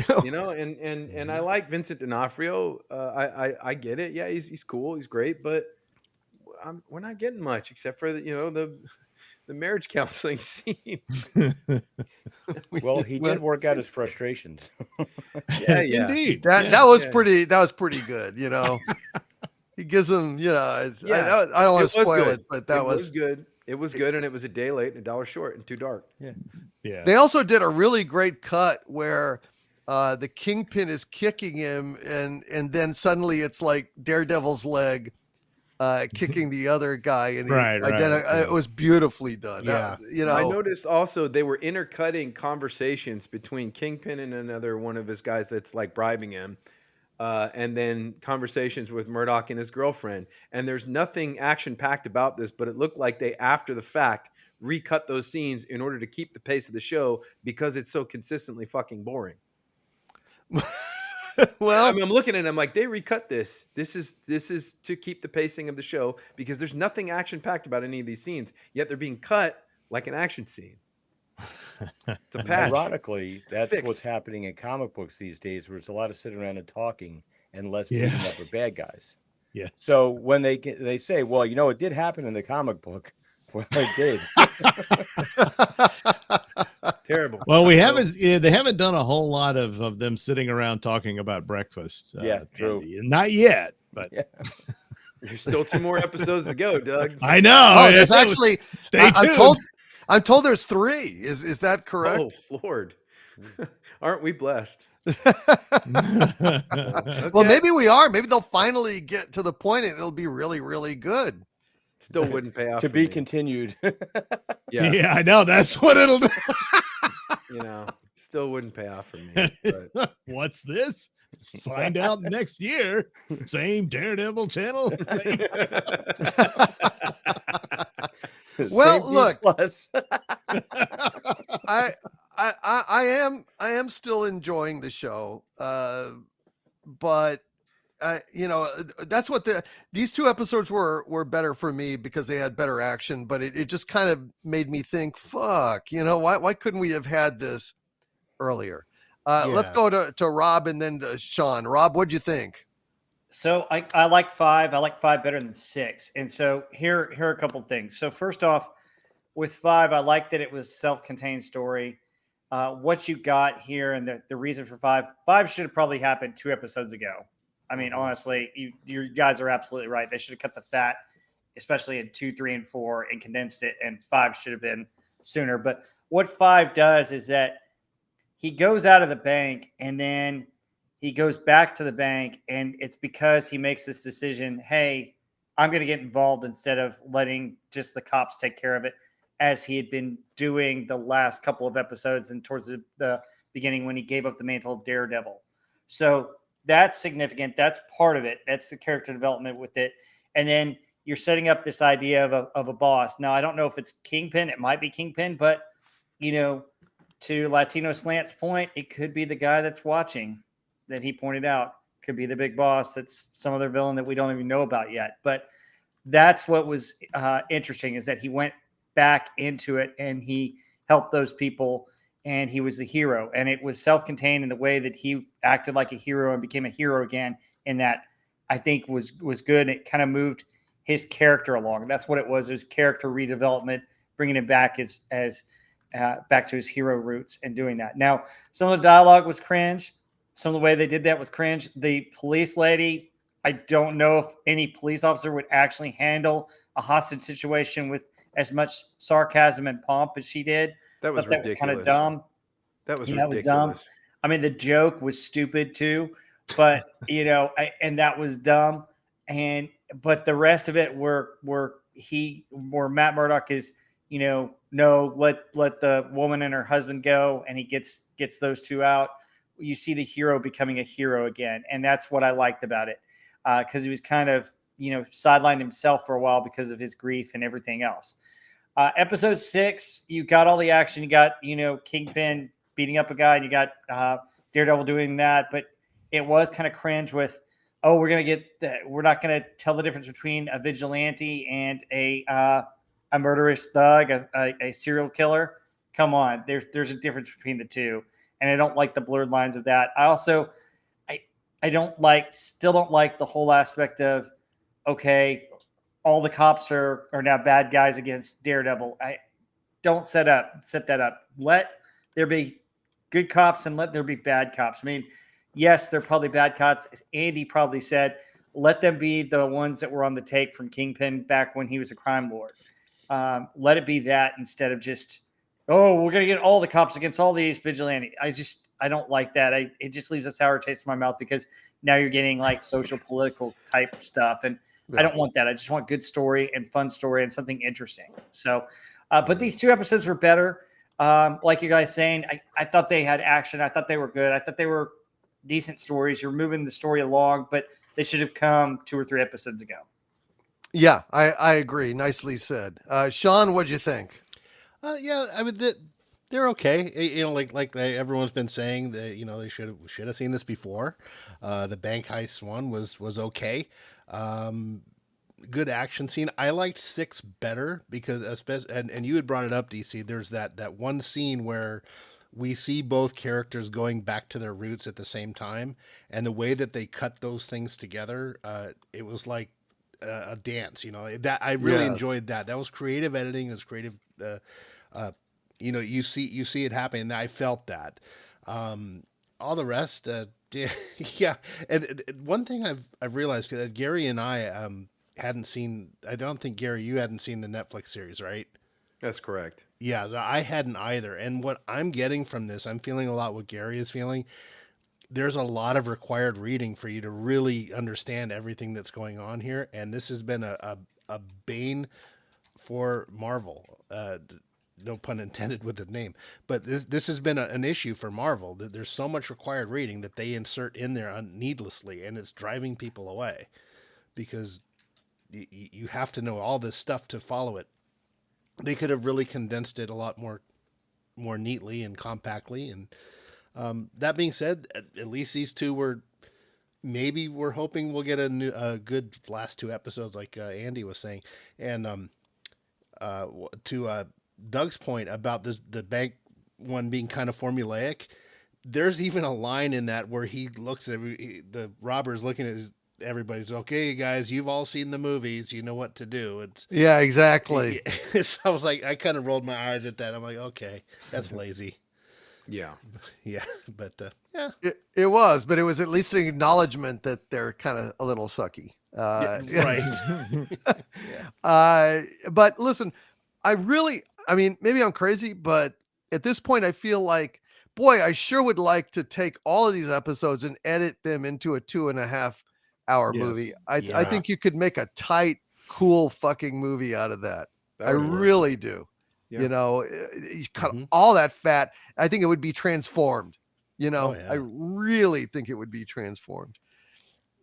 And I like Vincent D'Onofrio. I get it. Yeah, he's cool. He's great, but we're not getting much except for the marriage counseling scene. Well, he did work out his frustrations. Yeah. Indeed. That was Yeah. pretty good. He gives him, I don't want It to was spoil good. it, but that was good. It was good, and it was a day late and $1 short and too dark. Yeah. They also did a really great cut where the Kingpin is kicking him, and then suddenly it's like Daredevil's leg kicking the other guy, and Right, it was beautifully done. Yeah. I noticed also they were intercutting conversations between Kingpin and another one of his guys that's like bribing him, and then conversations with Murdoch and his girlfriend. And there's nothing action-packed about this, but it looked like they, after the fact, recut those scenes in order to keep the pace of the show because it's so consistently fucking boring. Well, I'm looking at it, I'm like, they recut this. This is to keep the pacing of the show because there's nothing action-packed about any of these scenes, yet they're being cut like an action scene. It's a patch. Ironically, that's fix. what's happening in comic books these days, where there's a lot of sitting around and talking and less Yeah. beating up with bad guys. Yes. So when they say, well, it did happen in the comic book. Well, it did. Terrible. Well, they haven't done a whole lot of them sitting around talking about breakfast. Yeah, true. Andy. Not yet, but Yeah. There's still 2 more episodes to go, Doug. I know. there's actually Stay tuned. I'm told there's 3. Is that correct? Oh, Lord. Aren't we blessed? Well, maybe we are. Maybe they'll finally get to the point and it'll be really, really good. Still wouldn't pay off To for be me. continued. Yeah, Yeah, I know. That's what it'll do. still wouldn't pay off for me. But What's this? Let's find out next year. Same Daredevil channel. Same. Well, Same look, plus. I am still enjoying the show, but that's what these 2 episodes were better for me because they had better action. But it just kind of made me think, fuck, why couldn't we have had this earlier? Let's go to Rob and then to Sean. Rob, what'd you think? So I like 5. I like 5 better than 6. And so here are a couple things. So first off, with 5, I like that it was self-contained story. What you got here and the reason for 5 should have probably happened 2 episodes ago. I mean, honestly, you guys are absolutely right. They should have cut the fat, especially in 2, 3, and 4, and condensed it. And 5 should have been sooner. But what 5 does is that he goes out of the bank and then he goes back to the bank, and it's because he makes this decision, hey, I'm going to get involved instead of letting just the cops take care of it, as he had been doing the last couple of episodes and towards the beginning when he gave up the mantle of Daredevil. So that's significant. That's part of it. That's the character development with it. And then you're setting up this idea of a boss. Now, I don't know if it's Kingpin. It might be Kingpin, but, to Latino Slant's point, it could be the guy that's watching that he pointed out. Could be the big boss. That's some other villain that we don't even know about yet. But that's what was interesting, is that he went back into it and he helped those people and he was the hero. And it was self-contained in the way that he acted like a hero and became a hero again. And that, I think, was good. It kind of moved his character along. That's what it was. It was character redevelopment, bringing him back as back to his hero roots and doing that. Now, some of the dialogue was cringe. Some of the way they did that was cringe. The police lady, I don't know if any police officer would actually handle a hostage situation with as much sarcasm and pomp as she did. That was But ridiculous. That was kind of dumb. That was That was ridiculous. dumb. I mean, the joke was stupid too, but and that was dumb. But the rest of it where Matt Murdock is, no, let the woman and her husband go, and he gets those two out. You see the hero becoming a hero again, and that's what I liked about it, because he was kind of sidelined himself for a while because of his grief and everything else. Episode 6, you got all the action. You got Kingpin beating up a guy, and you got Daredevil doing that, but it was kind of cringe with, we're not going to tell the difference between a vigilante and a murderous thug, a serial killer. Come on, there's a difference between the two, and I don't like the blurred lines of that. I also, still don't like the whole aspect of, okay, all the cops are now bad guys against Daredevil. I don't set that up. Let there be good cops and let there be bad cops. I mean, yes, they're probably bad cops. Andy probably said, let them be the ones that were on the take from Kingpin back when he was a crime lord. Let it be that instead of just, we're going to get all the cops against all these vigilantes. I don't like that. It just leaves a sour taste in my mouth, because now you're getting like social political type stuff. And I don't want that. I just want good story and fun story and something interesting. So, but these 2 episodes were better. Like you guys saying, I thought they had action. I thought they were good. I thought they were decent stories. You're moving the story along, but they should have come 2 or 3 episodes ago. Yeah, I agree. Nicely said. Sean, what'd you think? Yeah, I mean, they're okay. Like everyone's been saying, that they should have seen this before. The bank heist one was okay. Good action scene. I liked 6 better because, and you had brought it up, DC. There's that one scene where we see both characters going back to their roots at the same time, and the way that they cut those things together, it was like a dance. That I really enjoyed that. That was creative editing. It was creative. You see it happen, and I felt that. All the rest, yeah. And one thing I've realized, that Gary and I hadn't seen. I don't think, Gary, you hadn't seen the Netflix series, right? That's correct. Yeah, I hadn't either. And what I'm getting from this, I'm feeling a lot what Gary is feeling. There's a lot of required reading for you to really understand everything that's going on here, and this has been a bane for Marvel. No pun intended with the name, but this has been an issue for Marvel. That there's so much required reading that they insert in there needlessly, and it's driving people away, because you have to know all this stuff to follow it. They could have really condensed it a lot more neatly and compactly. And that being said, at least these 2 were. Maybe we're hoping we'll get a good last 2 episodes, like Andy was saying. And to Doug's point about the bank one being kind of formulaic, there's even a line in that where he looks at the robber's looking at everybody's, okay, guys, you've all seen the movies, you know what to do. Yeah, exactly. So I was like, I kind of rolled my eyes at that. I'm like, okay, that's lazy. Yeah. Yeah, but yeah, It was, but it was at least an acknowledgement that they're kind of a little sucky. right. But listen, maybe I'm crazy, but at this point, I feel like, boy, I sure would like to take all of these episodes and edit them into a 2.5-hour Yes. movie. I Yeah. think you could make a tight, cool fucking movie out of that. That I would work. really do. Yeah. You cut all that fat. I think it would be transformed. You know, yeah. I really think it would be transformed.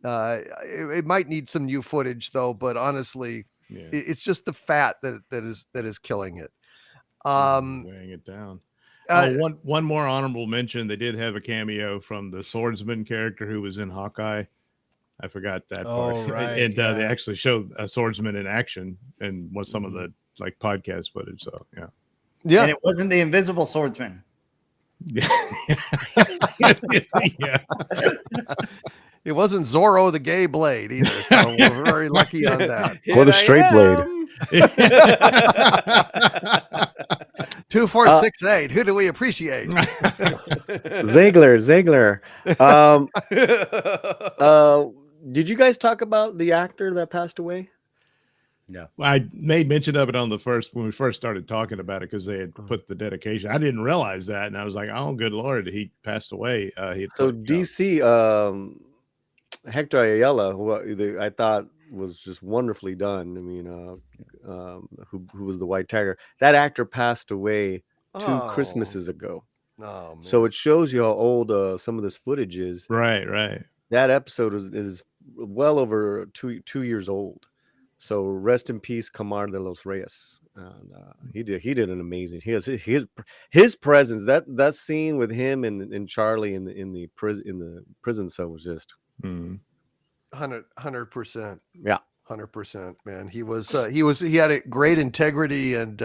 It might need some new footage though, but honestly, Yeah. it's just the fat that is killing it. Weighing it down. One more honorable mention. They did have a cameo from the swordsman character who was in Hawkeye. I forgot that part. Oh, right, And they yeah. actually showed a swordsman in action and what some of the like podcast footage. So yeah. Yeah, And it wasn't the invisible swordsman. Yeah. it wasn't Zorro the gay blade either, so we're very lucky on that. Or the straight blade. 2468. Who do we appreciate? Ziegler. Did you guys talk about the actor that passed away? No. I made mention of it on when we first started talking about it because they had put the dedication. I didn't realize that, and I was like, "Oh, good Lord, he passed away." So DC, Hector Ayala, who I thought was just wonderfully done. I mean, who was the White Tiger? That actor passed away 2 Christmases ago. Oh, man. So it shows you how old some of this footage is. Right. That episode is well over 2 years old. So rest in peace, Camar de los Reyes. And, he did an amazing. His presence. That scene with him and Charlie in the prison cell was just 100%. Yeah, 100%. Man, he had a great integrity and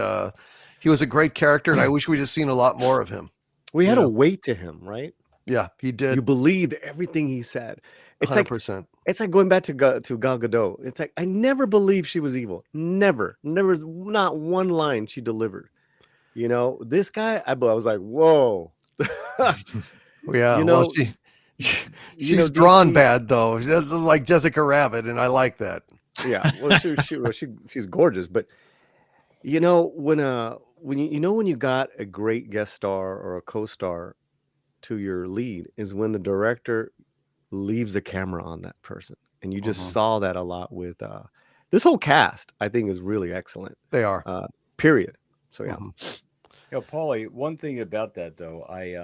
he was a great character. And I wish we'd just seen a lot more of him. we had a weight to him, right? Yeah, he did. You believed everything he said. It's 100%. It's like going back to Gal Gadot. It's like I never believed she was evil. Never, not one line she delivered. You know, this guy, I was like, whoa. Yeah, you know, she's drawn bad though, like Jessica Rabbit, and I like that. Yeah, well, she's gorgeous, but you know when you got a great guest star or a co-star to your lead is when the director leaves the camera on that person, and you just saw that a lot with this whole cast. I think is really excellent. They are. Period. So yeah. You know, Paulie, one thing about that though, I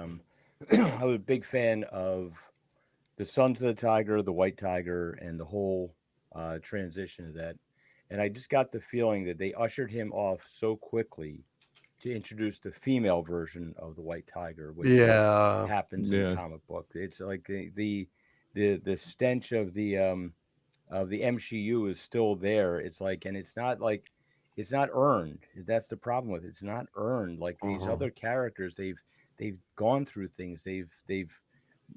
I was a big fan of the Sons of the Tiger, the White Tiger, and the whole transition of that. And I just got the feeling that they ushered him off so quickly to introduce the female version of the White Tiger, which happens in the comic book. It's like the stench of the MCU is still there. It's like, and it's not earned. That's the problem with it. It's not earned. Like these other characters, they've gone through things. They've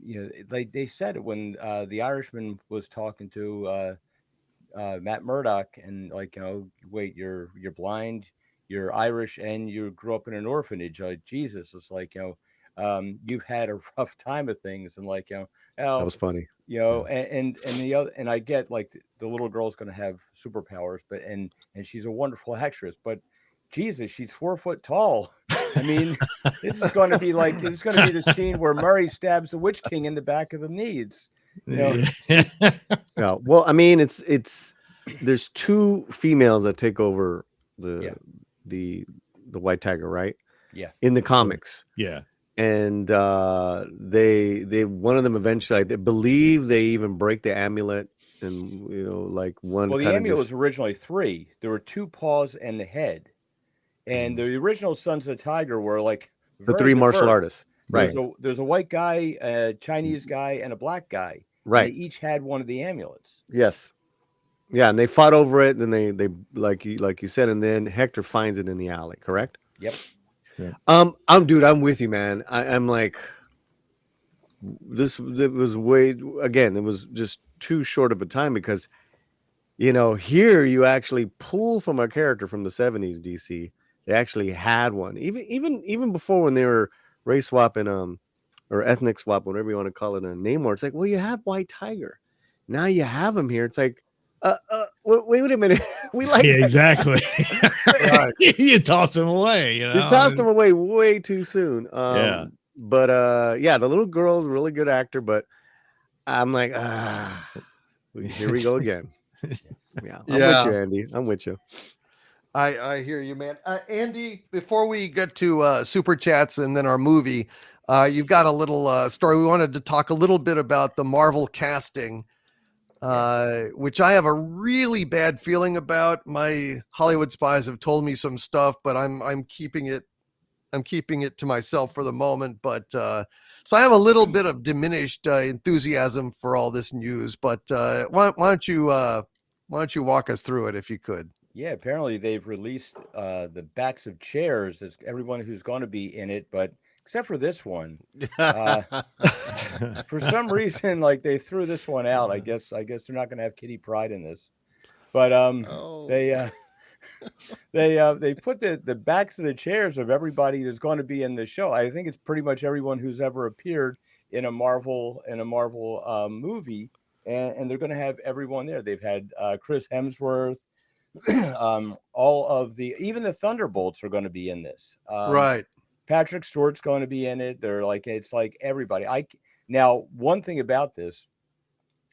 you know, like they said it when the Irishman was talking to Matt Murdock, and like, you know, wait, you're blind, you're Irish, and you grew up in an orphanage. Like Jesus, it's like, you know, you've had a rough time of things, and like, you know, that was funny. You know, and the other, and I get like the little girl's going to have superpowers, but and she's a wonderful actress, but Jesus, she's 4 foot tall. I mean, this is going to be the scene where Murray stabs the Witch King in the back of the knees. You know? Yeah. Well, I mean, it's there's 2 females that take over the White Tiger, right? Yeah. In the comics. Yeah. And they one of them eventually, they believe they even break the amulet, and you know, like one. Well, the amulet was originally 3. There were 2 paws and the head, and the original Sons of the Tiger were like the 3 martial artists. Right. There's a white guy, a Chinese guy, and a black guy. Right. They each had one of the amulets. Yes. Yeah, and they fought over it, and then they like you said, and then Hector finds it in the alley. Correct. Yep. Yeah. I'm with you, man. I'm like, it was just too short of a time, because, you know, here you actually pull from a character from the 70s DC. They actually had one, even before, when they were race swapping, or ethnic swap, whatever you want to call it in a name war. It's like, well, you have White Tiger, now you have him here. It's like, wait a minute. We like exactly. Right. You toss him away. You tossed him away way too soon. But the little girl is a really good actor, but I'm like, here we go again. Yeah, I'm with you, Andy. I'm with you. I hear you, man. Andy, before we get to super chats and then our movie, You've got a little story. We wanted to talk a little bit about the Marvel casting, which I have a really bad feeling about. My Hollywood spies have told me some stuff, but I'm keeping it to myself for the moment. But so I have a little bit of diminished enthusiasm for all this news. But why don't you walk us through it if you could? Yeah, apparently they've released the backs of chairs. That's everyone who's going to be in it, but except for this one. For some reason, like they threw this one out. I guess they're not going to have Kitty Pryde in this. But they put the backs of the chairs of everybody that's going to be in the show. I think it's pretty much everyone who's ever appeared in a Marvel movie, and they're going to have everyone there. They've had Chris Hemsworth. All of even the Thunderbolts are going to be in this. Right. Patrick Stewart's going to be in it. It's like everybody. Now, one thing about this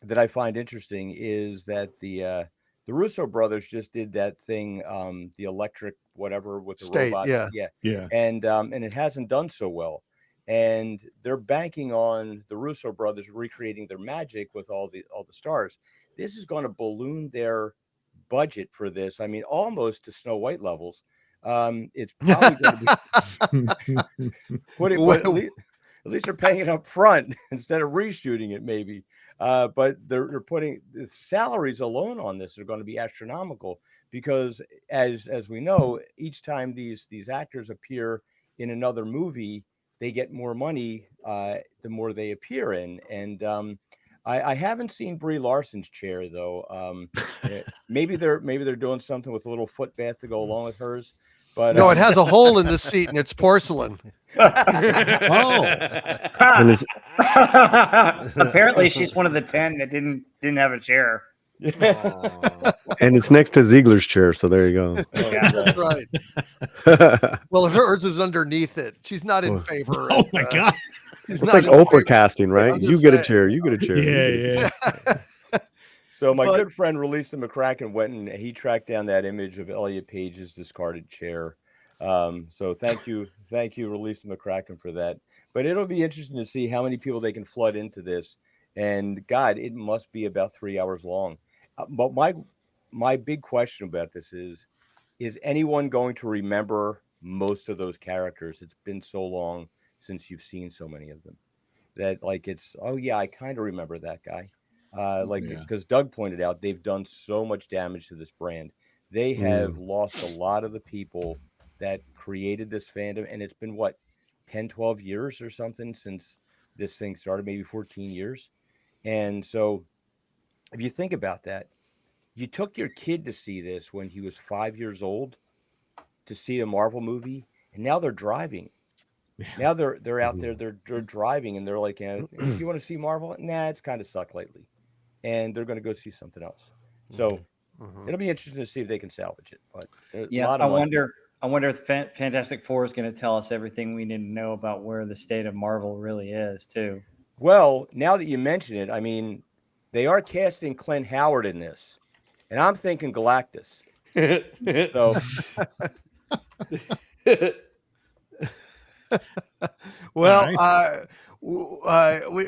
that I find interesting is that the Russo brothers just did that thing, the electric whatever with the State, robot. Yeah. And it hasn't done so well. And they're banking on the Russo brothers recreating their magic with all the stars. This is going to balloon their budget for this. I mean, almost to Snow White levels. It's probably going to be at least they're paying it up front instead of reshooting it, maybe. But they're putting the salaries alone on this are going to be astronomical because, as we know, each time these actors appear in another movie, they get more money the more they appear in. And I haven't seen Brie Larson's chair though. Maybe they're doing something with a little foot bath to go along with hers. But no, it has a hole in the seat and it's porcelain. And it's Apparently, she's one of the 10 that didn't have a chair. and it's next to Ziegler's chair, so there you go. That's right. Well, hers is underneath it. She's not in favor. Oh my God. She's It's not like in Oprah favor. casting, right? I'm You just get a saying. chair. You get a chair. Yeah. So my But- good friend Relisa McCracken went and he tracked down that image of Elliot Page's discarded chair. So thank you, Relisa McCracken, for that. But it'll be interesting to see how many people they can flood into this. And God, it must be about 3 hours long. But my big question about this is anyone going to remember most of those characters? It's been so long since you've seen so many of them that it's, oh yeah, I kind of remember that guy. Because Doug pointed out, they've done so much damage to this brand. They have lost a lot of the people that created this fandom. And it's been 10, 12 years or something since this thing started, maybe 14 years. And so if you think about that, you took your kid to see this when he was 5 years old to see a Marvel movie, and now they're driving. Now they're out there, they're driving, and they're like, if you want to see Marvel, nah, it's kind of sucked lately. And they're going to go see something else. So it'll be interesting to see if they can salvage it. But Yeah, I wonder if Fantastic Four is going to tell us everything we need to know about where the state of Marvel really is, too. Well, now that you mention it, I mean, they are casting Clint Howard in this, and I'm thinking Galactus. So, well, Nice.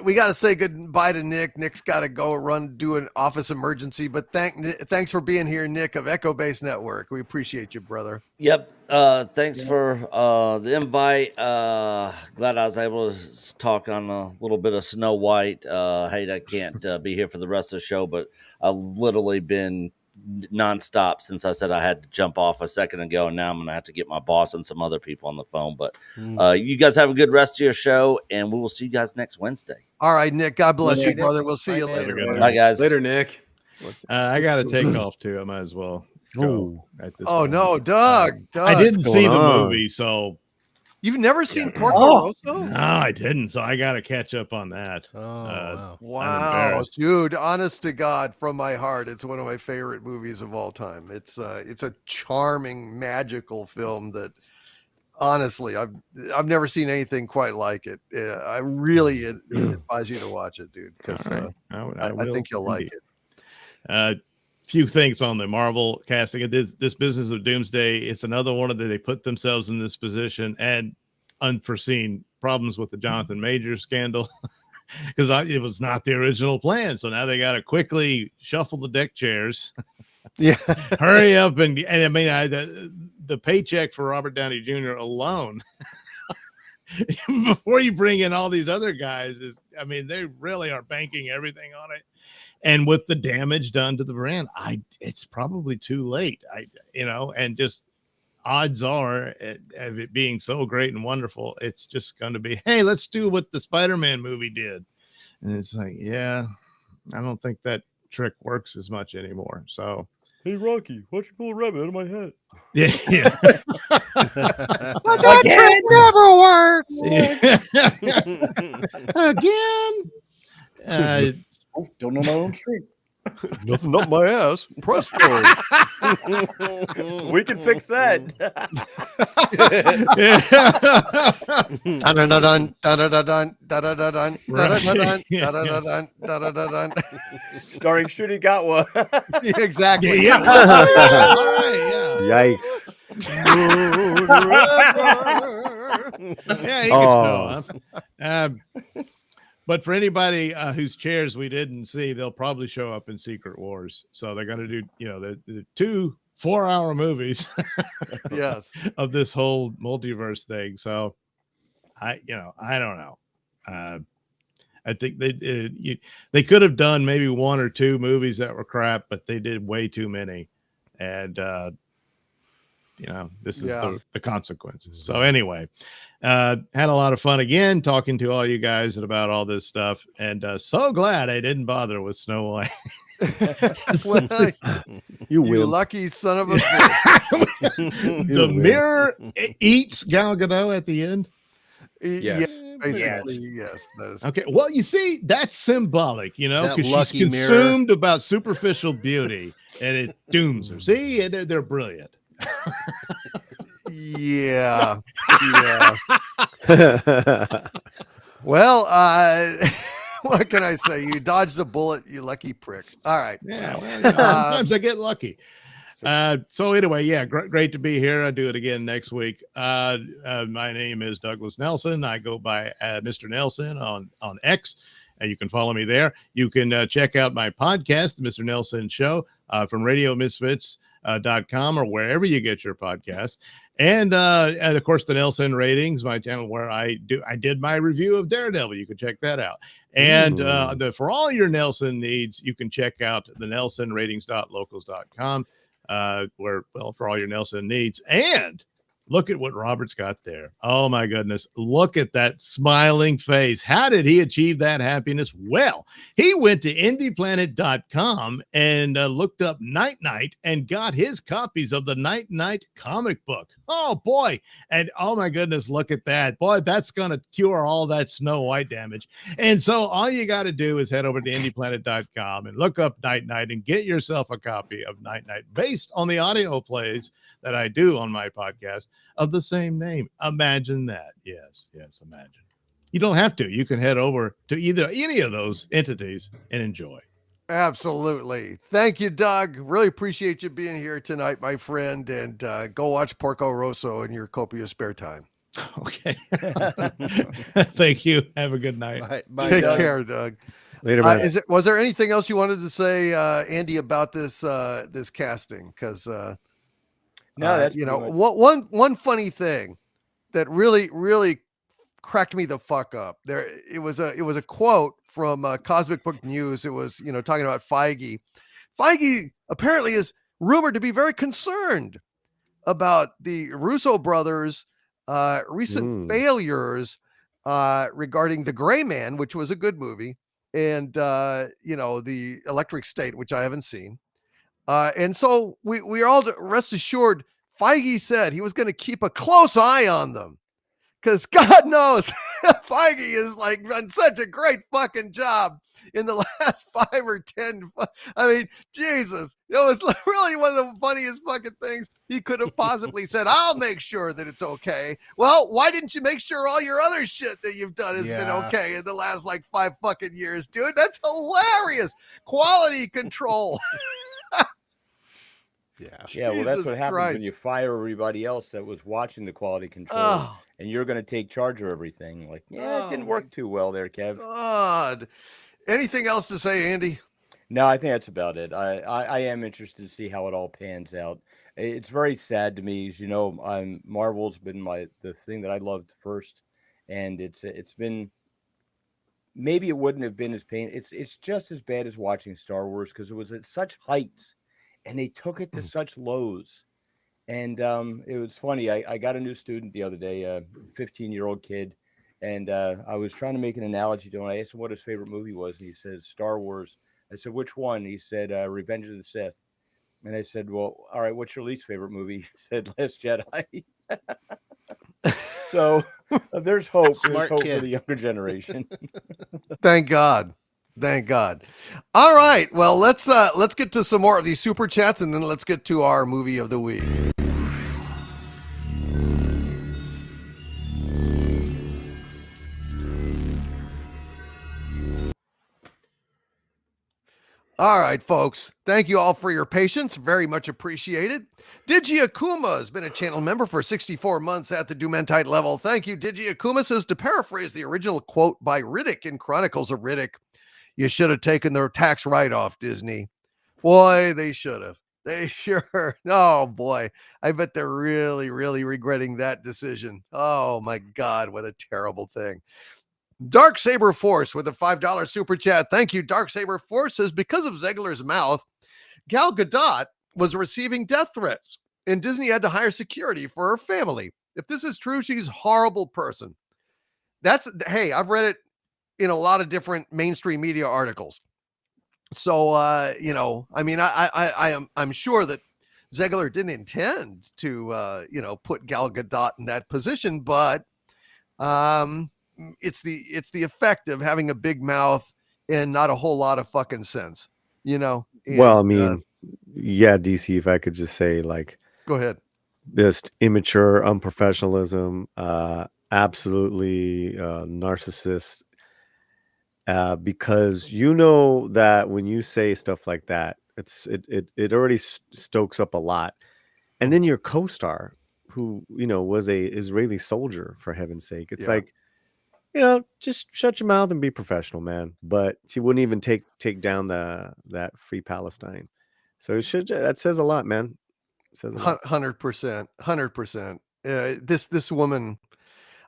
we got to say goodbye to Nick. Nick's got to go do an office emergency. But thanks for being here, Nick of Echo Base Network. We appreciate you, brother. Yep. Thanks for the invite. Glad I was able to talk on a little bit of Snow White. Hate I can't be here for the rest of the show, but I've literally been nonstop since I said I had to jump off a second ago, and now I'm gonna have to get my boss and some other people on the phone. But you guys have a good rest of your show, and we will see you guys next Wednesday. All right, Nick. God bless you, Nick. brother. We'll see you Bye, Nick. later. Bye, guys. Later, Nick. I got to take off too. I might as well go at this Oh point. no, Doug. I didn't What's see the going on? movie, so You've never seen Porco Oh. Rosso? no, I didn't. So I got to catch up on that. Oh, wow. Wow, embarrassed. dude! Honest to God, from my heart, it's one of my favorite movies of all time. It's a charming, magical film that, honestly, I've never seen anything quite like it. I really advise you to watch it, dude, because All right. I I will think you'll like indeed. it. Few things on the Marvel casting. This business of Doomsday, it's another one that they put themselves in this position. And unforeseen problems with the Jonathan Majors scandal because it was not the original plan. So now they got to quickly shuffle the deck chairs. Yeah. Hurry up and I mean, the paycheck for Robert Downey Jr. alone before you bring in all these other guys is, I mean, they really are banking everything on it. And with the damage done to the brand, it's probably too late. And just odds are of it being so great and wonderful, it's just going to be, hey, let's do what the Spider-Man movie did. And it's like, yeah, I don't think that trick works as much anymore. So, hey, Rocky, why don't you pull a rabbit out of my hat? yeah. But that trick never works. Again. Don't know my own street. Nothing up my ass. Presto. We can fix that. Starring Shooty Gatwa. Exactly. Yeah. Yikes. Yeah, he can show up. But for anybody whose chairs we didn't see, they'll probably show up in Secret Wars. So they're going to do, the 2 4-hour movies Yes. of this whole multiverse thing. So I don't know. I think they could have done maybe 1 or 2 movies that were crap, but they did way too many. And, this is the consequences. So anyway, had a lot of fun again talking to all you guys about all this stuff, and so glad I didn't bother with Snow White. You will. Lucky son of a bitch. The mirror eats Gal Gadot at the end. Yes. Basically, yes. That is Okay. Well, you see, that's symbolic, That because lucky she's mirror. consumed about superficial beauty, and it dooms her. See, they're brilliant. Yeah. Well, what can I say? You dodged a bullet, you lucky prick. All right. Yeah. Well, sometimes I get lucky. So anyway, yeah, great to be here. I'll do it again next week. My name is Douglas Nelson. I go by Mr. Nelson on X. You can follow me there. You can check out my podcast, The Mr. Nelson Show, from RadioMisfits.com or wherever you get your podcasts. And of course, the Nelson Ratings, my channel where I did my review of Daredevil. You can check that out. And for all your Nelson needs, you can check out the NelsonRatings.locals.com. For all your Nelson needs. And look at what Robert's got there. Oh my goodness. Look at that smiling face. How did he achieve that happiness? Well, he went to indieplanet.com and looked up Night Knight and got his copies of the Night Knight comic book. Oh boy. And oh my goodness, look at that. Boy, that's going to cure all that Snow White damage. And so all you got to do is head over to indieplanet.com and look up Night Knight and get yourself a copy of Night Knight based on the audio plays that I do on my podcast of the same name. Imagine that. Yes, imagine. You don't have to. You can head over to any of those entities and enjoy. Absolutely. Thank you, Doug. Really appreciate you being here tonight, my friend. And go watch Porco Rosso in your copious spare time. Okay. Thank you. Have a good night. Bye, Take Doug. care, Doug. Later, man. Was there anything else you wanted to say, Andy, about this casting? Because No, that's one funny thing that really cracked me the fuck up. It was a quote from Cosmic Book News. It was talking about Feige. Feige apparently is rumored to be very concerned about the Russo brothers' recent failures regarding The Gray Man, which was a good movie, and the Electric State, which I haven't seen. And so we are all rest assured, Feige said he was going to keep a close eye on them because God knows Feige is done such a great fucking job in the last 5 or 10. I mean, Jesus, it was really one of the funniest fucking things he could have possibly said. I'll make sure that it's okay. Well, why didn't you make sure all your other shit that you've done has been okay in the last 5 fucking years, dude? That's hilarious. Quality control. Yeah, well, that's Jesus what happens Christ. when you fire everybody else that was watching the quality control. Oh, and you're going to take charge of everything. Like, yeah, it didn't work too well there, Kev. God. Anything else to say, Andy? No, I think that's about it. I am interested to see how it all pans out. It's very sad to me, as you know. Marvel's been the thing that I loved first, and it's been, maybe it wouldn't have been as pain. It's just as bad as watching Star Wars, because it was at such heights, and they took it to such lows. And it was funny. I got a new student the other day, a 15-year-old kid, and I was trying to make an analogy to him. I asked him what his favorite movie was, and he says Star Wars. I said, which one? He said Revenge of the Sith. And I said, well, all right, what's your least favorite movie? He said Last Jedi. So there's hope. There's Smart hope kid. for the younger generation. Thank God. Thank God. All right. Well, let's get to some more of these super chats, and then let's get to our movie of the week. All right, folks. Thank you all for your patience. Very much appreciated. Digi Akuma has been a channel member for 64 months at the Dumentite level. Thank you. Digi Akuma says, to paraphrase the original quote by Riddick in Chronicles of Riddick, you should have taken their tax write-off, Disney. Boy, they should have. They sure. Oh, boy. I bet they're really, really regretting that decision. Oh, my God. What a terrible thing. Dark Saber Force with a $5 super chat. Thank you. Dark Saber Force says, because of Zegler's mouth, Gal Gadot was receiving death threats, and Disney had to hire security for her family. If this is true, she's a horrible person. Hey, I've read it in a lot of different mainstream media articles. So, I'm sure that Zegler didn't intend to, put Gal Gadot in that position, but it's the effect of having a big mouth and not a whole lot of fucking sense, Well, I mean, yeah, DC, if I could just say, like, go ahead. just immature unprofessionalism, absolutely narcissist, because that when you say stuff like that, it already stokes up a lot. And then your co-star, who was a Israeli soldier, for heaven's sake, it's like, just shut your mouth and be professional, man. But she wouldn't even take down that Free Palestine. So that says a lot, man. It says a lot. 100%. This woman,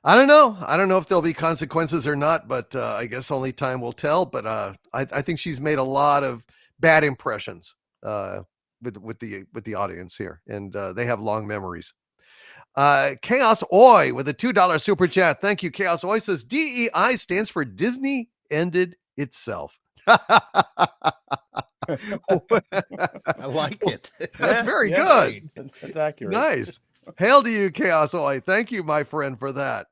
I don't know if there'll be consequences or not, but I guess only time will tell. But I think she's made a lot of bad impressions with the audience here, and they have long memories. Chaos Oi with a $2 super chat. Thank you. Chaos Oi says DEI stands for Disney ended itself. I like it. That's very good. That's accurate. Nice. Hail to you, Chaos Oi. Thank you, my friend, for that.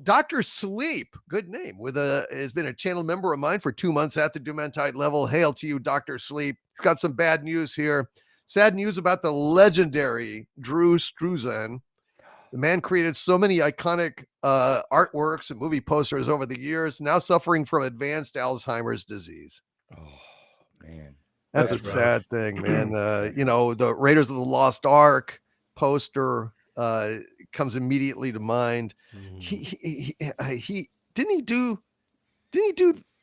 Dr. Sleep, good name, has been a channel member of mine for 2 months at the Dumentite level. Hail to you, Dr. Sleep. He's got some bad news here. Sad news about the legendary Drew Struzan. The man created so many iconic artworks and movie posters over the years, now suffering from advanced Alzheimer's disease. Oh, man. That's a sad thing, man. The Raiders of the Lost Ark poster comes immediately to mind. He didn't he do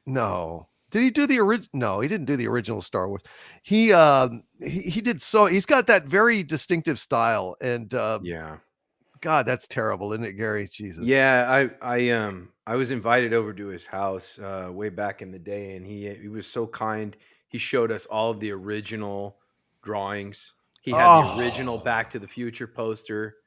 no. Did he do the original? No, he didn't do the original Star Wars. He did, so he's got that very distinctive style, and Yeah. God, that's terrible, isn't it, Gary? Jesus. Yeah, I was invited over to his house way back in the day, and he was so kind. He showed us all of the original drawings. He had the original Back to the Future poster,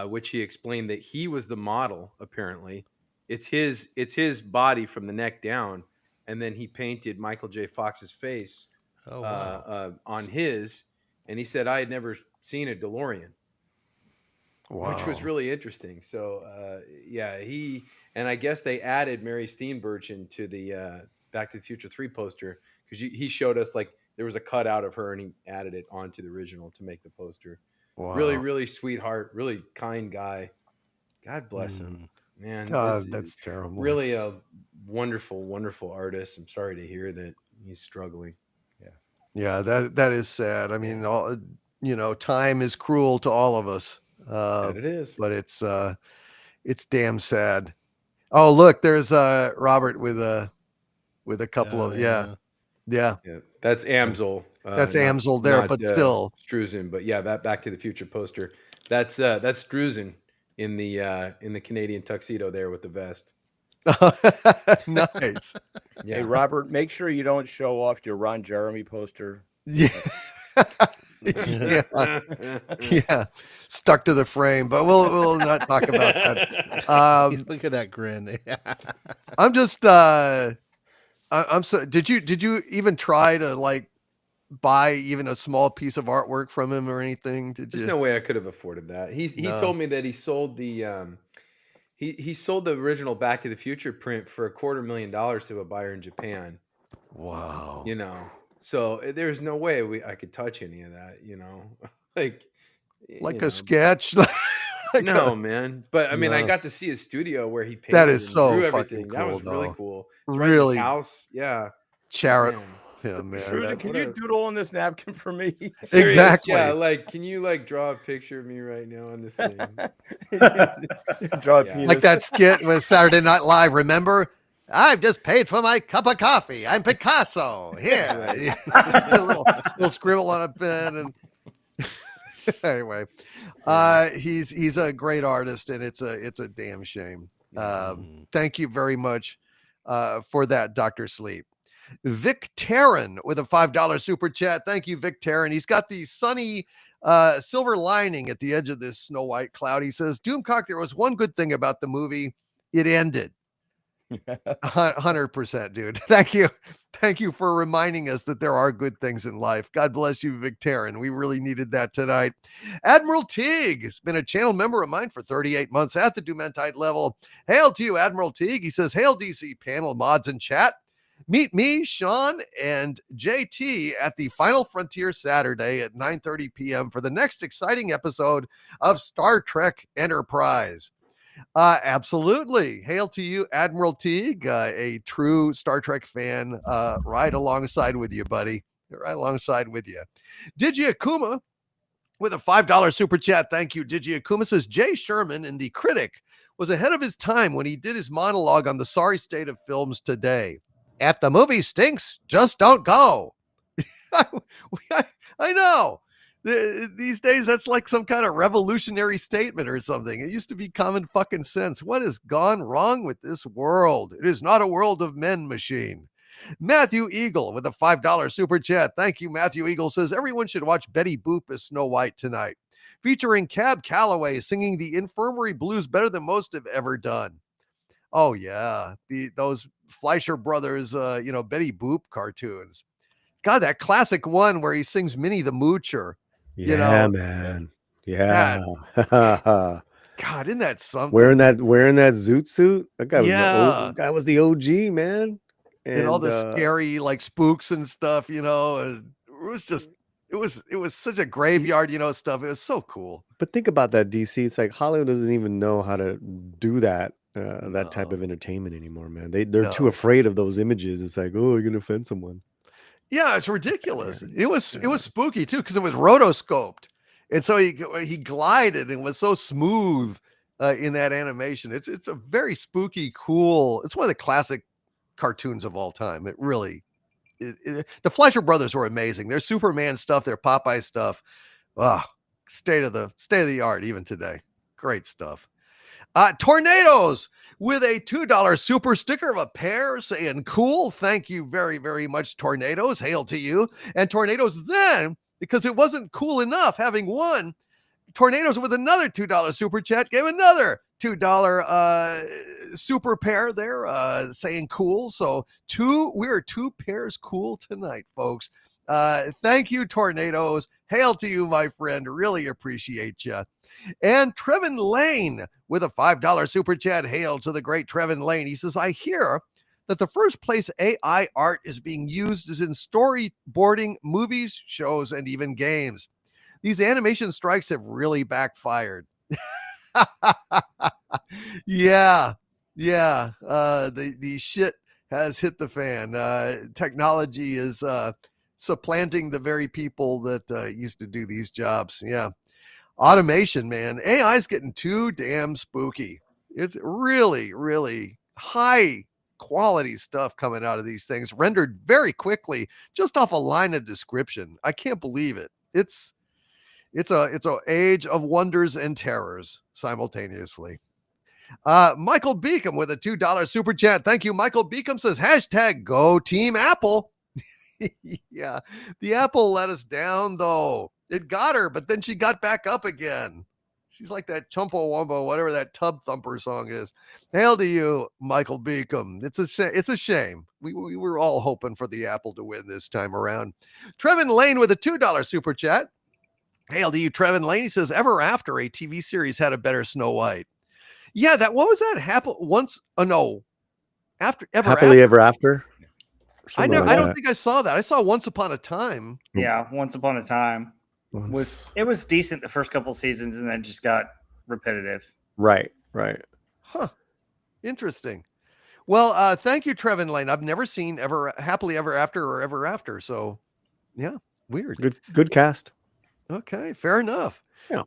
which he explained that he was the model. Apparently, it's his body from the neck down, and then he painted Michael J. Fox's face on his. And he said I had never seen a DeLorean. Wow. Which was really interesting. So, and I guess they added Mary Steenburgen to the Back to the Future 3 poster, because he showed us, like, there was a cutout of her and he added it onto the original to make the poster. Wow. Really, really sweetheart, really kind guy. God bless him, man. That's terrible. Really a wonderful, wonderful artist. I'm sorry to hear that he's struggling. Yeah, that is sad. I mean, time is cruel to all of us. That it is. But it's It's damn sad. Oh, look, there's Robert with a couple of yeah. Yeah, that's Amsel. That's Amsel there, but still Struzan. But yeah, that Back to the Future poster. That's Struzan in the Canadian tuxedo there with the vest. nice. Yeah. Hey, Robert, make sure you don't show off your Ron Jeremy poster. Yeah. yeah, stuck to the frame, but we'll not talk about that. Look at that grin. I'm just I'm so did you even try to like buy even a small piece of artwork from him or anything? Did There's you? no way I could have afforded that. He No. told me that he sold the he sold the original Back to the Future print for $250,000 to a buyer in Japan. Wow. You know, so there's no way I could touch any of that. like a sketch. No, man. But I mean, I No. got to see his studio where he painted That is and so drew fucking everything. That was cool, really though. cool. It's right in his Really house. Yeah. Charit. Man. Yeah, man. Struzan, can you doodle on this napkin for me? Serious? Exactly. Yeah, like, can you like draw a picture of me right now on this thing? Draw a Yeah. penis. Like that skit with Saturday Night Live, remember? I've just paid for my cup of coffee. I'm Picasso. Here. a little scribble on a pen and anyway. He's a great artist and it's a damn shame. Thank you very much for that, Dr. Sleep. Vic Taryn with a $5 super chat. Thank you, Vic Taryn. He's got the sunny silver lining at the edge of this snow white cloud. He says, Doomcock, there was one good thing about the movie. It ended. 100%, dude. Thank you for reminding us that there are good things in life. God bless you, Vic Taryn. We really needed that tonight. Admiral Teague has been a channel member of mine for 38 months at the Dumentite level. Hail to you, Admiral Teague. He says, hail DC panel mods and chat. Meet me, Sean, and JT at the Final Frontier Saturday at 9:30 p.m. for the next exciting episode of Star Trek Enterprise. Absolutely. Hail to you, Admiral Teague, a true Star Trek fan, right alongside with you, buddy. Right alongside with you. Digi Akuma with a $5 super chat. Thank you, Digi Akuma. Says Jay Sherman in The Critic was ahead of his time when he did his monologue on the sorry state of films today. If the movie stinks, just don't go. I know. These days, that's like some kind of revolutionary statement or something. It used to be common fucking sense. What has gone wrong with this world? It is not a world of men machine. Matthew Eagle with a $5 super chat. Thank you, Matthew Eagle. Says everyone should watch Betty Boop as Snow White tonight, featuring Cab Calloway singing the Infirmary Blues better than most have ever done. Oh yeah, those Fleischer Brothers, Betty Boop cartoons. God, that classic one where he sings Minnie the Moocher. Yeah, man. Yeah. God, isn't that something? Wearing that zoot suit. That guy was Yeah. that was the OG, man. And all the scary like spooks and stuff, it was just it was such a graveyard, stuff. It was so cool. But think about that, DC. It's like Hollywood doesn't even know how to do that type of entertainment anymore, man. They're too afraid of those images. It's like, oh, you're gonna offend someone. Yeah, it's ridiculous. It was spooky too because it was rotoscoped, and so he glided and was so smooth in that animation. It's a very spooky, cool. It's one of the classic cartoons of all time. It really, the Fleischer Brothers were amazing. Their Superman stuff, their Popeye stuff, state of the art even today. Great stuff. Tornadoes with a $2 super sticker of a pair saying cool. Thank you very, very much, Tornadoes. Hail to you. And Tornadoes then, because it wasn't cool enough having one, Tornadoes with another $2 super chat gave another $2 super pair there saying cool. So we're two pairs cool tonight, folks. Thank you, Tornadoes. Hail to you, my friend. Really appreciate you. And Trevin Lane with a $5 super chat. Hail to the great Trevin Lane. He says, I hear that the first place AI art is being used is in storyboarding movies, shows, and even games. These animation strikes have really backfired. Yeah. The shit has hit the fan. Technology is supplanting the very people that used to do these jobs. Yeah. Automation, man. AI is getting too damn spooky. It's really, really high quality stuff coming out of these things, rendered very quickly, just off a line of description. I can't believe it. It's a age of wonders and terrors simultaneously. Michael Beacom with a $2 super chat. Thank you. Michael Beacom says hashtag go team Apple. Yeah, the Apple let us down though. It got her, but then she got back up again. She's like that Chumpo Wumbo, whatever that Tub Thumper song is. Hail to you, Michael Beacom. It's a shame. We were all hoping for the Apple to win this time around. Trevin Lane with a $2 super chat. Hail to you, Trevin Lane. He says, Ever After, a TV series had a better Snow White. Yeah, what was that? Happily Ever After. I don't think I saw that. I saw Once Upon a Time. Yeah, Once Upon a Time was decent the first couple seasons, and then just got repetitive. Right. Huh. Interesting. Well, thank you, Trevin Lane. I've never seen Happily Ever After or Ever After. So, yeah, weird. Good cast. Okay, fair enough. Yeah.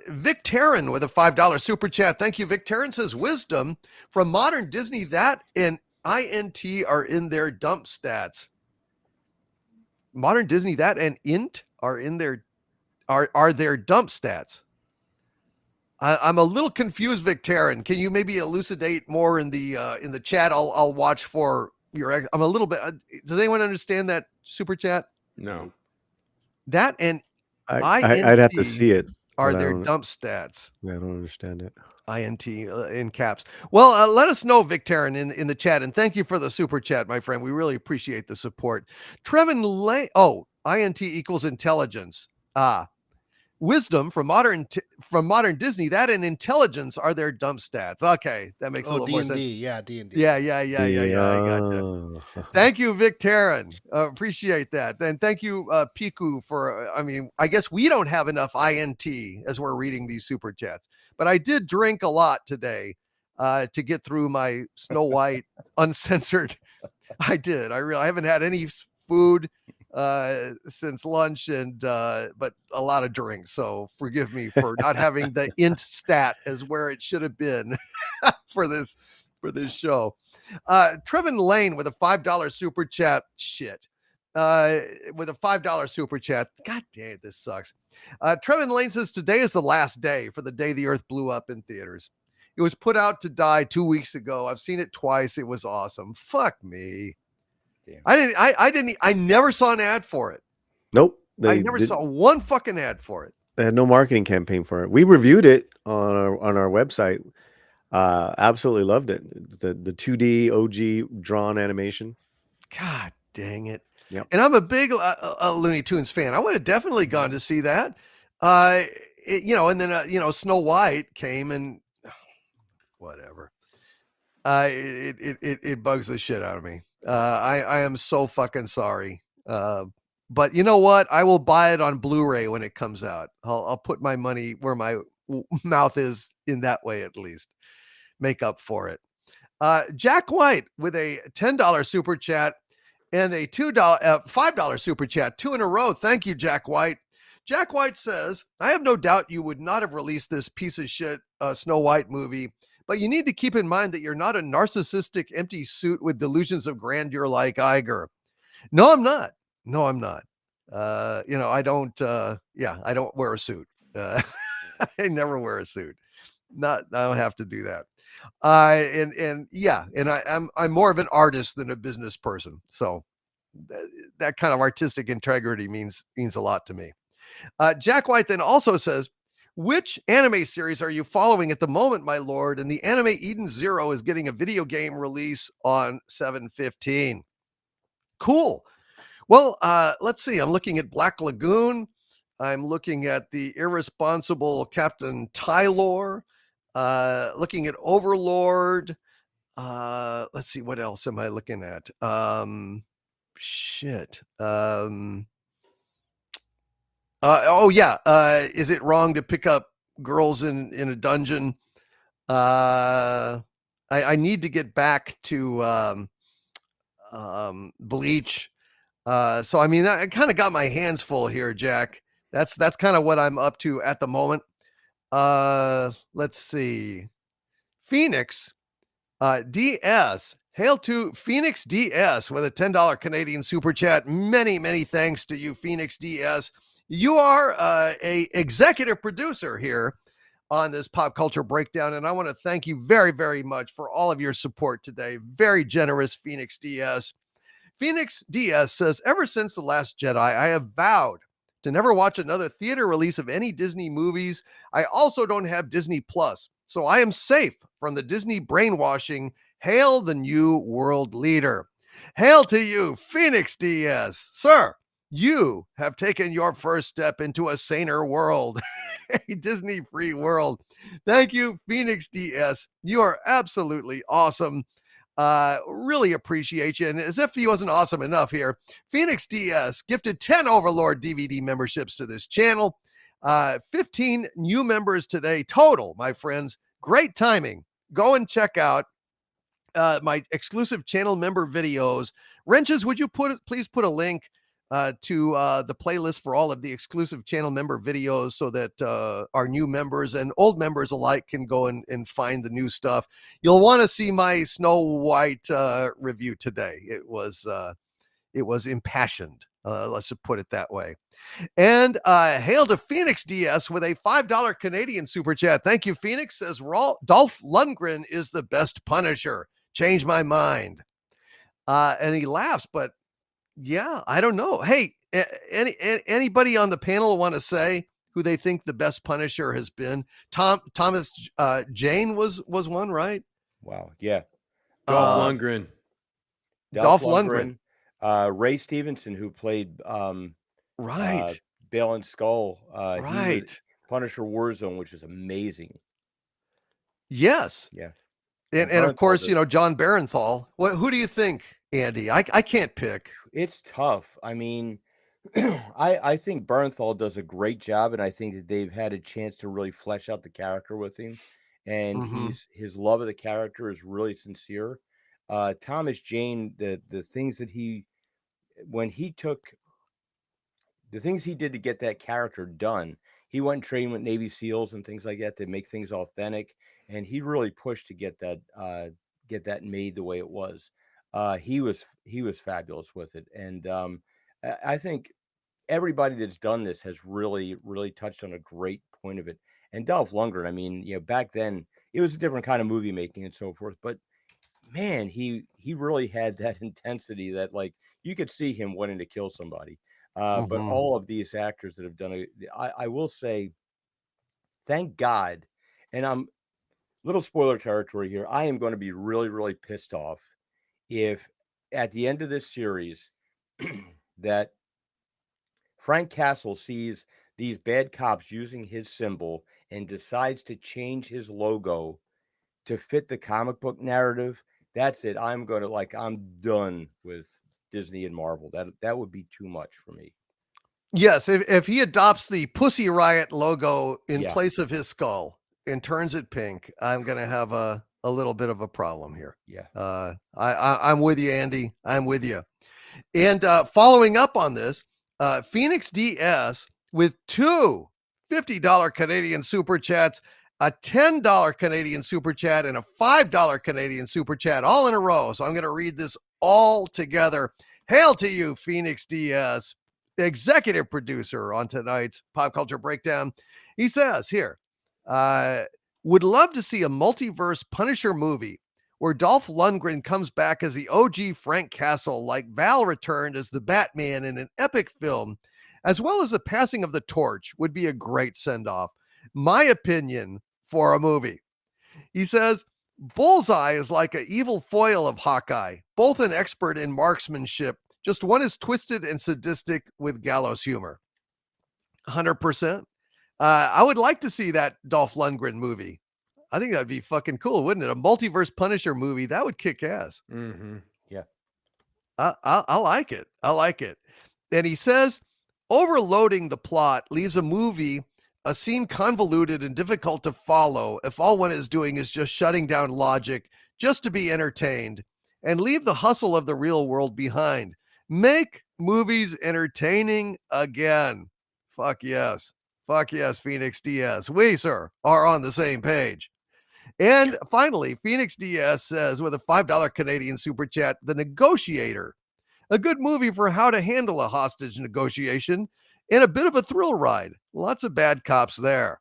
Vic Taryn with a $5 super chat. Thank you, Vic Taryn says wisdom from modern Disney that and INT are in their dump stats. Modern Disney that and int are in their their dump stats. I'm a little confused, Vic Taryn. Can you maybe elucidate more in the chat? I'll watch for your. I'm a little bit. Does anyone understand that super chat? No. That and I'd have to see it. Are their dump stats? I don't understand it. INT in caps. Well, let us know, Vic Taryn, in the chat, and thank you for the super chat, my friend. We really appreciate the support. Trevin Lane. Oh, INT equals intelligence. Wisdom from modern Disney. That and intelligence are their dump stats. Okay, that makes a little more sense. Yeah, D&D. Yeah. I gotcha. Thank you, Vic Taryn. Appreciate that. Then thank you, Piku, for. I guess we don't have enough INT as we're reading these super chats, but I did drink a lot today to get through my Snow White uncensored. I did. I haven't had any food since lunch but a lot of drinks, so forgive me for not having the int stat as where it should have been for this show. Trevin Lane with a $5 super chat. With a $5 super chat. God damn it, this sucks. Trevin Lane says today is the last day for the day the earth blew up in theaters. It was put out to die 2 weeks ago. I've seen it twice. It was awesome. Fuck me. Damn. I never saw an ad for it. Nope. I never saw one fucking ad for it. They had no marketing campaign for it. We reviewed it on our website. Absolutely loved it. The 2D OG drawn animation. God dang it. Yep. And I'm a big Looney Tunes fan. I would have definitely gone to see that. And then Snow White came and whatever. It bugs the shit out of me. I am so fucking sorry. But you know what? I will buy it on Blu-ray when it comes out. I'll put my money where my mouth is in that way, at least. Make up for it. Jack White with a $10 super chat and a $5 super chat, 2 in a row. Thank you, Jack White. Jack White says, I have no doubt you would not have released this piece of shit Snow White movie, but you need to keep in mind that you're not a narcissistic empty suit with delusions of grandeur like Iger. No, I'm not. I don't wear a suit. I never wear a suit. I don't have to do that. I'm more of an artist than a business person. So that kind of artistic integrity means a lot to me. Jack White then also says, which anime series are you following at the moment, my lord? And the anime Eden Zero is getting a video game release on 7/15. Cool. Well, let's see. I'm looking at Black Lagoon. I'm looking at the irresponsible Captain Tylor. Looking at Overlord. Let's see. What else am I looking at? Is it wrong to pick up girls in a dungeon? I need to get back to Bleach. So I kind of got my hands full here, Jack. That's kind of what I'm up to at the moment. Let's see. Phoenix DS. Hail to Phoenix DS with a $10 Canadian super chat. Many, many thanks to you, Phoenix DS. You are a executive producer here on this Pop Culture Breakdown, and I want to thank you very, very much for all of your support today. Very generous, Phoenix DS. Phoenix DS says, ever since The Last Jedi, I have vowed to never watch another theater release of any Disney movies. I also don't have Disney Plus, so I am safe from the Disney brainwashing. Hail the new world leader. Hail to you, Phoenix DS. Sir, you have taken your first step into a saner world, a Disney-free world. Thank you, Phoenix DS. You are absolutely awesome. Really appreciate you. And as if he wasn't awesome enough here, Phoenix DS gifted 10 Overlord DVD memberships to this channel. 15 new members today total, my friends. Great timing. Go and check out my exclusive channel member videos. Wrenches, would you please put a link to the playlist for all of the exclusive channel member videos so that our new members and old members alike can go and find the new stuff. You'll want to see my Snow White review today. It was impassioned. Let's just put it that way. And hail to Phoenix DS with a $5 Canadian super chat. Thank you, Phoenix. Says Dolph Lundgren is the best Punisher. Change my mind. And he laughs, but yeah, I don't know. Hey, anybody on the panel want to say who they think the best Punisher has been? Thomas Jane was one, right? Wow. Yeah. Dolph Lundgren. Dolph Lundgren. Ray Stevenson, who played Right. Bale and Skull. Right. Punisher Warzone, which is amazing. Yes. Yeah. And of course, you know, John Barenthal. Who do you think, Andy? I can't pick. It's tough. I mean, I think Barenthal does a great job, and I think that they've had a chance to really flesh out the character with him. And his love of the character is really sincere. Thomas Jane, the things that when he took the things he did to get that character done, he went and trained with Navy SEALs and things like that to make things authentic, and he really pushed to get that made the way it was. He was fabulous with it, and I think everybody that's done this has really, really touched on a great point of it. And Dolph Lundgren, I mean, you know, back then it was a different kind of movie making and so forth, but man, he really had that intensity that, like, you could see him wanting to kill somebody. But all of these actors that have done it, I will say, thank God, and I'm little spoiler territory here. I am going to be really, really pissed off if at the end of this series that Frank Castle sees these bad cops using his symbol and decides to change his logo to fit the comic book narrative. That's it. I'm done with Disney and Marvel. That would be too much for me. Yes, if he adopts the Pussy Riot logo in place of his skull and turns it pink, I'm gonna have a little bit of a problem here. Yeah. I'm with you, Andy. I'm with you. And following up on this, Phoenix DS with two $50 Canadian super chats, a $10 Canadian super chat, and a $5 Canadian super chat all in a row. So I'm going to read this all together. Hail to you, Phoenix DS, executive producer on tonight's Pop Culture Breakdown. He says here, would love to see a multiverse Punisher movie where Dolph Lundgren comes back as the OG Frank Castle, like Val returned as the Batman in an epic film, as well as the passing of the torch would be a great send-off. My opinion for a movie. He says, Bullseye is like an evil foil of Hawkeye, both an expert in marksmanship, just one is twisted and sadistic with gallows humor. 100%. I would like to see that Dolph Lundgren movie. I think that'd be fucking cool, wouldn't it? A multiverse Punisher movie, that would kick ass. Yeah. I like it. I like it. And he says, overloading the plot leaves a scene convoluted and difficult to follow if all one is doing is just shutting down logic just to be entertained, and leave the hustle of the real world behind. Make movies entertaining again. Fuck yes. Fuck yes, Phoenix DS. We, sir, are on the same page. And finally, Phoenix DS says with a $5 Canadian super chat, The Negotiator, a good movie for how to handle a hostage negotiation and a bit of a thrill ride. Lots of bad cops there.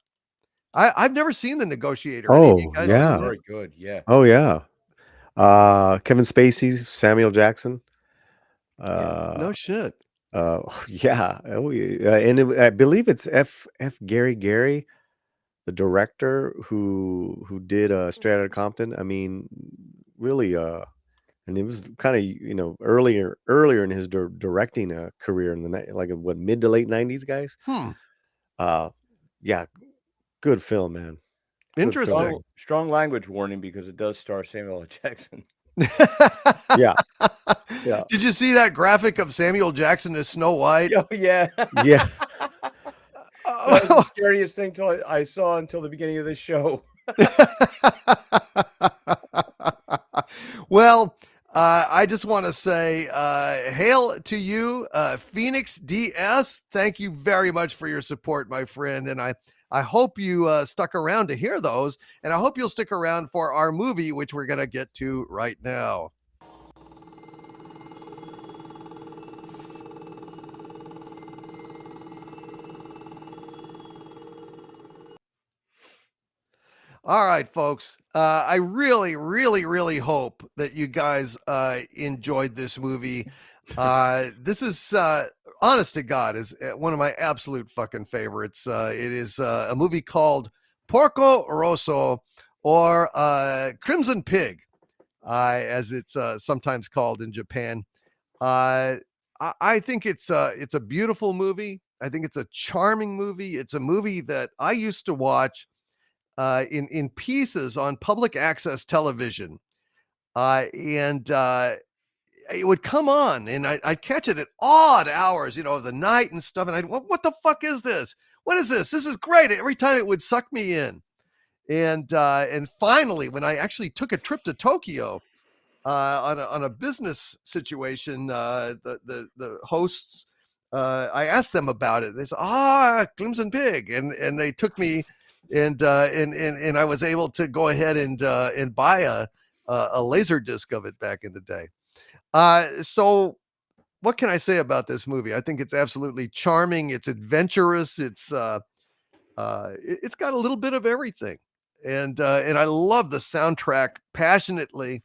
I've never seen The Negotiator. Any of you Oh guys Oh, seen yeah. that? very good. Yeah. Oh yeah. Kevin Spacey, Samuel Jackson. No shit. Yeah. Oh yeah. I believe it's F. Gary, the director who did Straight Outta Compton. I mean, really. And it was kind of earlier in his directing career in the like what mid to late '90s, guys. Yeah, good film, man. Good film. Interesting. Strong language warning because it does star Samuel L. Jackson. Yeah. Yeah. Did you see that graphic of Samuel Jackson as Snow White? Oh yeah. Yeah. That was the scariest thing I saw until the beginning of this show. Well, I just want to say, hail to you, Phoenix DS. Thank you very much for your support, my friend. And I hope you stuck around to hear those. And I hope you'll stick around for our movie, which we're going to get to right now. All right, folks. I really, really, really hope that you guys enjoyed this movie. This is, honest to God, is one of my absolute fucking favorites. It is a movie called Porco Rosso, or Crimson Pig, as it's sometimes called in Japan. I think it's a beautiful movie. I think it's a charming movie. It's a movie that I used to watch in pieces on public access television, and it would come on, and I'd catch it at odd hours, of the night and stuff, and what the fuck is this? What is this? This is great. Every time it would suck me in, and finally, when I actually took a trip to Tokyo on a business situation, the hosts. I asked them about it. They said, Crimson Pig. And they took me, and I was able to go ahead and buy a laser disc of it back in the day. So what can I say about this movie? I think it's absolutely charming. It's adventurous. It's got a little bit of everything. And I love the soundtrack passionately.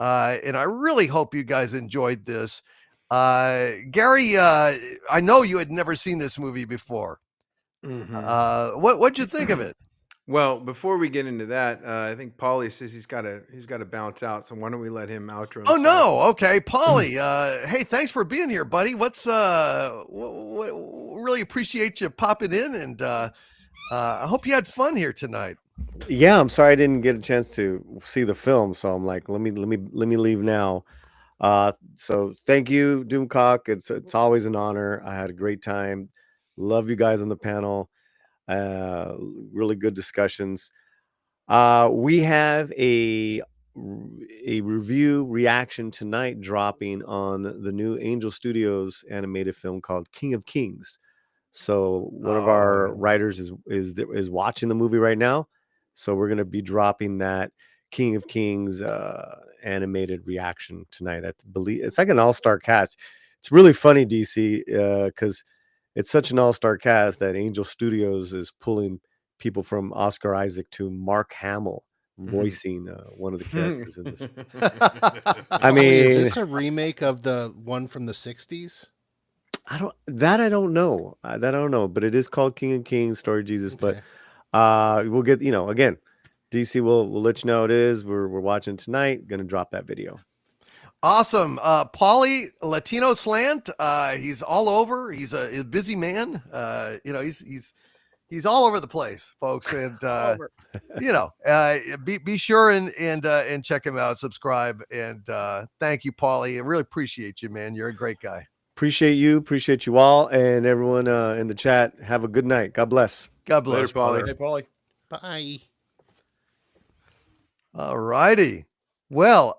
And I really hope you guys enjoyed this. Gary, I know you had never seen this movie before. What'd you think of it? Well, before we get into that, I think Paulie says he's got to bounce out. So why don't we let him outro? Oh himself? no, okay, Paulie. Hey, thanks for being here, buddy. What's really appreciate you popping in, and I hope you had fun here tonight. Yeah, I'm sorry I didn't get a chance to see the film, so I'm like, let me leave now. So thank you, Doomcock. It's always an honor. I had a great time. Love you guys on the panel. Really good discussions. We have a review reaction tonight dropping on the new Angel Studios animated film called King of Kings. So one of our writers is watching the movie right now. So we're going to be dropping that King of Kings animated reaction tonight. It's like an all-star cast. It's really funny, DC, because it's such an all-star cast that Angel Studios is pulling people from Oscar Isaac to Mark Hamill voicing one of the characters in this. I mean, is this a remake of the one from the 60s? I don't know. That I don't know, but it is called King of Kings, Story of Jesus. Okay. But we'll get, again, DC will let you know how it is. We're watching tonight. Gonna drop that video. Awesome. Paulie, Latino Slant. He's all over. He's a busy man. He's all over the place, folks. And be sure and check him out, subscribe, and thank you, Paulie. I really appreciate you, man. You're a great guy. Appreciate you all, and everyone in the chat. Have a good night. God bless. God bless. Later, Paulie. brother. Hey, Paulie. Bye. All righty. Well,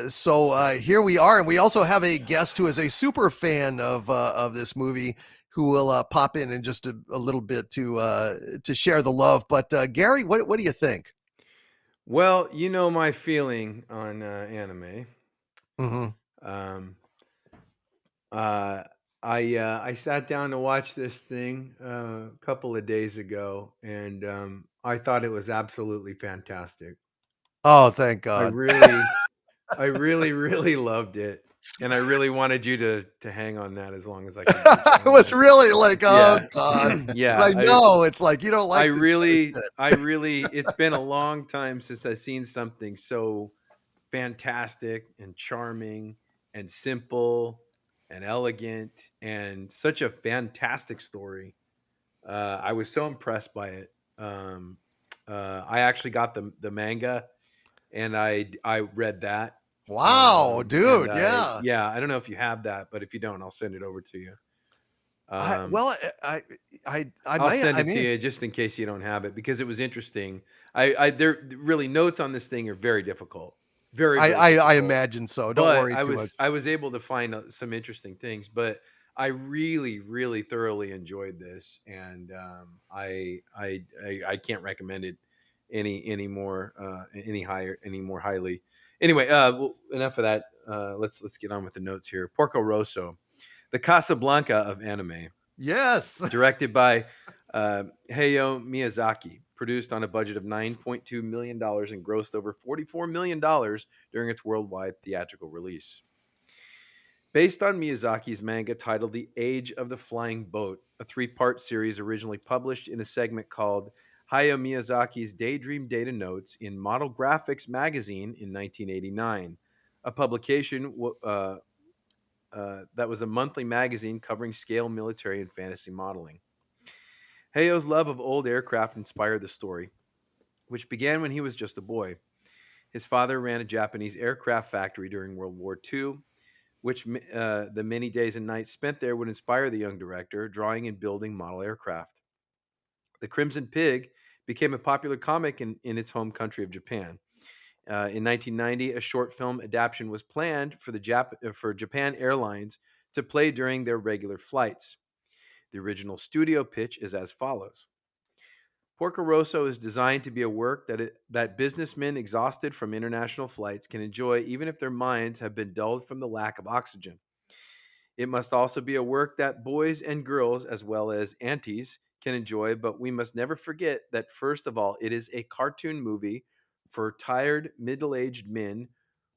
so here we are, and we also have a guest who is a super fan of this movie, who will pop in just a little bit to share the love. But Gary, what do you think? Well, you know my feeling on anime. Hmm. Um, uh, I sat down to watch this thing a couple of days ago, and I thought it was absolutely fantastic. Oh, thank I God. really, I really, really loved it, and I really wanted you to hang on that as long as I could reach I on was that. really like, oh Yeah, God. 'Cause yeah. I know it's like you don't I like this kind of really, shit. I really. It's been a long time since I've seen something so fantastic and charming and simple and elegant and such a fantastic story. I was so impressed by it. I actually got the manga and I read that. Wow, And dude. Yeah. I don't know if you have that, but if you don't, I'll send it over to you. I Um, well, I I'll may. send I it to mean, you just in case you don't have it because it was interesting. There really notes on this thing are very difficult, very very I difficult. imagine so. Don't But worry too much. I was able to find some interesting things. But I really really thoroughly enjoyed this, and I can't recommend it any more any more highly. Anyway, well, enough of that. Let's get on with the notes here. Porco Rosso, the Casablanca of anime. Yes. Directed by Hayao Miyazaki, produced on a budget of $9.2 million and grossed over $44 million during its worldwide theatrical release. Based on Miyazaki's manga titled The Age of the Flying Boat, a three-part series originally published in a segment called Hayao Miyazaki's Daydream Data Notes in Model Graphics magazine in 1989, a publication that was a monthly magazine covering scale military and fantasy modeling. Hayo's love of old aircraft inspired the story, which began when he was just a boy. His father ran a Japanese aircraft factory during World War II, which the many days and nights spent there would inspire the young director, drawing and building model aircraft. The Crimson Pig became a popular comic in its home country of Japan. In 1990, a short film adaptation was planned for for Japan Airlines to play during their regular flights. The original studio pitch is as follows. Porco Rosso is designed to be a work that businessmen exhausted from international flights can enjoy even if their minds have been dulled from the lack of oxygen. It must also be a work that boys and girls, as well as aunties, can enjoy, but we must never forget that, first of all, it is a cartoon movie for tired, middle aged men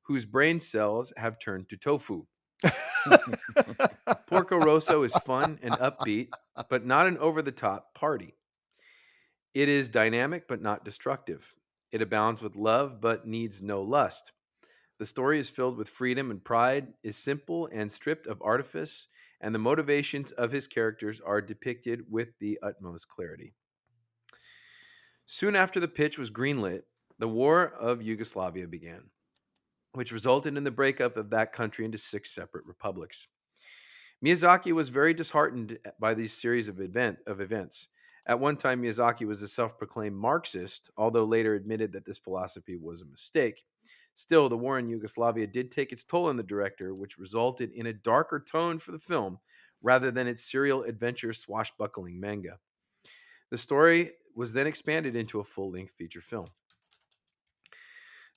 whose brain cells have turned to tofu. Porco Rosso is fun and upbeat, but not an over the top party. It is dynamic but not destructive. It abounds with love but needs no lust. The story is filled with freedom and pride, is simple and stripped of artifice, and the motivations of his characters are depicted with the utmost clarity. Soon after the pitch was greenlit, the War of Yugoslavia began, which resulted in the breakup of that country into 6 separate republics. Miyazaki was very disheartened by these series of events. At one time, Miyazaki was a self-proclaimed Marxist, although later admitted that this philosophy was a mistake. Still, the war in Yugoslavia did take its toll on the director, which resulted in a darker tone for the film rather than its serial adventure swashbuckling manga. The story was then expanded into a full-length feature film.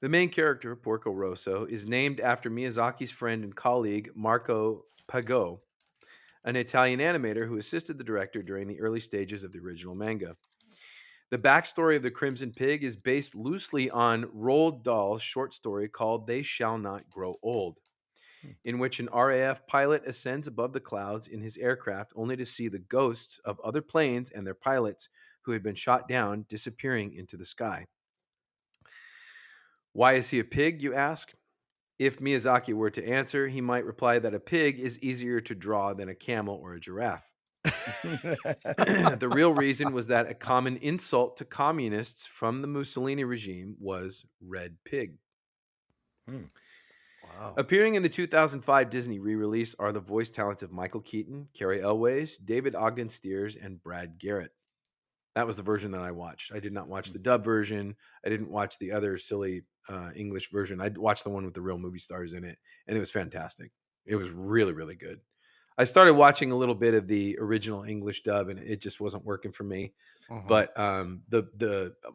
The main character, Porco Rosso, is named after Miyazaki's friend and colleague Marco Pago, an Italian animator who assisted the director during the early stages of the original manga. The backstory of the Crimson Pig is based loosely on Roald Dahl's short story called They Shall Not Grow Old, in which an RAF pilot ascends above the clouds in his aircraft only to see the ghosts of other planes and their pilots who had been shot down disappearing into the sky. Why is he a pig, you ask? If Miyazaki were to answer, he might reply that a pig is easier to draw than a camel or a giraffe. The real reason was that a common insult to communists from the Mussolini regime was red pig. Wow. Appearing in the 2005 Disney re-release are the voice talents of Michael Keaton, Carrie Elways, David Ogden Stiers, and Brad Garrett. That was the version that I watched. I did not watch the dub version. I didn't watch the other silly English version. I watched the one with the real movie stars in it, and it was fantastic. It was really, really good. I started watching a little bit of the original English dub, and it just wasn't working for me. Mhm. But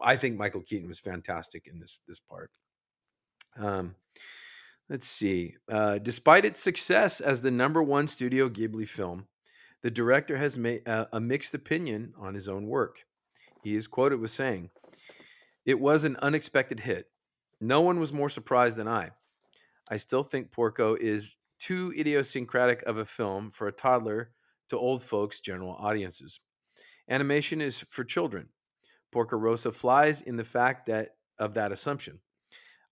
I think Michael Keaton was fantastic in this part. Let's see. Despite its success as the #1 Studio Ghibli film, the director has made a mixed opinion on his own work. He is quoted with saying, "It was an unexpected hit. No one was more surprised than I. I still think Porco is too idiosyncratic of a film for a toddler to old folks' general audiences. Animation is for children. Porco Rosso flies in the fact that of that assumption.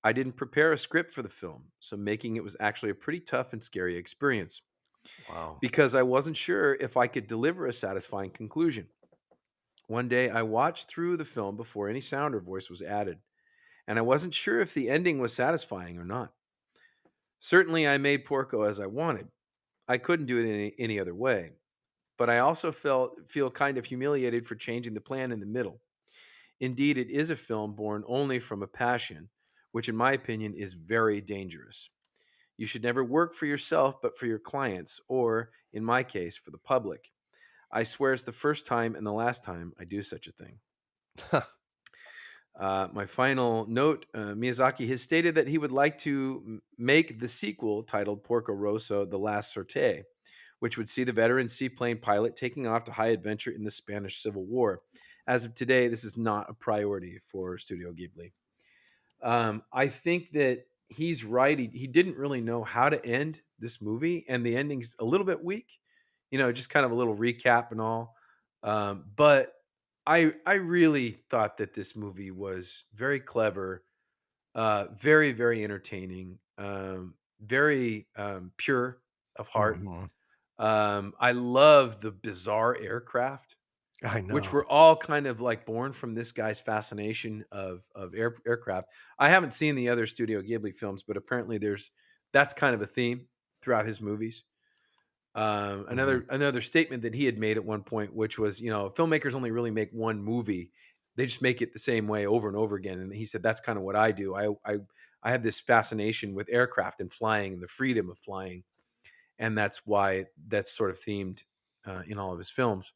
I didn't prepare a script for the film, so making it was actually a pretty tough and scary experience Wow. because I wasn't sure if I could deliver a satisfying conclusion. One day I watched through the film before any sound or voice was added, and I wasn't sure if the ending was satisfying or not. Certainly I made Porco as I wanted. I couldn't do it any other way, but I also feel kind of humiliated for changing the plan in the middle. Indeed, it is a film born only from a passion, which in my opinion is very dangerous. You should never work for yourself, but for your clients, or, in my case, for the public. I swear it's the first time and the last time I do such a thing." My final note, Miyazaki has stated that he would like to make the sequel titled Porco Rosso The Last Sortie, which would see the veteran seaplane pilot taking off to high adventure in the Spanish Civil War. As of today, this is not a priority for Studio Ghibli. I think that he's right. He didn't really know how to end this movie, and the ending's a little bit weak. Just kind of a little recap and all. But I really thought that this movie was very clever, very very entertaining, very pure of heart. Mhm. I love the bizarre aircraft, I which know. were all kind of like born from this guy's fascination of aircraft. I haven't seen the other Studio Ghibli films, but apparently that's kind of a theme throughout his movies. Mhm. Another statement that he had made at one point, which was, filmmakers only really make one movie; they just make it the same way over and over again. And he said that's kind of what I do. I have this fascination with aircraft and flying and the freedom of flying, and that's why that's sort of themed in all of his films.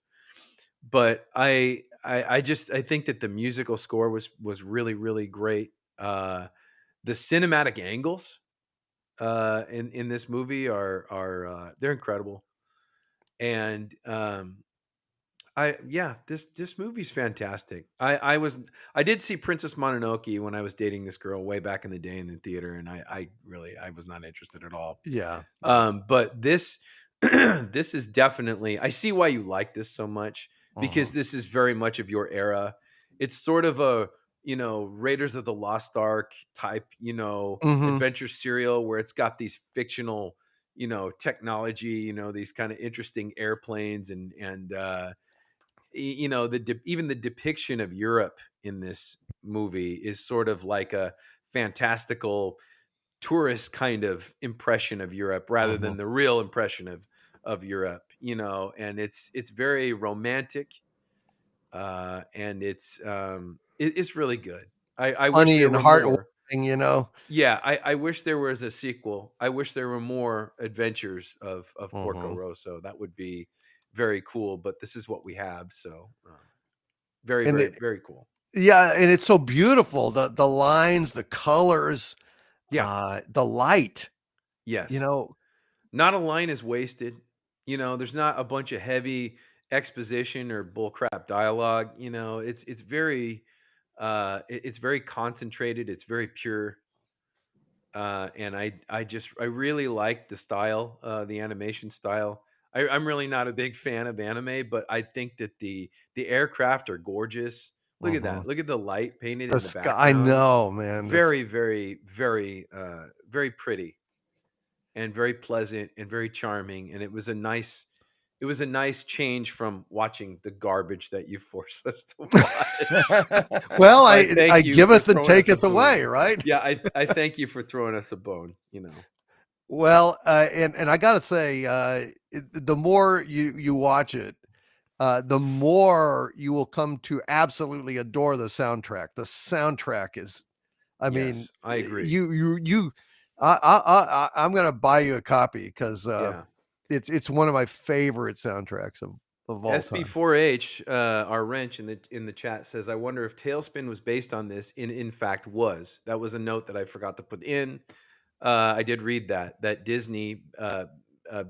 But I think that the musical score was really really great. The cinematic angles in this movie are they're incredible, and this movie's fantastic. I did see Princess Mononoke when I was dating this girl way back in the day in the theater, and I was not interested at all. Yeah. But this this is definitely, I see why you like this so much, because Mhm. this is very much of your era. It's sort of a, Raiders of the Lost Ark type, Mhm. adventure serial where it's got these fictional, technology, these kind of interesting airplanes and even the depiction of Europe in this movie is sort of like a fantastical tourist kind of impression of Europe rather than Mhm. the real impression of Europe, and it's very romantic, and it's really good. I wish Funny there and were more. heartwarming. Yeah, I wish there was a sequel. I wish there were more adventures of Porco Mhm. Rosso. That would be very cool, but this is what we have, so very And very the very cool. Yeah, and it's so beautiful. The lines, the colors, Yeah. the light, you Yes. know? Not a line is wasted. There's not a bunch of heavy exposition or bullcrap dialogue. It's very it's very concentrated. It's very pure. And I really like the style, the animation style. I'm really not a big fan of anime, but I think that the aircraft are gorgeous. Look at Mhm. that. Look at the light painted The in the sky I background. know, man. Very, very, very, very pretty and very pleasant and very charming. And it was a nice change from watching the garbage that you force us to watch. Well, So I I thank you for giveth and throwing us a taketh bone. away, right? Yeah, I thank you for throwing us a bone. Well, and I gotta say, the more you watch it, the more you will come to absolutely adore the soundtrack. The soundtrack is, I mean, Yes, I agree. I'm gonna buy you a copy because Yeah. It's one of my favorite soundtracks of all time. SB4H, our wrench in the chat says, "I wonder if Tailspin was based on this. In fact, was. That was a note that I forgot to put in. I did read that Disney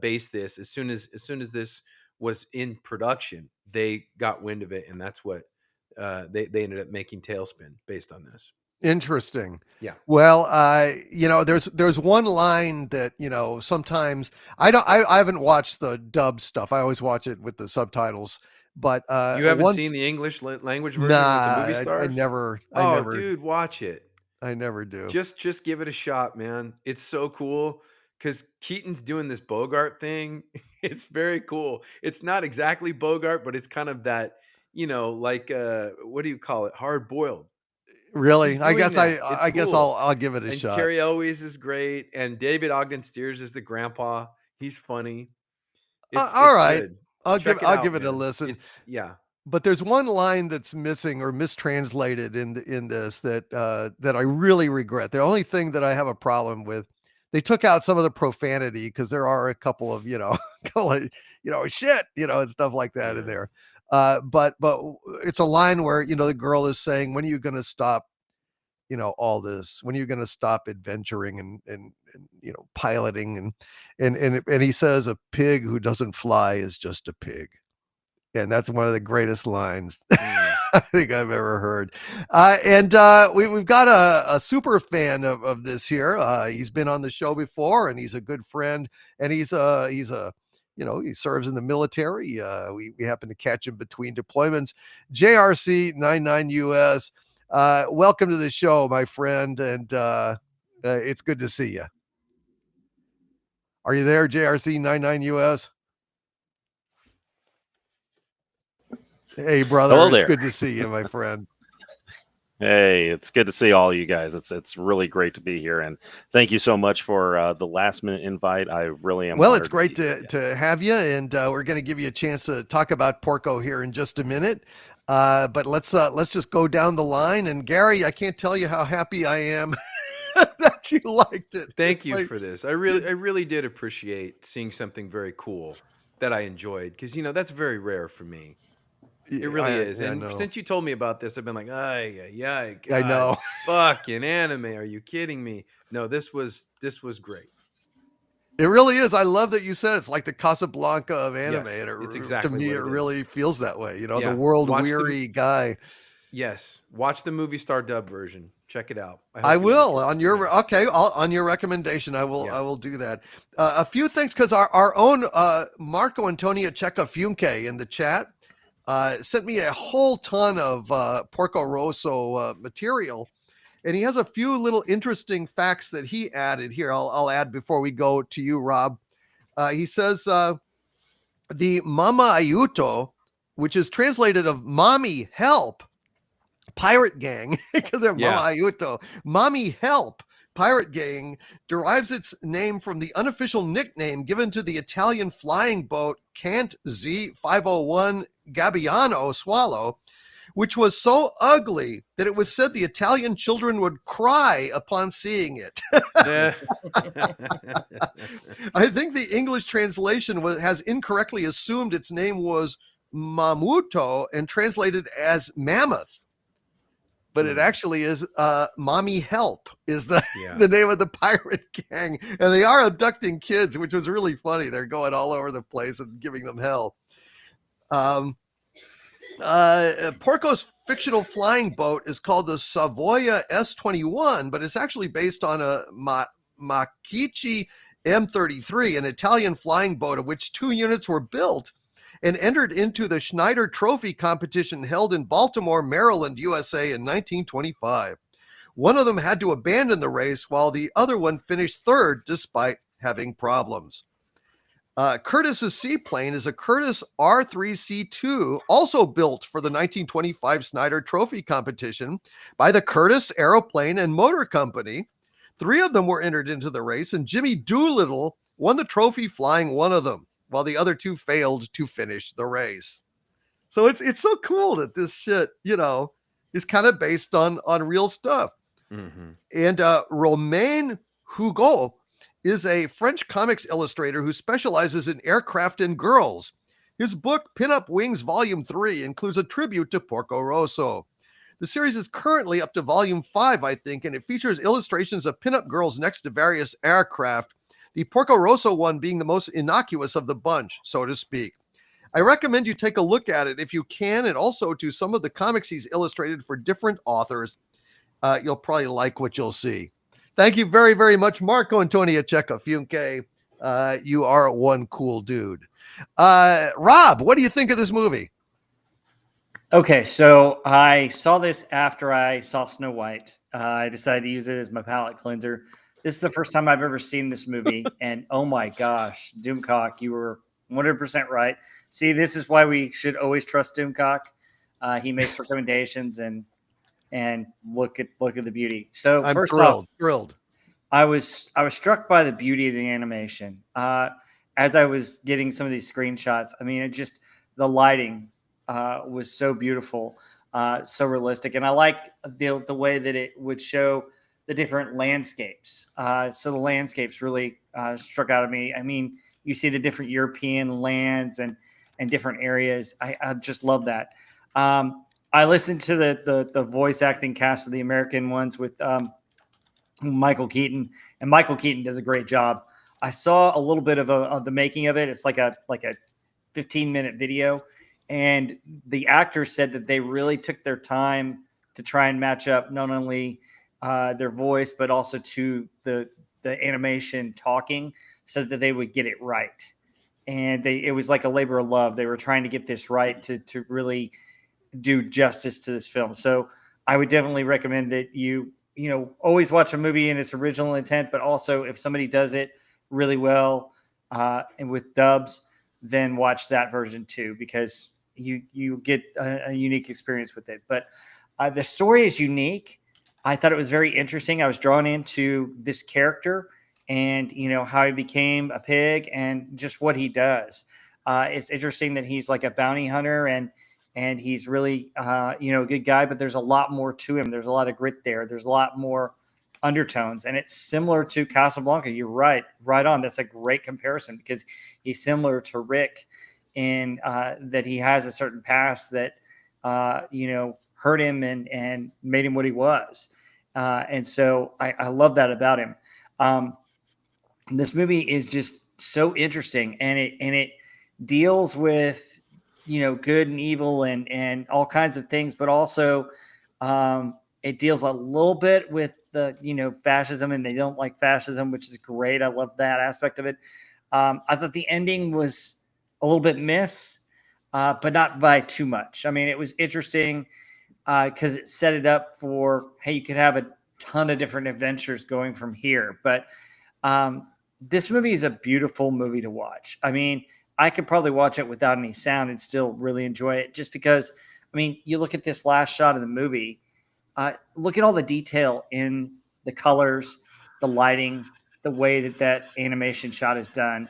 based this as soon as this was in production. They got wind of it, and that's what they ended up making Tailspin based on this. Interesting. Yeah. Well, there's one line that, sometimes I haven't watched the dub stuff. I always watch it with the subtitles, but You haven't once, seen the English language version nah, with the movie I stars? never, Dude, watch it. I never do. Just give it a shot, man. It's so cool because Keaton's doing this Bogart thing. It's very cool. It's not exactly Bogart, but it's kind of that, like what do you call it? Hard boiled. Really? He's I doing guess that. I It's guess cool. I'll give it a And shot. Carrie Elwes is great, and David Ogden Stiers is the grandpa. He's funny. All right. Good. I'll Check it I'll out, give it a man. listen. Yeah. But there's one line that's missing or mistranslated in this that I really regret. The only thing that I have a problem with, they took out some of the profanity because there are a couple of shit, and stuff like that in Yeah. there. But it's a line where the girl is saying, "When are you going to stop? All this. When are you going to stop adventuring and piloting?" And he says, "A pig who doesn't fly is just a pig." And that's one of the greatest lines I think I've ever heard. We've got a super fan of this here. He's been on the show before, and he's a good friend. And he's a he serves in the military. We happen to catch him between deployments. JRC 99 US. Welcome to the show, my friend, and it's good to see you. Are you there, JRC 99 US? Hey, brother. Hello It's there. good to see you, my friend. Hey, it's good to see all you guys. It's really great to be here, and thank you so much for the last minute invite. I really am. Well, it's honored great to have you, and we're going to give you a chance to talk about Porco here in just a minute. But let's just go down the line. And Gary, I can't tell you how happy I am that you liked it. Thank you for this. I really did appreciate seeing something very cool that I enjoyed, because that's very rare for me. It really is. And since you told me about this, I've been like, yeah, I know. Fucking anime. Are you kidding me? No, this was great. It really is. I love that you said it's like the Casablanca of anime. Yes, And it's exactly to me, what it it is. really feels that way. Yeah, the world weary guy. Yes, watch the movie star dub version. Check it out. I will on your on your recommendation. I will do that. A few things, because our own Marco Antonio Checa Funke in the chat sent me a whole ton of Porco Rosso material, and he has a few little interesting facts that he added here. I'll add before we go to you, Rob. He says the Mama Ayuto, which is translated of "Mommy Help," pirate gang, because they're Mama Ayuto. Mommy Help pirate gang derives its name from the unofficial nickname given to the Italian flying boat Cant Z501 Gabbiano Swallow, which was so ugly that it was said the Italian children would cry upon seeing it. I think the English translation has incorrectly assumed its name was Mamuto and translated as mammoth. But it actually is Mommy Help is the name of the pirate gang. And they are abducting kids, which was really funny. They're going all over the place and giving them hell. Porco's fictional flying boat is called the Savoia S-21, but it's actually based on a Makichi M-33, an Italian flying boat of which 2 units were built and entered into the Schneider Trophy competition held in Baltimore, Maryland, USA in 1925. One of them had to abandon the race while the other one finished third despite having problems. Curtis's seaplane is a Curtis R3C2, also built for the 1925 Schneider Trophy competition by the Curtis Aeroplane and Motor Company. 3 of them were entered into the race, and Jimmy Doolittle won the trophy flying one of them, while the other 2 failed to finish the race. So it's so cool that this shit, is kind of based on real stuff. Mm-hmm. And Romain Hugo is a French comics illustrator who specializes in aircraft and girls. His book, Pinup Wings Volume 3, includes a tribute to Porco Rosso. The series is currently up to Volume 5, I think, and it features illustrations of pinup girls next to various aircraft, the Porco Rosso one being the most innocuous of the bunch, so to speak. I recommend you take a look at it if you can, and also to some of the comics he's illustrated for different authors. You'll probably like what you'll see. Thank you very, very much, Marco Antonia Checafunke. You are one cool dude. Rob, what do you think of this movie? Okay, so I saw this after I saw Snow White. I decided to use it as my palate cleanser. This is the first time I've ever seen this movie, and oh my gosh, Doomcock, you were 100% right. See, this is why we should always trust Doomcock. He makes recommendations, and look at the beauty. So I'm first thrilled. I was struck by the beauty of the animation. As I was getting some of these screenshots, I mean, it just the lighting was so beautiful, so realistic, and I like the way that it would show the different landscapes. So the landscapes really struck out at me. I mean, you see the different European lands and different areas. I just love that. I listened to the voice acting cast of the American ones with Michael Keaton, and Michael Keaton does a great job. I saw a little bit of the making of it. It's like a 15-minute video, and the actors said that they really took their time to try and match up not only their voice but also to the animation talking, so that they would get it right. And it was like a labor of love. They were trying to get this right to really do justice to this film. So I would definitely recommend that you always watch a movie in its original intent, but also if somebody does it really well and with dubs, then watch that version too, because you get a unique experience with it. But the story is unique. I thought it was very interesting. I was drawn into this character and how he became a pig and just what he does. It's interesting that he's like a bounty hunter and he's really a good guy, but there's a lot more to him. There's a lot of grit there. There's a lot more undertones, and it's similar to Casablanca. You're right on. That's a great comparison because he's similar to Rick in that he has a certain past that hurt him and made him what he was. And so I love that about him. This movie is just so interesting, and it deals with good and evil and all kinds of things, but also it deals a little bit with the fascism, and they don't like fascism, which is great. I love that aspect of it. I thought the ending was a little bit but not by too much. I mean, it was interesting because it set it up for, hey, you could have a ton of different adventures going from here. But this movie is a beautiful movie to watch. I mean, I could probably watch it without any sound and still really enjoy it, just because, I mean, you look at this last shot of the movie, look at all the detail in the colors, the lighting, the way that animation shot is done.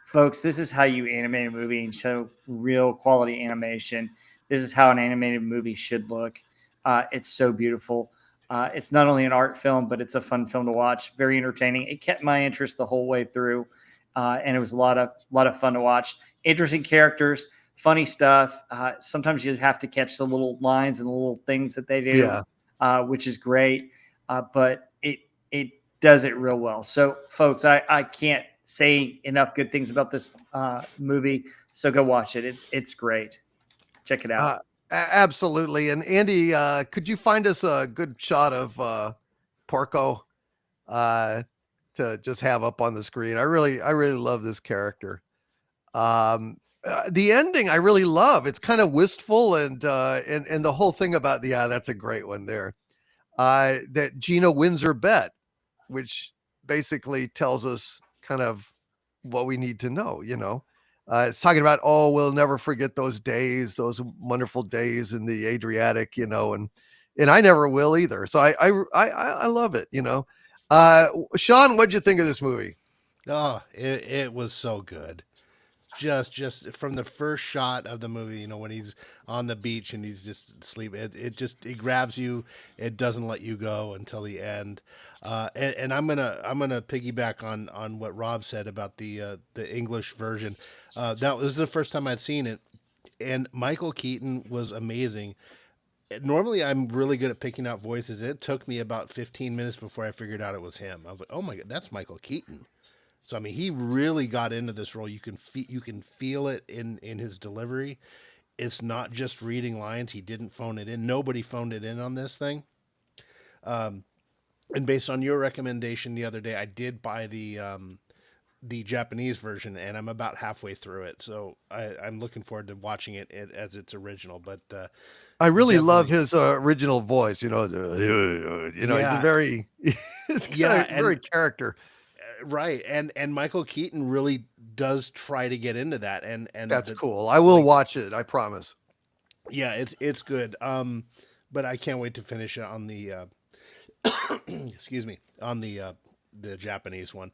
Folks, this is how you animate a movie and show real quality animation. This is how an animated movie should look. It's so beautiful. It's not only an art film, but it's a fun film to watch. Very entertaining. It kept my interest the whole way through. And it was a lot of fun to watch. Interesting characters, funny stuff. Sometimes you have to catch the little lines and the little things that they do, which is great. But it does it real well. So, folks, I can't say enough good things about this movie. So go watch it. It's great. Check it out. Absolutely. And Andy, could you find us a good shot of Porco? To just have up on the screen. I really love this character. The ending I really love. It's kind of wistful and the whole thing about that's a great one there. That Gina wins her bet, which basically tells us kind of what we need to know, it's talking about, we'll never forget those days, those wonderful days in the Adriatic, and I never will either. So I love it, Sean, what'd you think of this movie? Oh, it was so good. just from the first shot of the movie, you know, when he's on the beach and he's just sleeping, it grabs you. It doesn't let you go until the end. And I'm gonna piggyback on what Rob said about the English version. That was the first time I'd seen it, and Michael Keaton was amazing. Normally, I'm really good at picking out voices. It took me about 15 minutes before I figured out it was him. I was like, "Oh my god, that's Michael Keaton." So I mean, he really got into this role. You can feel it in his delivery. It's not just reading lines. He didn't phone it in. Nobody phoned it in on this thing. Um, and based on your recommendation the other day, I did buy the Japanese version, and I'm about halfway through it. So I'm looking forward to watching it as its original. But I really love definitely, his original voice. You know, he's a yeah, very, it's yeah, kind of very character. right, and Michael Keaton really does try to get into that, and That's cool. I will like, watch it. I promise. yeah, it's good. But I can't wait to finish it on the excuse me, on the Japanese one.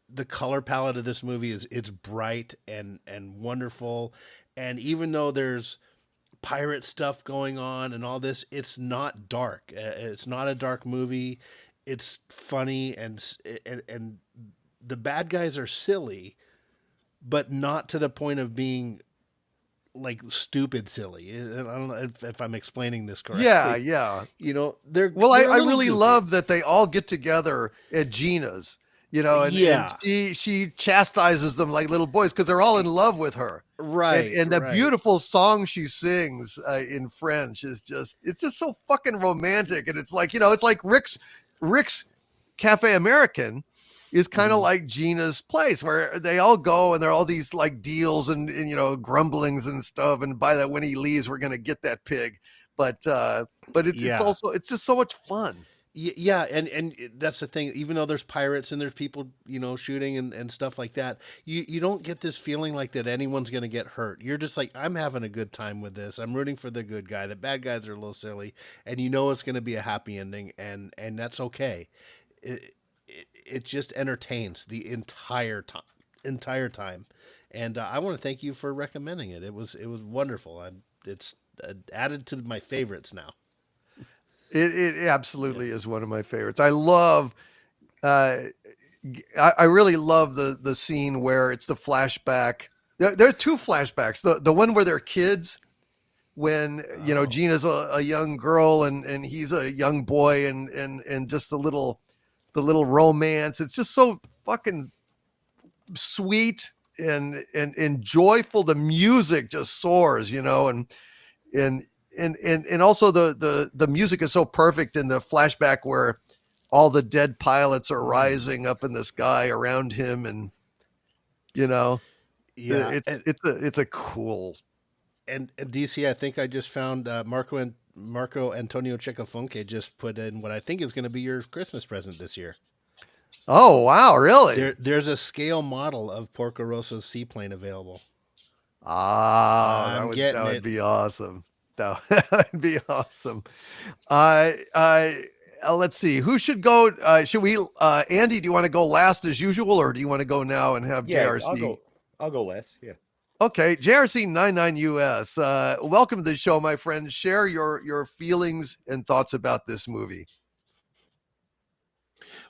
The color palette of this movie is it's bright and wonderful, and even though there's pirate stuff going on and all this, it's not dark. It's not a dark movie. It's funny and the bad guys are silly, but not to the point of being like stupid silly. I don't know if I'm explaining this correctly. Yeah, yeah. You know, they're Well, they're a I little really goofy. love that they all get together at Gina's, you know, and Yeah. she chastises them like little boys because they're all in love with her. Right, And the right. beautiful song she sings in French is it's just so fucking romantic. And it's like, you know, it's like Rick's Cafe American is kind of like Gina's place where they all go and there are all these like deals and you know, grumblings and stuff. And by that, when he leaves, we're going to get that pig. But it's Yeah. also, it's just so much fun. Yeah, and that's the thing. Even though there's pirates and there's people, you know, shooting and stuff like that, you don't get this feeling like that anyone's going to get hurt. You're just like, I'm having a good time with this. I'm rooting for the good guy. The bad guys are a little silly, and you know it's going to be a happy ending, and that's okay. It just entertains the entire time, and I want to thank you for recommending it. It was wonderful. It's added to my favorites now. It absolutely is one of my favorites. I love, I really love the scene where it's the flashback. There's two flashbacks. The one where they're kids, when you know Gina's a young girl and he's a young boy, and just the little romance. It's just so fucking sweet and joyful. The music just soars, you know, and also the music is so perfect in the flashback where all the dead pilots are rising up in the sky around him, and you know, Yeah, it's a cool. And DC, I think I just found Marco Antonio Ceccafonte just put in what I think is going to be your Christmas present this year. Oh wow, really? There's a scale model of Porco Rosso's seaplane available. Ah, I'm that getting would it. be awesome. That would be awesome. Let's see. Who should go? Should we? Andy, do you want to go last as usual, or do you want to go now and have Yeah, JRC? I'll go last. Yeah. Okay, JRC 99US. Welcome to the show, my friend. Share your feelings and thoughts about this movie.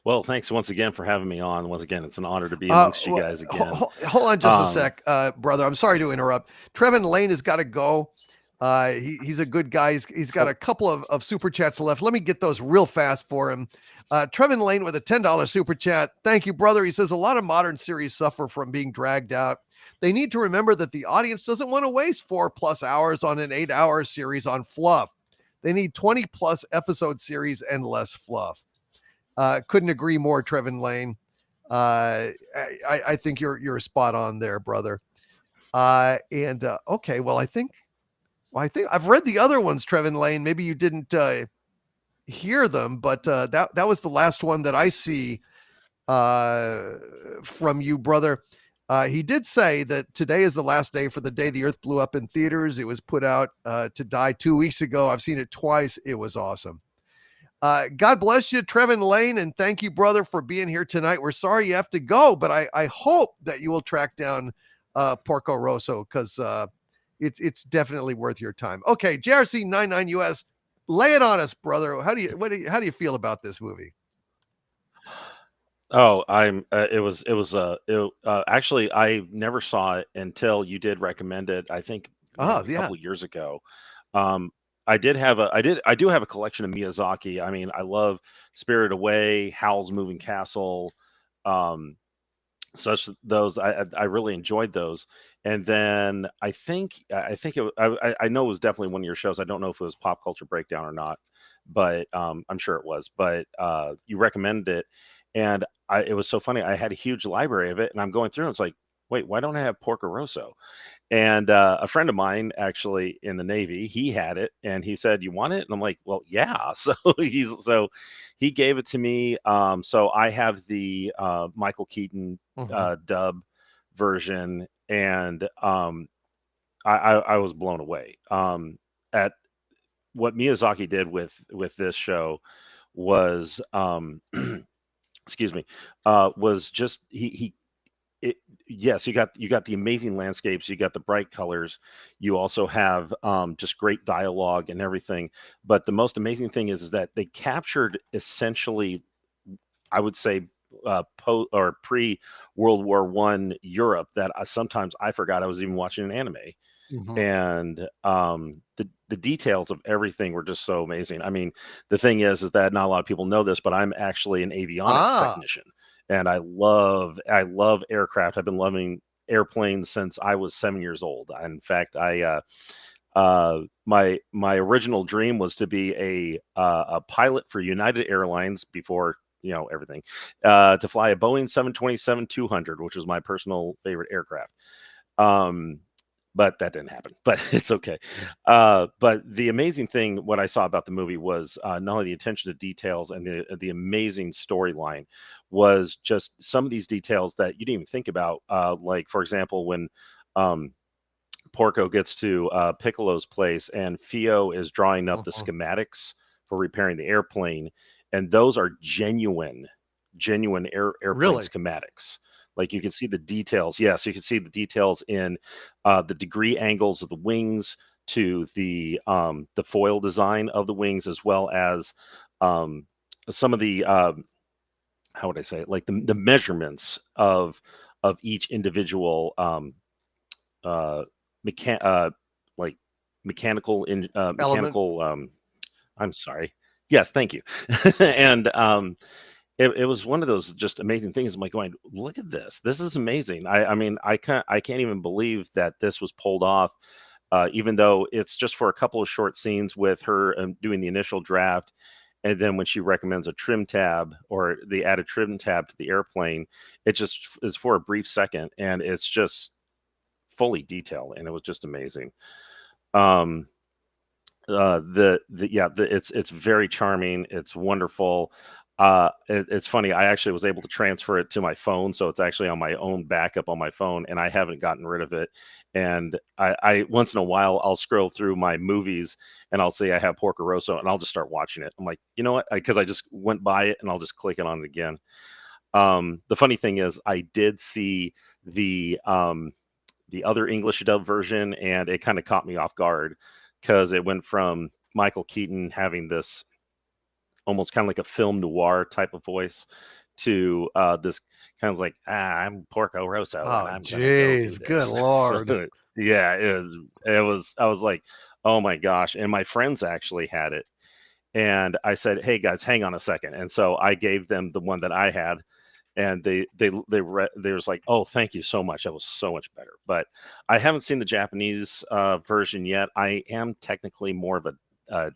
Well, thanks once again for having me on. Once again, it's an honor to be amongst you guys again. Hold on just a sec, brother. I'm sorry to interrupt. Trevin Lane has got to go. He's a good guy. He's got a couple of super chats left. Let me get those real fast for him. Trevin Lane with a $10 super chat. Thank you, brother. He says a lot of modern series suffer from being dragged out. They need to remember that the audience doesn't want to waste 4+ hours on an 8-hour series on fluff. They need 20+ episode series and less fluff. Couldn't agree more, Trevin Lane. I think you're spot on there, brother. Okay, well, I think I've read the other ones, Trevin Lane. Maybe you didn't hear them, but that was the last one that I see from you, brother. He did say that today is the last day for The Day the Earth Blew Up in theaters. It was put out to die 2 weeks ago. I've seen it twice. It was awesome. God bless you, Trevin Lane, and thank you, brother, for being here tonight. We're sorry you have to go, but I hope that you will track down Porco Rosso, because it's definitely worth your time. Okay, JRC 99 US, lay it on us, brother. How do you feel about this movie? Oh, actually, I never saw it until you did recommend it. I think maybe a Yeah. couple of years ago. I do have a collection of Miyazaki. I mean, I love Spirit Away, Howl's Moving Castle, um, such those. I really enjoyed those. And then I know it was definitely one of your shows. I don't know if it was Pop Culture Breakdown or not, but I'm sure it was. But you recommended it, and it was so funny. I had a huge library of it, and I'm going through, and it's like, wait, why don't I have Porco Rosso? And a friend of mine, actually in the Navy, he had it, and he said, "You want it?" And I'm like, "Well, yeah." So he gave it to me. So I have the Michael Keaton dub version, and I was blown away at what Miyazaki did with this show was excuse me, was just it, yes, you got the amazing landscapes, you got the bright colors, you also have just great dialogue and everything. But the most amazing thing is that they captured essentially, I would say, pre World War One Europe that sometimes I forgot I was even watching an anime. And the details of everything were just so amazing. I mean, the thing is that not a lot of people know this, but I'm actually an avionics technician, and I love aircraft. I've been loving airplanes since I was 7 years old. In fact, my original dream was to be a pilot for United Airlines before everything, to fly a Boeing 727-200, which was my personal favorite aircraft. But that didn't happen, but it's okay. But the amazing thing, what I saw about the movie was not only the attention to details and the amazing storyline, was just some of these details that you didn't even think about. Like, for example, when Porco gets to Piccolo's place and Fio is drawing up the schematics for repairing the airplane, and those are genuine airplane schematics. Like, you can see the details. Yes, you can see the details in the degree angles of the wings, to the foil design of the wings, as well as some of the how would I say it? Like the measurements of each individual like mechanical. I'm sorry. Yes, thank you. And it was one of those just amazing things. I'm like going, look at this. This is amazing. I mean, I can't even believe that this was pulled off, even though it's just for a couple of short scenes with her doing the initial draft. And then when she recommends a trim tab, or the added trim tab to the airplane, it just is for a brief second, and it's just fully detailed, and it was just amazing. It's very charming. It's wonderful. It's funny. I actually was able to transfer it to my phone, so it's actually on my own backup on my phone, and I haven't gotten rid of it. And I once in a while I'll scroll through my movies, and I'll say I have Porco Rosso, and I'll just start watching it. I'm like, you know what? Because I just went by it, and I'll just click it on it again. The funny thing is, I did see the other English dub version, and it kind of caught me off guard, because it went from Michael Keaton having this almost kind of like a film noir type of voice to this kind of like, I'm Porco Rosso, and I'm gonna go do this. Good Lord. So, yeah, it was I was like, oh my gosh. And my friends actually had it, and I said, hey guys, hang on a second. And so I gave them the one that I had, and they was like, oh, thank you so much, that was so much better. But I haven't seen the Japanese version yet. I am technically more of a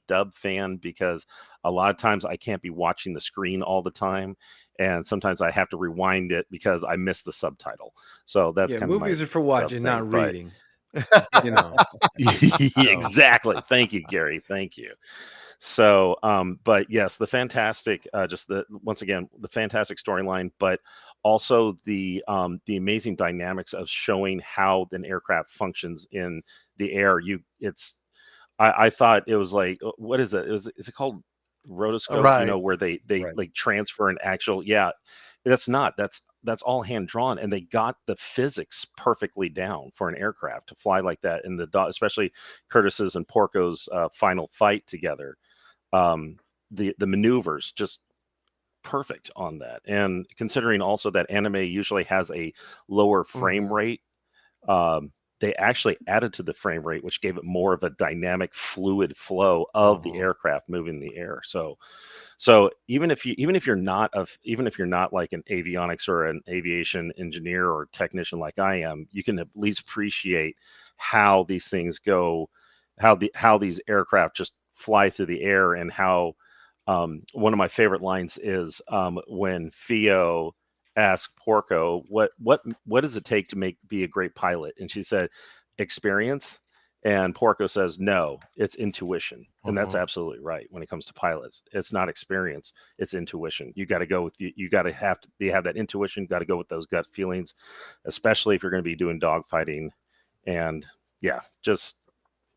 dub fan, because a lot of times I can't be watching the screen all the time, and sometimes I have to rewind it because I miss the subtitle. So that's kind movies of are for watching, thing, not but reading. You know. exactly. Thank you, Gary. Thank you. So, but yes, the fantastic, once again, the fantastic storyline, but also the amazing dynamics of showing how an aircraft functions in the air. I thought it was like, what is it? Is it called rotoscope? Right. Where they Right. like transfer an actual, yeah. That's not. That's all hand drawn, and they got the physics perfectly down for an aircraft to fly like that. And especially Curtis's and Porco's final fight together, the maneuvers just perfect on that. And considering also that anime usually has a lower frame rate, they actually added to the frame rate, which gave it more of a dynamic, fluid flow of the aircraft moving in the air. So even if you're not like an avionics or an aviation engineer or technician like I am, you can at least appreciate how these things go, how these aircraft just fly through the air, and how one of my favorite lines is when Theo asked Porco, what does it take to be a great pilot? And she said, experience. And Porco says, no, it's intuition. And that's absolutely right. When it comes to pilots, it's not experience, it's intuition. You got to go with you got to have that intuition, got to go with those gut feelings, especially if you're going to be doing dogfighting. And yeah, just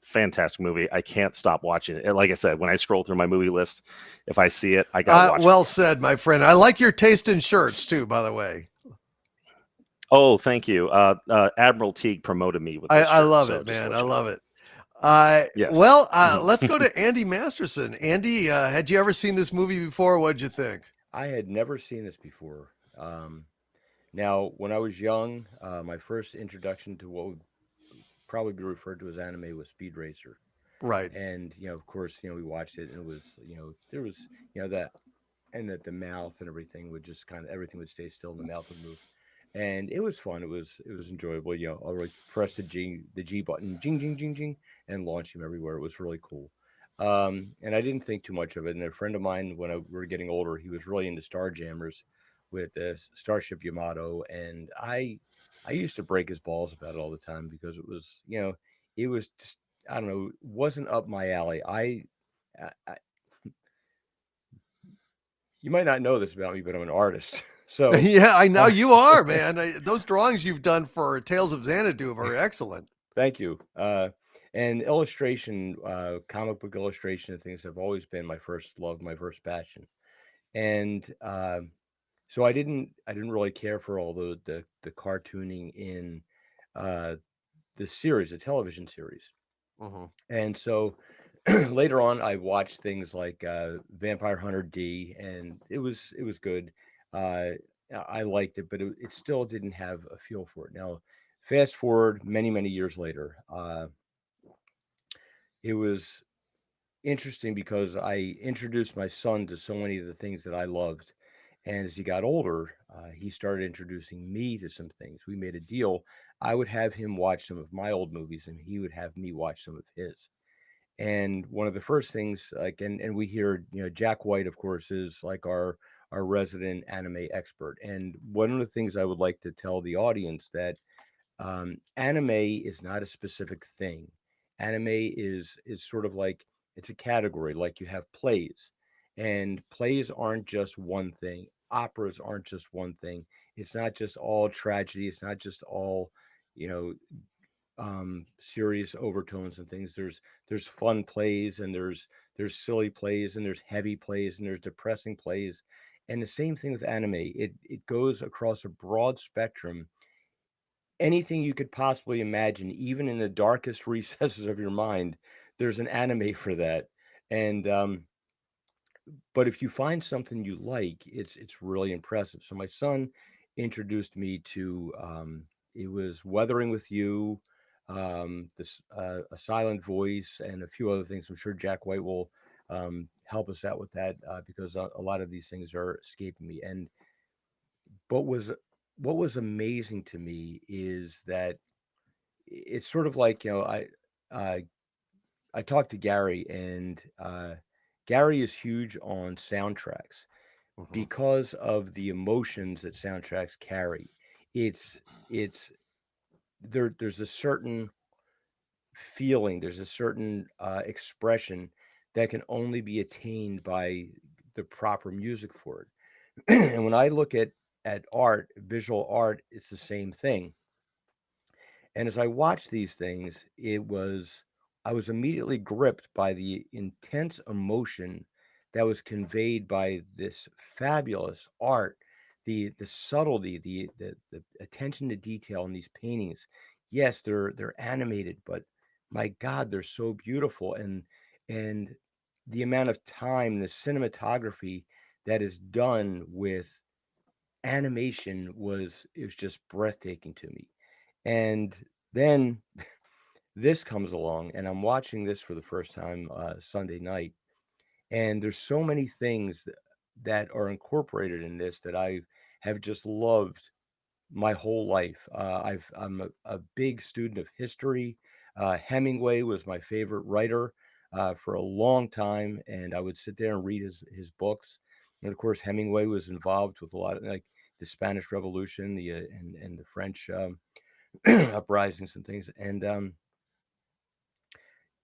fantastic movie. I can't stop watching it. Like I said, when I scroll through my movie list, if I see it, I got to watch Well it. said, my friend. I like your taste in shirts too, by the way. Oh, thank you. Admiral Teague promoted me with this I shirt, love so it, just to man. let I you know. love it. Yes. Well, let's go to Andy Masterson. Andy, had you ever seen this movie before? What'd you think? I had never seen this before. Now, when I was young, my first introduction to what would probably be referred to as anime was Speed Racer. Right. And, of course, we watched it, and it was, there was, that, and that the mouth and everything would just everything would stay still and the mouth would move. And it was fun. It was enjoyable. I would press the G button, jing, jing, jing, jing, and launch him everywhere. It was really cool. And I didn't think too much of it. And a friend of mine, when we were getting older, he was really into Starjammers with Starship Yamato, and I used to break his balls about it all the time because it was just, I don't know, wasn't up my alley. I You might not know this about me, but I'm an artist. So Yeah, I know you are, man. Those drawings you've done for Tales of Xanadu are excellent. Thank you. And illustration, comic book illustration and things have always been my first love, my first passion. And so I didn't really care for all the cartooning in uh, the series, the television series. And so later on, I watched things like Vampire Hunter D, and it was good. Uh, I liked it, but it still didn't have a feel for it. Now, fast forward many years later, it was interesting because I introduced my son to so many of the things that I loved, and as he got older, he started introducing me to some things. We made a deal. I would have him watch some of my old movies, and he would have me watch some of his. And one of the first things, like, and we hear, Jack White, of course, is like our resident anime expert. And one of the things I would like to tell the audience that anime is not a specific thing. Anime is sort of like, it's a category. Like, you have plays, and plays aren't just one thing. Operas aren't just one thing. It's not just all tragedy. It's not just all, you know serious overtones and things. There's fun plays, and there's silly plays, and there's heavy plays, and there's depressing plays. And the same thing with anime. It goes across a broad spectrum. Anything you could possibly imagine, even in the darkest recesses of your mind, there's an anime for that. And but if you find something you like, it's really impressive. So my son introduced me to it was Weathering with You, this A Silent Voice, and a few other things. I'm sure Jack White will help us out with that because a lot of these things are escaping me. And what was what was amazing to me is that it's sort of like, uh, I talked to Gary, and Gary is huge on soundtracks because of the emotions that soundtracks carry. It's there's a certain feeling, there's a certain expression that can only be attained by the proper music for it. And when I look at art, visual art, it's the same thing. And as I watched these things, I was immediately gripped by the intense emotion that was conveyed by this fabulous art the subtlety, the attention to detail in these paintings. Yes, they're animated, but my God, they're so beautiful, and the amount of time, the cinematography that is done with animation it was just breathtaking to me. And then this comes along, and I'm watching this for the first time Sunday night, and there's so many things that are incorporated in this that I have just loved my whole life. I'm a big student of history. Hemingway was my favorite writer for a long time, and I would sit there and read his books. And of course, Hemingway was involved with a lot of like the Spanish Revolution, and the French uprisings and things. And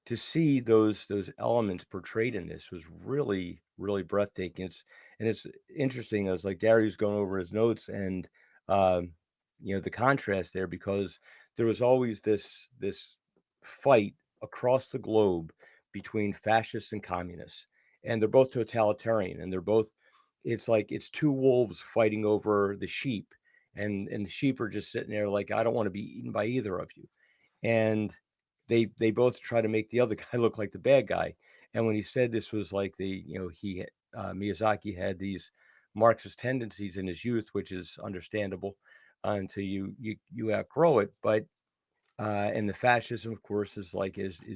to see those elements portrayed in this was really really breathtaking. It's interesting. As like Gary was going over his notes, and um, the contrast there, because there was always this fight across the globe between fascists and communists, and they're both totalitarian, and they're both, it's like it's two wolves fighting over the sheep, and the sheep are just sitting there like, I don't want to be eaten by either of you. And they both try to make the other guy look like the bad guy. And when he said this was like Miyazaki had these Marxist tendencies in his youth, which is understandable until you outgrow it. But and the fascism, of course, is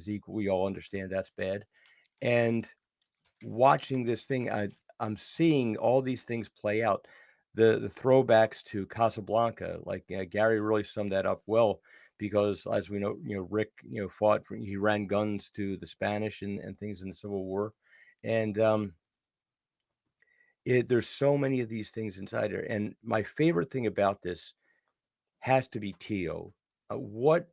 equal. We all understand that's bad. And watching this thing, I'm seeing all these things play out. The throwbacks to Casablanca, like Gary really summed that up well, because as we know, Rick, he ran guns to the Spanish and things in the Civil War, and there's so many of these things inside there. And my favorite thing about this has to be Tio. What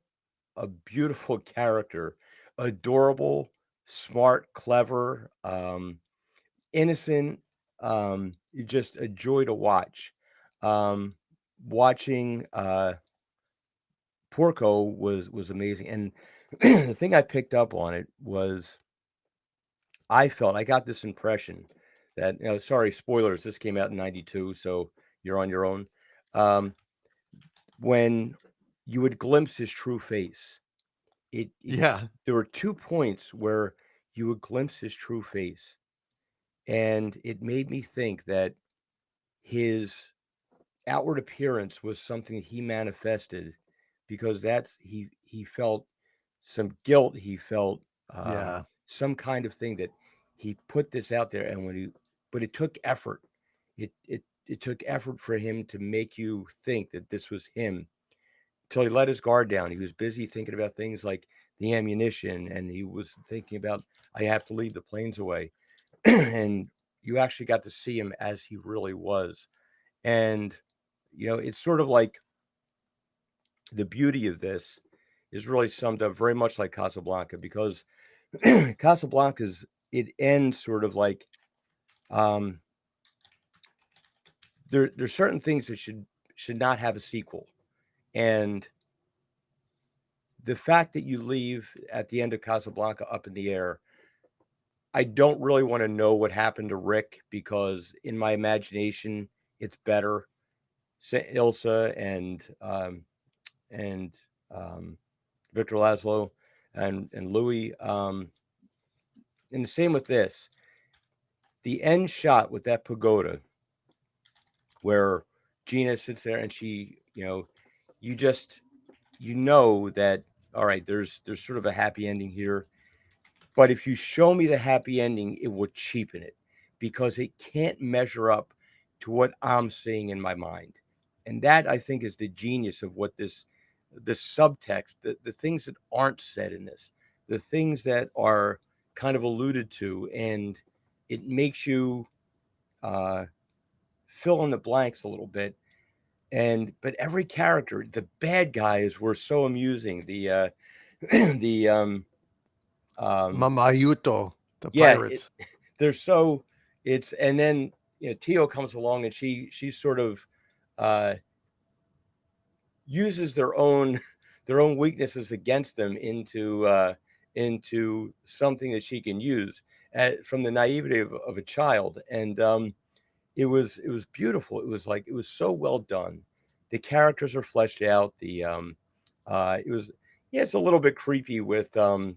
a beautiful character, adorable, smart, clever. Innocent, just a joy to watch. Um, Watching Porco was amazing, and the thing I picked up on it was I got this impression that, sorry, spoilers. This came out in '92, so you're on your own. Um, when you would glimpse his true face, Yeah. there were 2 points where you would glimpse his true face, and it made me think that his outward appearance was something he manifested, because he felt some guilt, he felt Yeah. some kind of thing that he put this out there. And but it took effort. It took effort for him to make you think that this was him, till he let his guard down. He was busy thinking about things like the ammunition, and he was thinking about, I have to lead the planes away. And you actually got to see him as he really was. And it's sort of like the beauty of this is really summed up very much like Casablanca, because Casablanca's, it ends sort of like, um, there's certain things that should not have a sequel. And the fact that you leave at the end of Casablanca up in the air, I don't really want to know what happened to Rick, because in my imagination it's better. Ilsa and Victor Laszlo and Louis. And the same with this. The end shot with that pagoda, where Gina sits there and she, you just, that, all right, there's sort of a happy ending here. But if you show me the happy ending, it would cheapen it, because it can't measure up to what I'm seeing in my mind. And that, I think, is the genius of what the subtext, the things that aren't said in this, the things that are kind of alluded to, and it makes you uh, fill in the blanks a little bit. But every character, the bad guys were so amusing. The Mamayuto, the yeah, pirates. they're so, and then Tio comes along, and she sort of uh, uses their own weaknesses against them into something that she can use from the naivety of a child. And it was beautiful. It was like it was so well done. The characters are fleshed out. It was yeah, it's a little bit creepy with the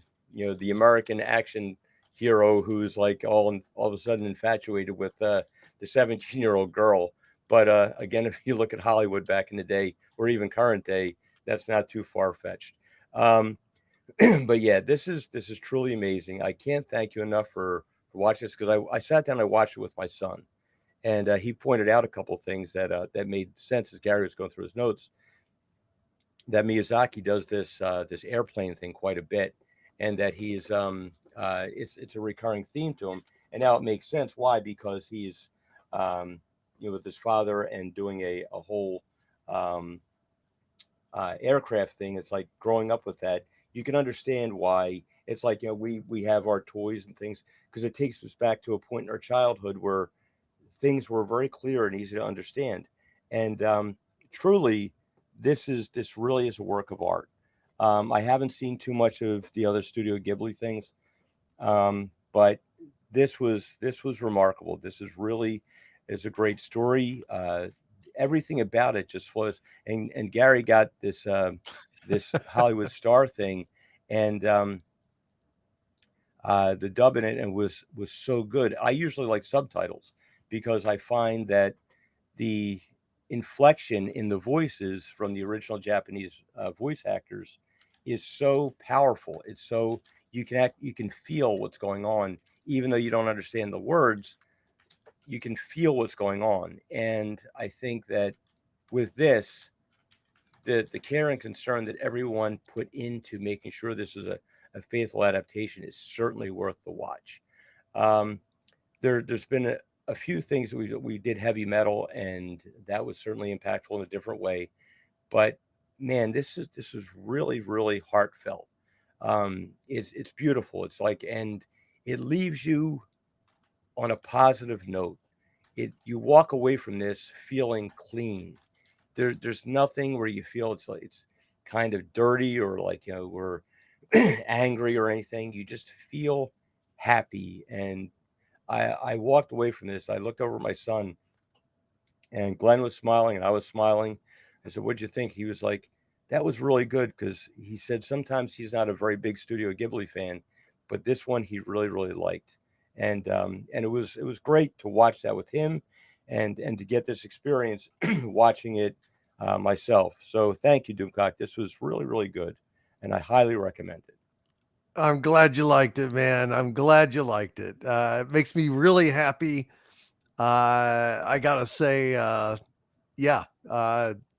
American action hero who's like all of a sudden infatuated with the 17-year-old girl. But again, if you look at Hollywood back in the day or even current day, that's not too far fetched. Um, but yeah, this is truly amazing. I can't thank you enough for watching this because I sat down and I watched it with my son, and he pointed out a couple things that made sense as Gary was going through his notes. That Miyazaki does this airplane thing quite a bit, and that it's a recurring theme to him. And now it makes sense why, because he's with his father and doing a whole um, aircraft thing. It's like growing up with that. You can understand why it's like we have our toys and things because it takes us back to a point in our childhood where things were very clear and easy to understand. And truly, this really is a work of art. I haven't seen too much of the other Studio Ghibli things, but this was remarkable. This is a great story. Everything about it just flows. And Gary got this Hollywood star thing, and the dub in it and was so good. I usually like subtitles because I find that the inflection in the voices from the original Japanese voice actors is so powerful. It's so you can feel what's going on, even though you don't understand the words. You can feel what's going on, and I think that with this, the care and concern that everyone put into making sure this is a faithful adaptation is certainly worth the watch. Um, there's been a few things that we did heavy metal, and that was certainly impactful in a different way. But man, this is really heartfelt. It's beautiful. It's like, and it leaves you on a positive note. You walk away from this feeling clean. There's nothing where you feel it's like it's kind of dirty or like we're angry or anything. You just feel happy. And I walked away from this. I looked over at my son, and Glenn was smiling and I was smiling. I said, "What'd you think?" He was like, "That was really good," because he said sometimes he's not a very big Studio Ghibli fan, but this one he really liked. And it was great to watch that with him, and to get this experience watching it myself. So thank you, Doomcock. This was really good, and I highly recommend it. I'm glad you liked it, man. I'm glad you liked it. It makes me really happy. I gotta say, yeah,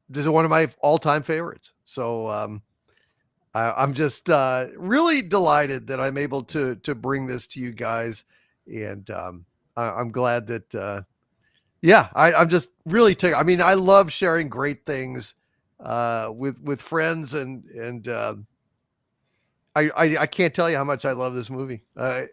this is one of my all-time favorites. So I'm just really delighted that I'm able to bring this to you guys, and I'm glad that yeah, I'm just really I mean, I love sharing great things with friends, and I can't tell you how much I love this movie. I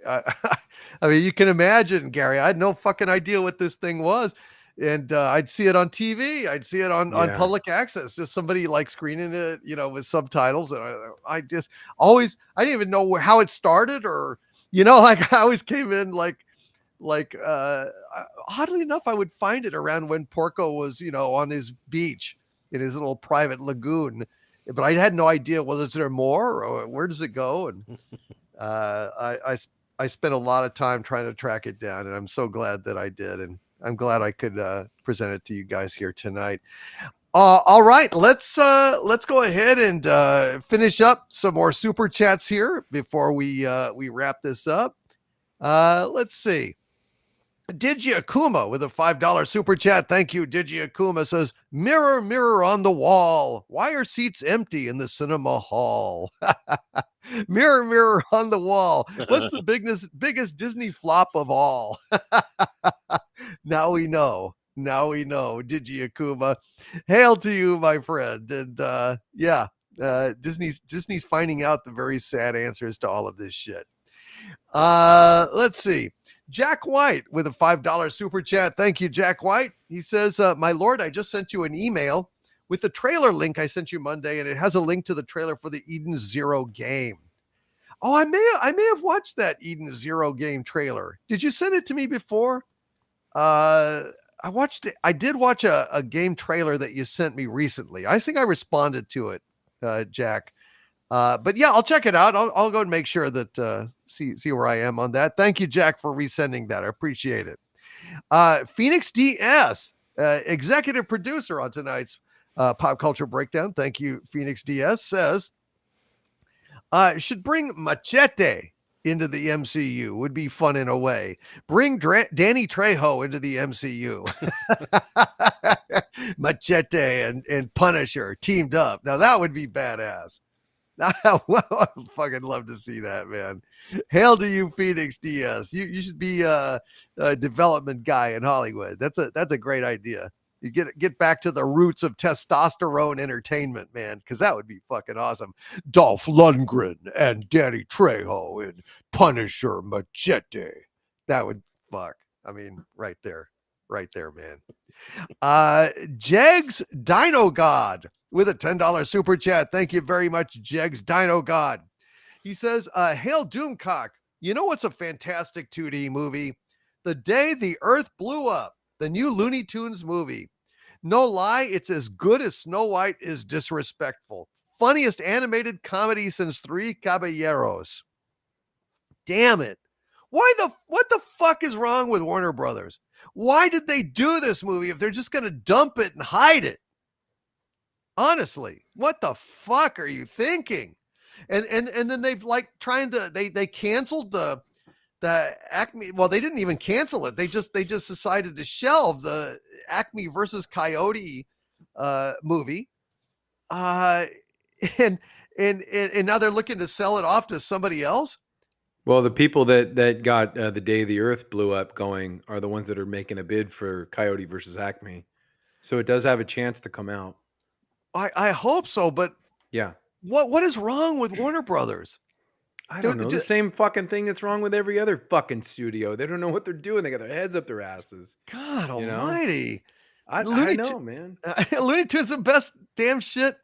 mean, you can imagine, Gary. I had no fucking idea what this thing was, and I'd see it on TV. I'd see it on Yeah. public access. Just somebody like screening it, with subtitles. And I just always I didn't even know how it started, or like I always came in like oddly enough, I would find it around when Porco was on his beach in his little private lagoon, but I had no idea. Well, is there more, or where does it go? And I spent a lot of time trying to track it down, and I'm so glad that I did, and I'm glad I could present it to you guys here tonight. All right, let's go ahead and finish up some more super chats here before we wrap this up. Let's see. Digi Akuma with a $5 super chat. Thank you. Digi Akuma says, "Mirror, mirror on the wall, why are seats empty in the cinema hall?" Mirror, mirror on the wall, what's the biggest Disney flop of all? Now we know. Now we know. Digi Akuma. Hail to you, my friend. And yeah, Disney's finding out the very sad answers to all of this shit. Let's see. Jack White with a $5 super chat. Thank you, Jack White. He says, "My lord, I just sent you an email with the trailer link I sent you Monday, and it has a link to the trailer for the Eden Zero game." Oh, I may have watched that Eden Zero game trailer. Did you send it to me before? I did watch a game trailer that you sent me recently. I think I responded to it, Jack. But yeah, I'll check it out. I'll go and make sure that see where I am on that. Thank you, Jack, for resending that. I appreciate it. Phoenix DS, executive producer on tonight's Pop Culture Breakdown. Thank you, Phoenix DS, says should bring Machete into the MCU. Would be fun in a way. Bring Danny Trejo into the MCU. Machete and Punisher teamed up. Now that would be badass. Well, I'd fucking love to see that, man. Hail to you, Phoenix DS. You should be a development guy in Hollywood. That's a great idea. You get back to the roots of testosterone entertainment, man, because that would be fucking awesome. Dolph Lundgren and Danny Trejo and Punisher Machete. That would fuck. I mean, right there, man. Jegs Dino God with a $10 super chat. Thank you very much, Jegs Dino God. He says, hail Doomcock. You know what's a fantastic 2D movie? The Day the Earth Blew Up, the new Looney Tunes movie. No lie, it's as good as Snow White is disrespectful. Funniest animated comedy since Three Caballeros. Damn it. What the fuck is wrong with Warner Brothers? Why did they do this movie if they're just going to dump it and hide it? Honestly, what the fuck are you thinking? And then they've like they canceled the Acme. Well, they didn't even cancel it. They just decided to shelve the Acme versus Coyote movie. And now they're looking to sell it off to somebody else. Well, the people that got The Day the Earth Blew Up going are the ones that are making a bid for Coyote versus Acme. So it does have a chance to come out. I hope so, but yeah. What is wrong with Warner Brothers? I don't know. The same fucking thing that's wrong with every other fucking studio. They don't know what they're doing. They got their heads up their asses. God almighty. I know, man. Looney Tunes the best damn shit.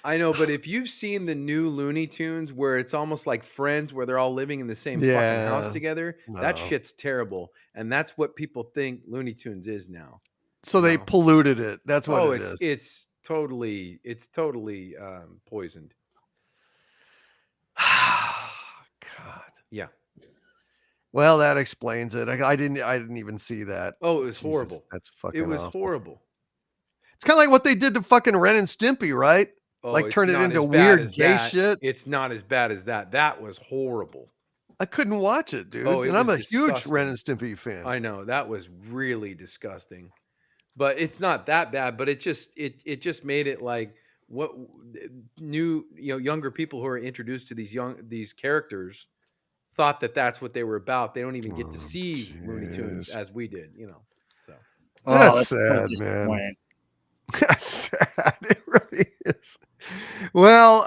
I know, but if you've seen the new Looney Tunes where it's almost like Friends, where they're all living in the same fucking house together, that shit's terrible. And that's what people think Looney Tunes is now. So they polluted it. That's what it is. It's totally poisoned. God. Yeah. Well, that explains it. I didn't even see that. Oh, it was horrible. That's fucking awful. Horrible. It's kind of like what they did to fucking Ren and Stimpy, right? Oh, like turn it into weird gay shit. It's not as bad as that. That was horrible. I couldn't watch it, dude. And I'm a huge Ren and Stimpy fan. I know. That was really disgusting. But it's not that bad, but it just made it like what new, younger people who are introduced to these characters thought that that's what they were about. They don't even get to see Looney Tunes as we did, So that's sad, man. That's sad. It really is. Well,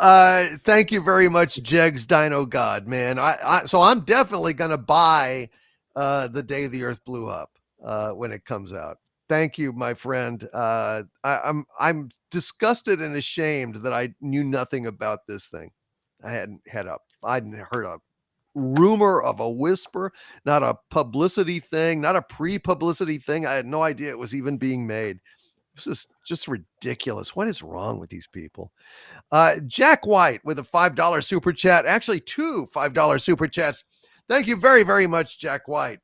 thank you very much, Jegs Dino God, man. So I'm definitely gonna buy The Day the Earth Blew Up when it comes out. Thank you, my friend. I'm disgusted and ashamed that I knew nothing about this thing. I hadn't heard a rumor of a whisper, not a publicity thing, not a pre-publicity thing. I had no idea it was even being made. This is just ridiculous. What is wrong with these people? Jack White with a $5 super chat. Actually, 2 $5 super chats. Thank you very, very much, Jack White.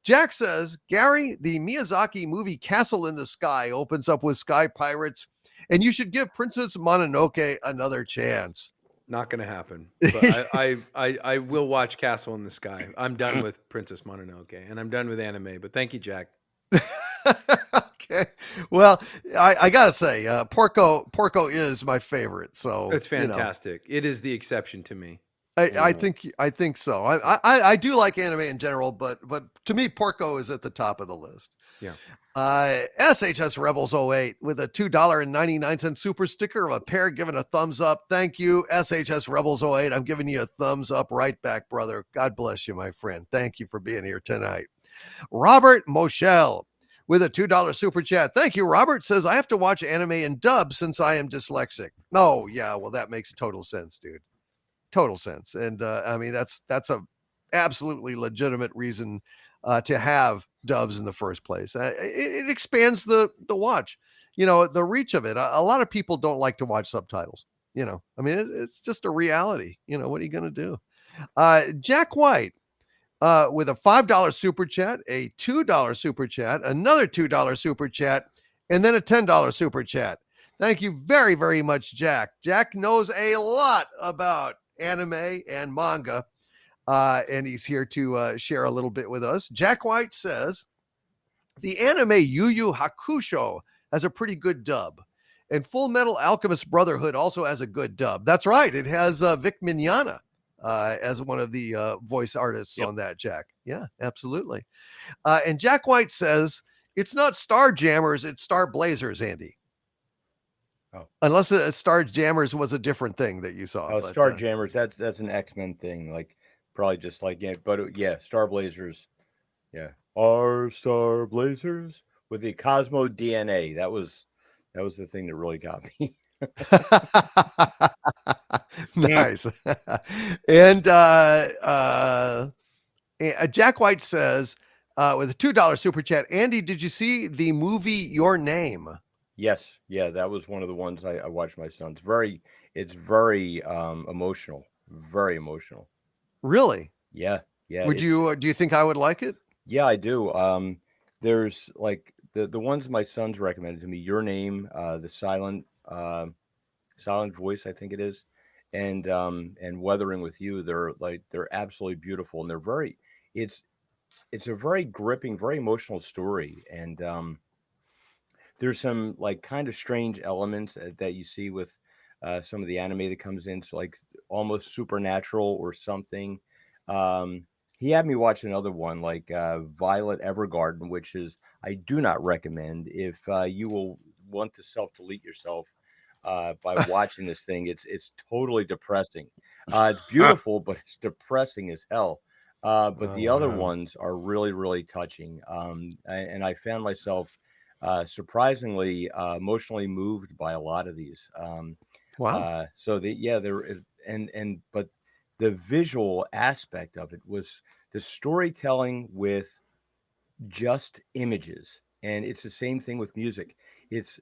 Jack says, Gary, the Miyazaki movie Castle in the Sky opens up with sky pirates, and you should give Princess Mononoke another chance. Not going to happen. But I will watch Castle in the Sky. I'm done with Princess Mononoke, and I'm done with anime. But thank you, Jack. Okay. Well, I gotta say, Porco is my favorite. So it's fantastic. It is the exception to me. I think so. I do like anime in general, but to me, Porco is at the top of the list. Yeah. SHS Rebels 08 with a $2.99 super sticker of a pair, giving a thumbs up. Thank you, SHS Rebels 08. I'm giving you a thumbs up right back, brother. God bless you, my friend. Thank you for being here tonight. Robert Moschel with a $2 super chat. Thank you, Robert. Says, I have to watch anime in dub since I am dyslexic. Oh, yeah. Well, that makes total sense, dude. Total sense. And I mean, that's a absolutely legitimate reason to have dubs in the first place. It expands the watch, the reach of it. A lot of people don't like to watch subtitles. I mean, it's just a reality. What are you going to do? Jack White with a $5 super chat, a $2 super chat, another $2 super chat, and then a $10 super chat. Thank you very, very much, Jack. Jack knows a lot about anime and manga, and he's here to share a little bit with us. Jack White says, the anime Yu Yu Hakusho has a pretty good dub. And Full Metal Alchemist Brotherhood also has a good dub. That's right. It has Vic Mignogna as one of the voice artists on that, Jack. Yeah, absolutely. And Jack White says, it's not Star Jammers, it's Star Blazers, Andy. Oh. Unless Star Jammers was a different thing that you saw. Oh, but, Star Jammers. That's an X-Men thing. Like probably just like Star Blazers. Yeah, our Star Blazers with the Cosmo DNA. That was the thing that really got me. Nice. And Jack White says with a $2 super chat, Andy, did you see the movie Your Name? Yes, yeah, that was one of the ones I watched my son. It's very emotional, very emotional. Really? Yeah, yeah. Would you do you think I would like it? Yeah, I do. There's like the ones my sons recommended to me. Your Name, the silent voice, I think it is, and Weathering with You. They're absolutely beautiful, and it's a very gripping, very emotional story, and there's some like kind of strange elements that you see with some of the anime that comes in, so like almost supernatural or something. He had me watch another one like Violet Evergarden, which is I do not recommend if you will want to self delete yourself by watching this thing. It's totally depressing. It's beautiful, but it's depressing as hell. But the other ones are really, really touching. And I found myself surprisingly emotionally moved by a lot of these. Wow. So but the visual aspect of it was the storytelling with just images, and it's the same thing with music. It's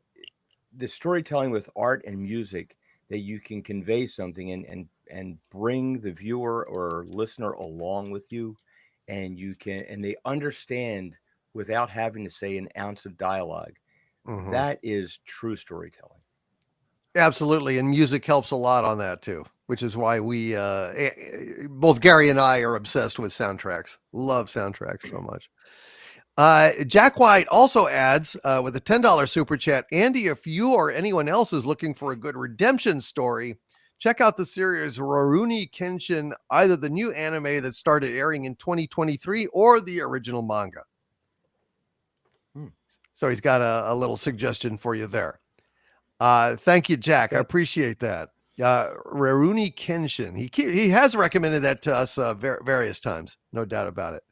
the storytelling with art and music that you can convey something and bring the viewer or listener along with you, and they understand without having to say an ounce of dialogue. Mhm. That is true storytelling. Absolutely, and music helps a lot on that too, which is why we both Gary and I are obsessed with soundtracks. Love soundtracks so much. Jack White also adds with a $10 super chat, Andy, if you or anyone else is looking for a good redemption story, check out the series Rurouni Kenshin, either the new anime that started airing in 2023 or the original manga. So he's got a little suggestion for you there. Thank you, Jack. I appreciate that. Rurouni Kenshin. He has recommended that to us various times, no doubt about it.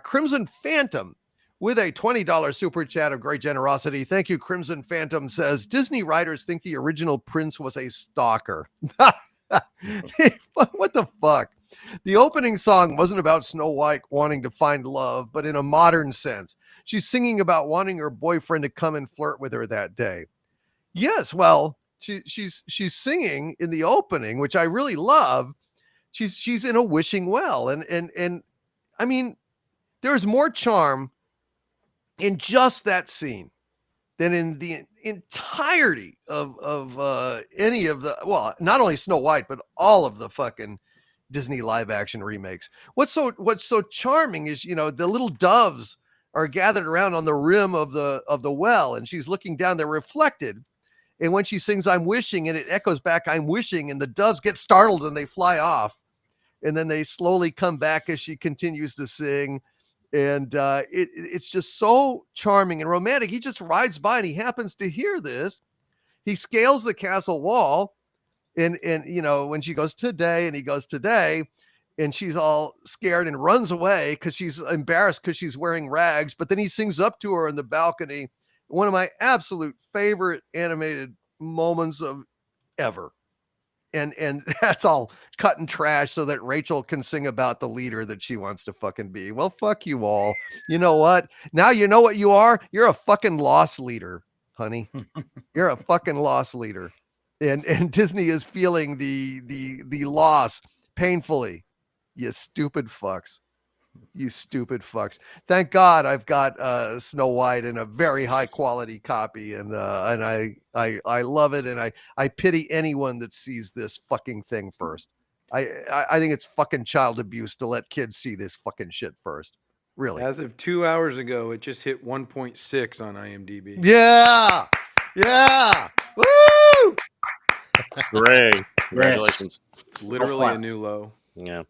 Crimson Phantom with a $20 super chat of great generosity. Thank you, Crimson Phantom says, Disney writers think the original prince was a stalker. What the fuck? The opening song wasn't about Snow White wanting to find love, but in a modern sense. She's singing about wanting her boyfriend to come and flirt with her that day. Yes, well, she's singing in the opening, which I really love. She's in a wishing well, and I mean, there's more charm in just that scene than in the entirety of any of the, well, not only Snow White, but all of the fucking Disney live action remakes. What's so charming is, the little doves are gathered around on the rim of the well, and she's looking down, they're reflected. And when she sings I'm wishing, and it echoes back I'm wishing, and the doves get startled and they fly off, and then they slowly come back as she continues to sing. And it's just so charming and romantic. He just rides by and he happens to hear this. He scales the castle wall, and when she goes today, and he goes today, and she's all scared and runs away because she's embarrassed because she's wearing rags. But then he sings up to her in the balcony. One of my absolute favorite animated moments of ever. and that's all cut and trash so that Rachel can sing about the leader that she wants to fucking be. Well, fuck you all. You know what? Now you know what you are? You're a fucking loss leader, honey. You're a fucking loss leader. And Disney is feeling the loss painfully. You stupid fucks. You stupid fucks. Thank God I've got Snow White in a very high quality copy, and I love it, and I pity anyone that sees this fucking thing first. I think it's fucking child abuse to let kids see this fucking shit first. Really. As of 2 hours ago, it just hit 1.6 on IMDb. Yeah. Yeah. Woo! Great. Congratulations. It's literally a new low. Yeah.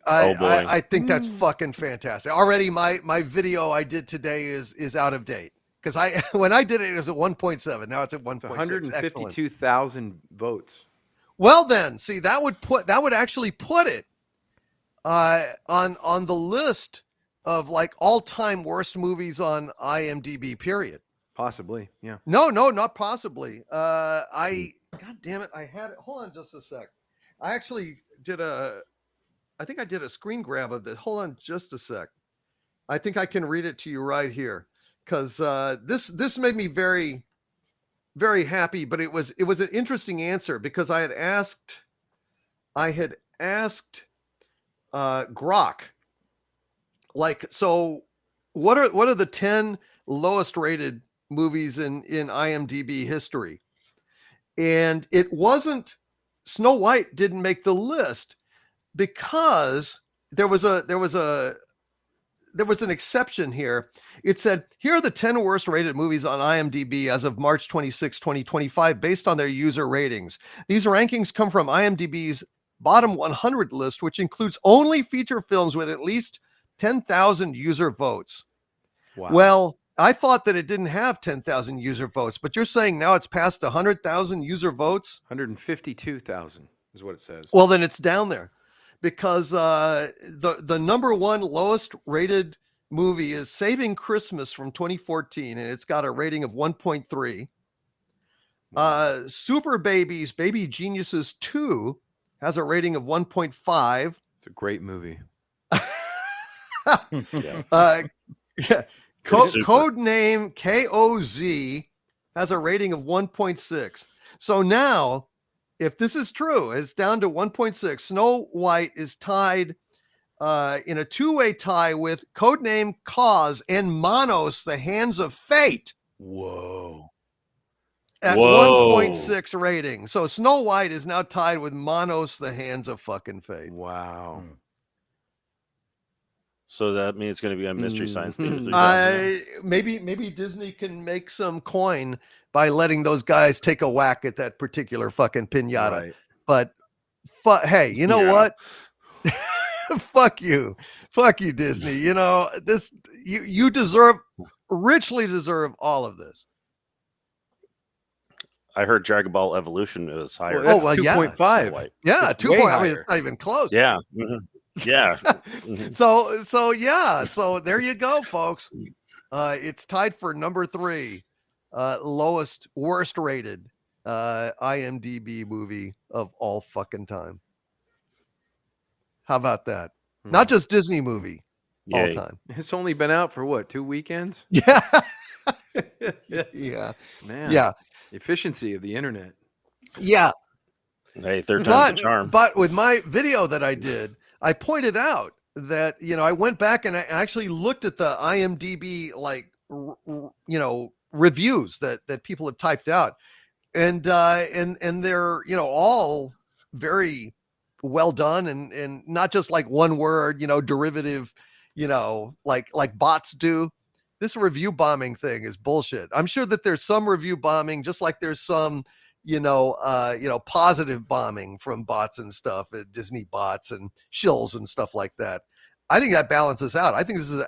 I, Oh, boy. I think that's fucking fantastic. Already my video I did today is out of date. Because when I did it, it was at 1.7. Now it's at 1.6. It's 152,000 votes. Well then, see, that would actually put it on the list of like all-time worst movies on IMDb, period. Possibly, yeah. No, not possibly. God damn it, I had it. Hold on just a sec. I actually I think I did a screen grab of this. Hold on just a sec. I think I can read it to you right here. Because this made me very, very happy, but it was an interesting answer because I had asked Grok, like, so what are the 10 lowest rated movies in IMDb history? And it wasn't, Snow White didn't make the list because there was an exception here. It said, here are the 10 worst rated movies on IMDb as of March 26, 2025, based on their user ratings. These rankings come from IMDb's bottom 100 list, which includes only feature films with at least 10,000 user votes. Wow. Well, I thought that it didn't have 10,000 user votes, but you're saying now it's past 100,000 user votes? 152,000 is what it says. Well, then it's down there. Because the number one lowest rated movie is Saving Christmas from 2014, and it's got a rating of 1.3. Super Babies, Baby Geniuses 2 has a rating of 1.5. It's a great movie. Code Name KOZ has a rating of 1.6. So now, if this is true, it's down to 1.6. Snow White is tied in a two-way tie with Codename Cause and Manos, The Hands of Fate. Whoa. At 1.6 rating. So Snow White is now tied with Manos, The Hands of fucking Fate. Wow. So that means it's going to be a Mystery Science Theater 3000. Maybe Disney can make some coin by letting those guys take a whack at that particular fucking pinata. Right. But hey, you know what? Fuck you, Disney. You know this. You richly deserve all of this. I heard Dragon Ball Evolution is higher. Well, well, yeah. 2.5. Yeah, It's 2. way I mean, it's higher. not even close. Yeah. Mhm. Yeah. Mhm. So yeah. So there you go, folks. It's tied for number 3, worst rated IMDb movie of all fucking time. How about that? Not just Disney movie, all Yay. time. It's only been out for what, 2 weekends? Yeah. Yeah. Man. Yeah. Efficiency of the internet. Yeah. Hey, third time's the charm. But with my video that I did, I pointed out that, I went back and I actually looked at the IMDb, like, reviews that people have typed out, and they're, all very well done and not just like one word, derivative, like bots do. This review bombing thing is bullshit. I'm sure that there's some review bombing, just like there's some, positive bombing from bots and stuff, Disney bots and shills and stuff like that. I think that balances out. I think this is,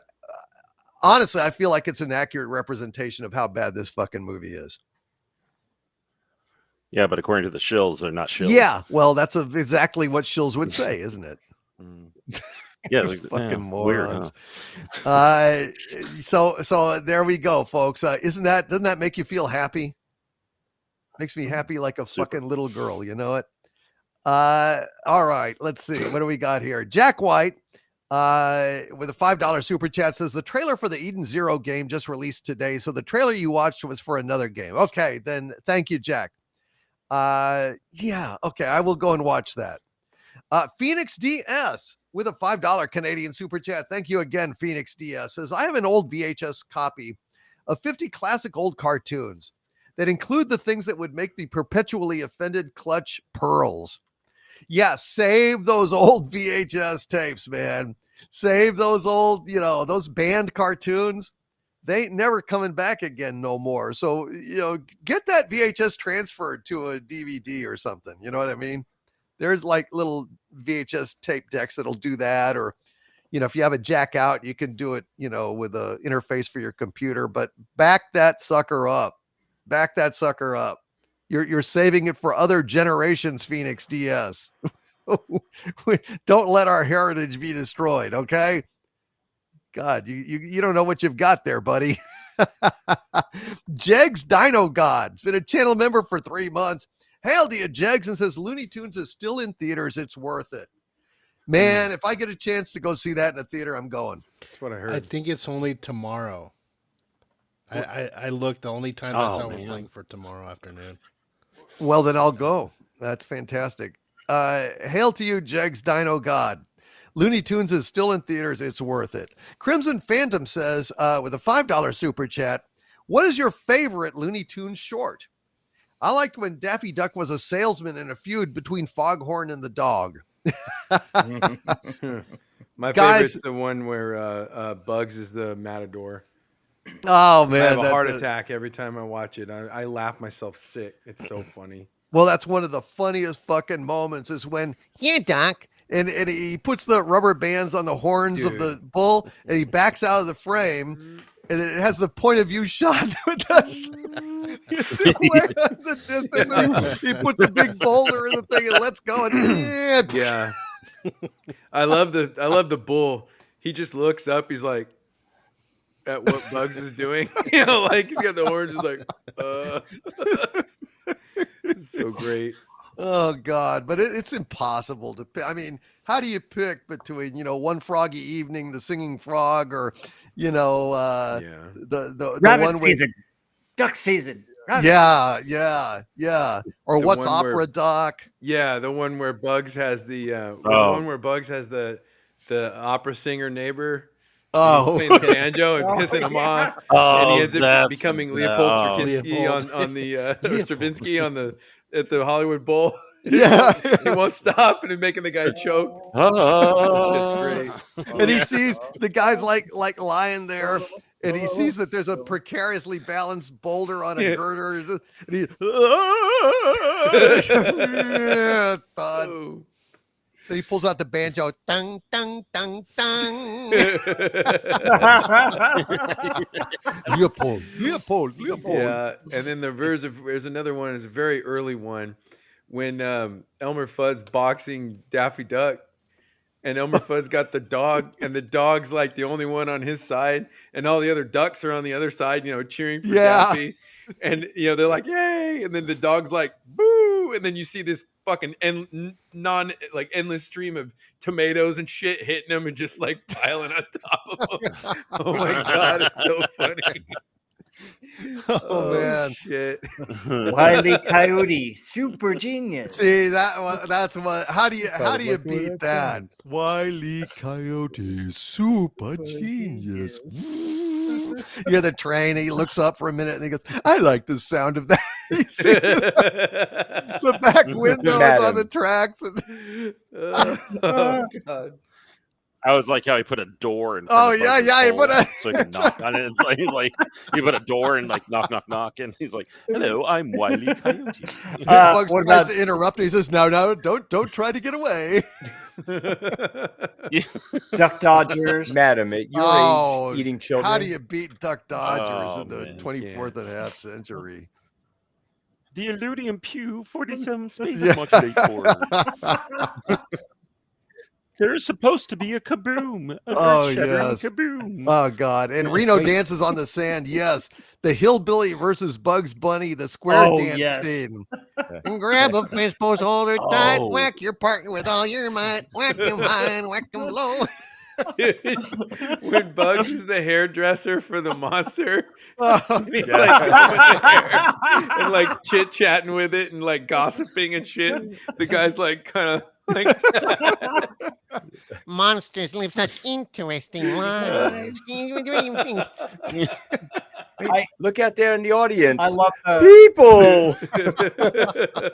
honestly, I feel like it's an accurate representation of how bad this fucking movie is. Yeah, but according to the shills, they're not shills. Yeah, well, that's exactly what shills would say, isn't it? Yeah, fucking morons. Weird, huh? So there we go, folks. Doesn't that make you feel happy? Makes me happy like a fucking little girl, you know it? All right, let's see. What do we got here? Jack White with a $5 super chat says the trailer for the Eden Zero game just released today. So the trailer you watched was for another game. Okay, then thank you, Jack. Yeah, okay, I will go and watch that. Phoenix DS with a $5 Canadian super chat. Thank you again, Phoenix DS. Says, I have an old VHS copy of 50 classic old cartoons that include the things that would make the perpetually offended clutch pearls. Yeah, save those old VHS tapes, man. Save those old, those banned cartoons. They ain't never coming back again no more. So, get that VHS transferred to a DVD or something. You know what I mean? There's like little VHS tape decks that'll do that. Or, if you have a jack out, you can do it, with a interface for your computer. But back that sucker up. Back that sucker up. You're saving it for other generations, Phoenix DS. Don't let our heritage be destroyed, okay? God, you don't know what you've got there, buddy. Jegs Dino God. It's been a channel member for 3 months. Hail to you, Jegs, and says Looney Tunes is still in theaters. It's worth it. Man, if I get a chance to go see that in a theater, I'm going. That's what I heard. I think it's only tomorrow. I looked. The only time I saw we're playing for tomorrow afternoon. Well, then I'll go. That's fantastic. Hail to you, Jegs Dino God. Looney Tunes is still in theaters. It's worth it. Crimson Phantom says, with a $5 super chat, what is your favorite Looney Tunes short? I liked when Daffy Duck was a salesman in a feud between Foghorn and the dog. My Guys- favorite's the one where Bugs is the matador. Oh, I man. have a heart attack every time I watch it. I laugh myself sick. It's so funny. Well, that's one of the funniest fucking moments is when, yeah, Doc. And he puts the rubber bands on the horns of the bull and he backs out of the frame and it has the point of view shot with us. You see way in the distance, and he puts a big boulder in the thing and lets go. And Yeah. I love the bull. He just looks up. He's like, at what Bugs is doing. Like he's got the horns. He's like, It's so great. Oh God, but it's impossible to pick. I mean, how do you pick between, One Froggy Evening, The Singing Frog, or, the Rabbit one season, duck season. Rabbit Yeah. Or The What's one Opera where- Doc? Yeah, the one where Bugs has the opera singer neiber. Oh, Playing the banjo and pissing him off. And he ends up becoming Leopold Stravinsky on the Stravinsky at the Hollywood Bowl. Yeah. He won't stop and he's making the guy choke. Shit's great. And he sees the guy's like lying there, and he sees that there's a precariously balanced boulder on a girder, and he yeah, thud. Oh. Then he pulls out the banjo, dang, dang, dang, dang. Leopold. Yeah, and then there's another one. It's a very early one when Elmer Fudd's boxing Daffy Duck, and Elmer Fudd's got the dog, and the dog's like the only one on his side, and all the other ducks are on the other side, cheering for Daffy, and they're like yay, and then the dog's like boo, and then you see this fucking endless stream of tomatoes and shit hitting him and just like piling on top of him. Oh my God, it's so funny. Oh man, shit. Wile E. Coyote, super genius. See that one? That's what. How do you beat that? Wile E. Coyote, super genius. You hear the train. He looks up for a minute and he goes, "I like the sound of that." You see the back windows on the tracks. And oh God. I was like how he put a door in. Oh, front of yeah, Bugs' yeah, he hole put a- so he could knock on it. It's like he's like he put a door and like knock, and he's like, "Hello, I'm Wile E. Coyote." Bugs what tries about- to interrupt. He says, "No, don't try to get away." Duck Dodgers. Madam, at your Oh, age, eating children. How do you beat Duck Dodgers Oh, in the man, 24th and a half century? The Illudium Pew 47 space Yeah. modulator. There's supposed to be a kaboom. Oh, earth-shattering yes. kaboom. Oh God! And Reno dances on the sand. Yes, the hillbilly versus Bugs Bunny, the square Oh, dance yes. scene. And grab a fist post holder tight. Oh. Whack your partner with all your might. Whack him high and whack him low. When Bugs is the hairdresser for the monster, Oh, and he's like combing the hair and like chit chatting with it and like gossiping and shit. The guy's like kind of like monsters live such interesting lives. What do you think? Look out there in the audience. I love the people.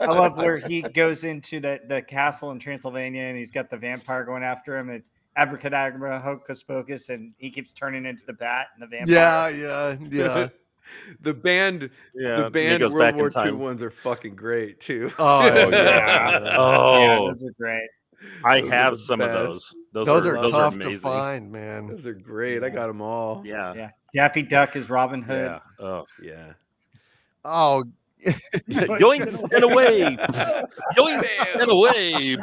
I love where he goes into the castle in Transylvania and he's got the vampire going after him. It's abracadabra, hocus pocus, and he keeps turning into the bat and the vampire. Yeah. the band. Yeah, The he band goes World back in War II time. ones are fucking great too. Oh, Yeah, Oh, those are great. I Those are have the some of best. those. those are tough to amazing. find, man. Those are great. I got them all. Yeah. Yeah, Daffy Duck is Robin Hood. Yeah. Oh. Yeah. Oh, Yoinks and away. Yoinks and away.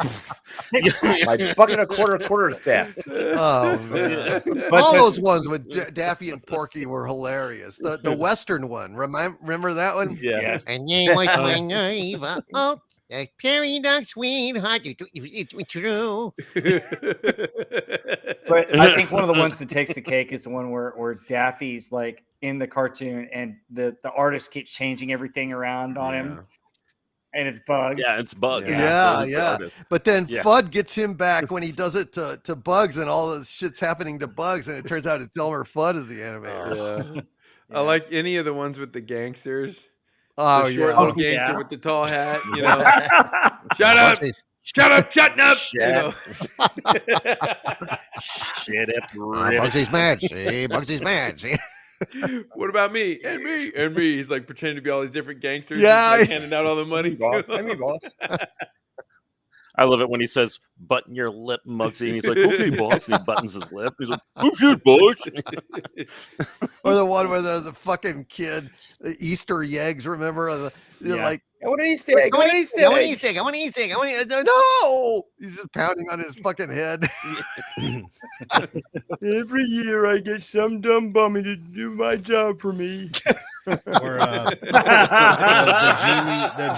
My bucket of quarter theft. oh man. But All the- those ones with Daffy and Porky were hilarious. The Western one, remember that one? Yeah. Yes. And you was my neighbor. Oh, a prairie dog sweetheart. It's true. But I think one of the ones that takes the cake is the one where Daffy's like in the cartoon and the artist keeps changing everything around on him, and it's Bugs. Yeah, it's Bugs. Yeah, Bugs, the yeah. artist. But then Yeah. Fudd gets him back when he does it to Bugs, and all this shit's happening to Bugs, and it turns out it's Elmer Fudd is the animator. Yeah. I like any of the ones with the gangsters. Oh The short yeah. little Oh, gangster yeah. with the tall hat, you know. Shut up! Shut up! Shutting up! You know. Shit up. Bugsy's mad. See, Bugsy's mad. See. What about me? And me. And me. He's like pretending to be all these different gangsters. Yeah. He's, like, handing out all the money to I mean, them. boss. I love it when he says, "Button your lip, Muggsy." And he's like, "Okay, boss." And he buttons his lip. He's like, "Oh shit, boss." Or the one where the fucking kid, the Easter eggs, remember? They're Yeah. like, I want an Easter egg. I want an Easter egg. I want an Easter egg. I want an no. He's just pounding on his fucking head. Every year I get some dumb bummy to do my job for me. Or the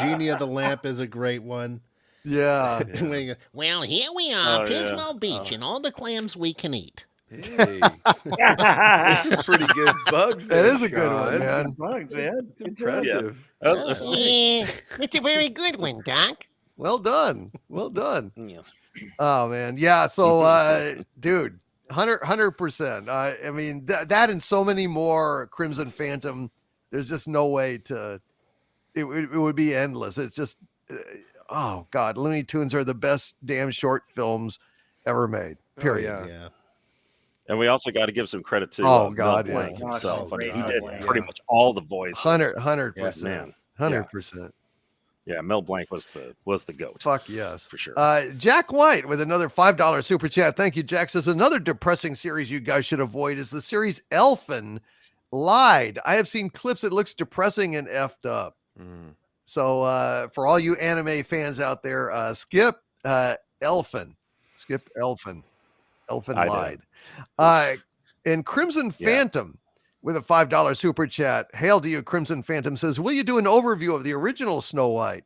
genie of the lamp is a great one. Yeah. When he goes, well, here we are, Oh, yeah. Pismo Beach, and all the clams we can eat. Hey, this is pretty good Bugs. That there, is a good Sean. one, man. Bugs, man. It's impressive. Yeah, it's a very good one, Doc. Well done. Well done. Yes. Oh man. Yeah. So dude, 100%. I mean that and so many more Crimson Phantom. There's just no way to it would be endless. It's just oh god, Looney Tunes are the best damn short films ever made. Period. Oh, Yeah. And we also got to give some credit to Oh, Mel God, yeah. Blanc himself. I mean, he Great did Blanc. pretty much all the voices. 100%. Man. 100%. Yeah, Mel Blanc was the goat. Fuck yes. For sure. Jack White with another $5 super chat. Thank you, Jack. Says another depressing series you guys should avoid is the series Elfin Lied. I have seen clips. It looks depressing and effed up. Mm. So for all you anime fans out there, skip Elfin. Skip Elfin. Elfin I did. Lied. And Crimson Phantom with a $5 super chat. Hail to you, Crimson Phantom says, will you do an overview of the original Snow White?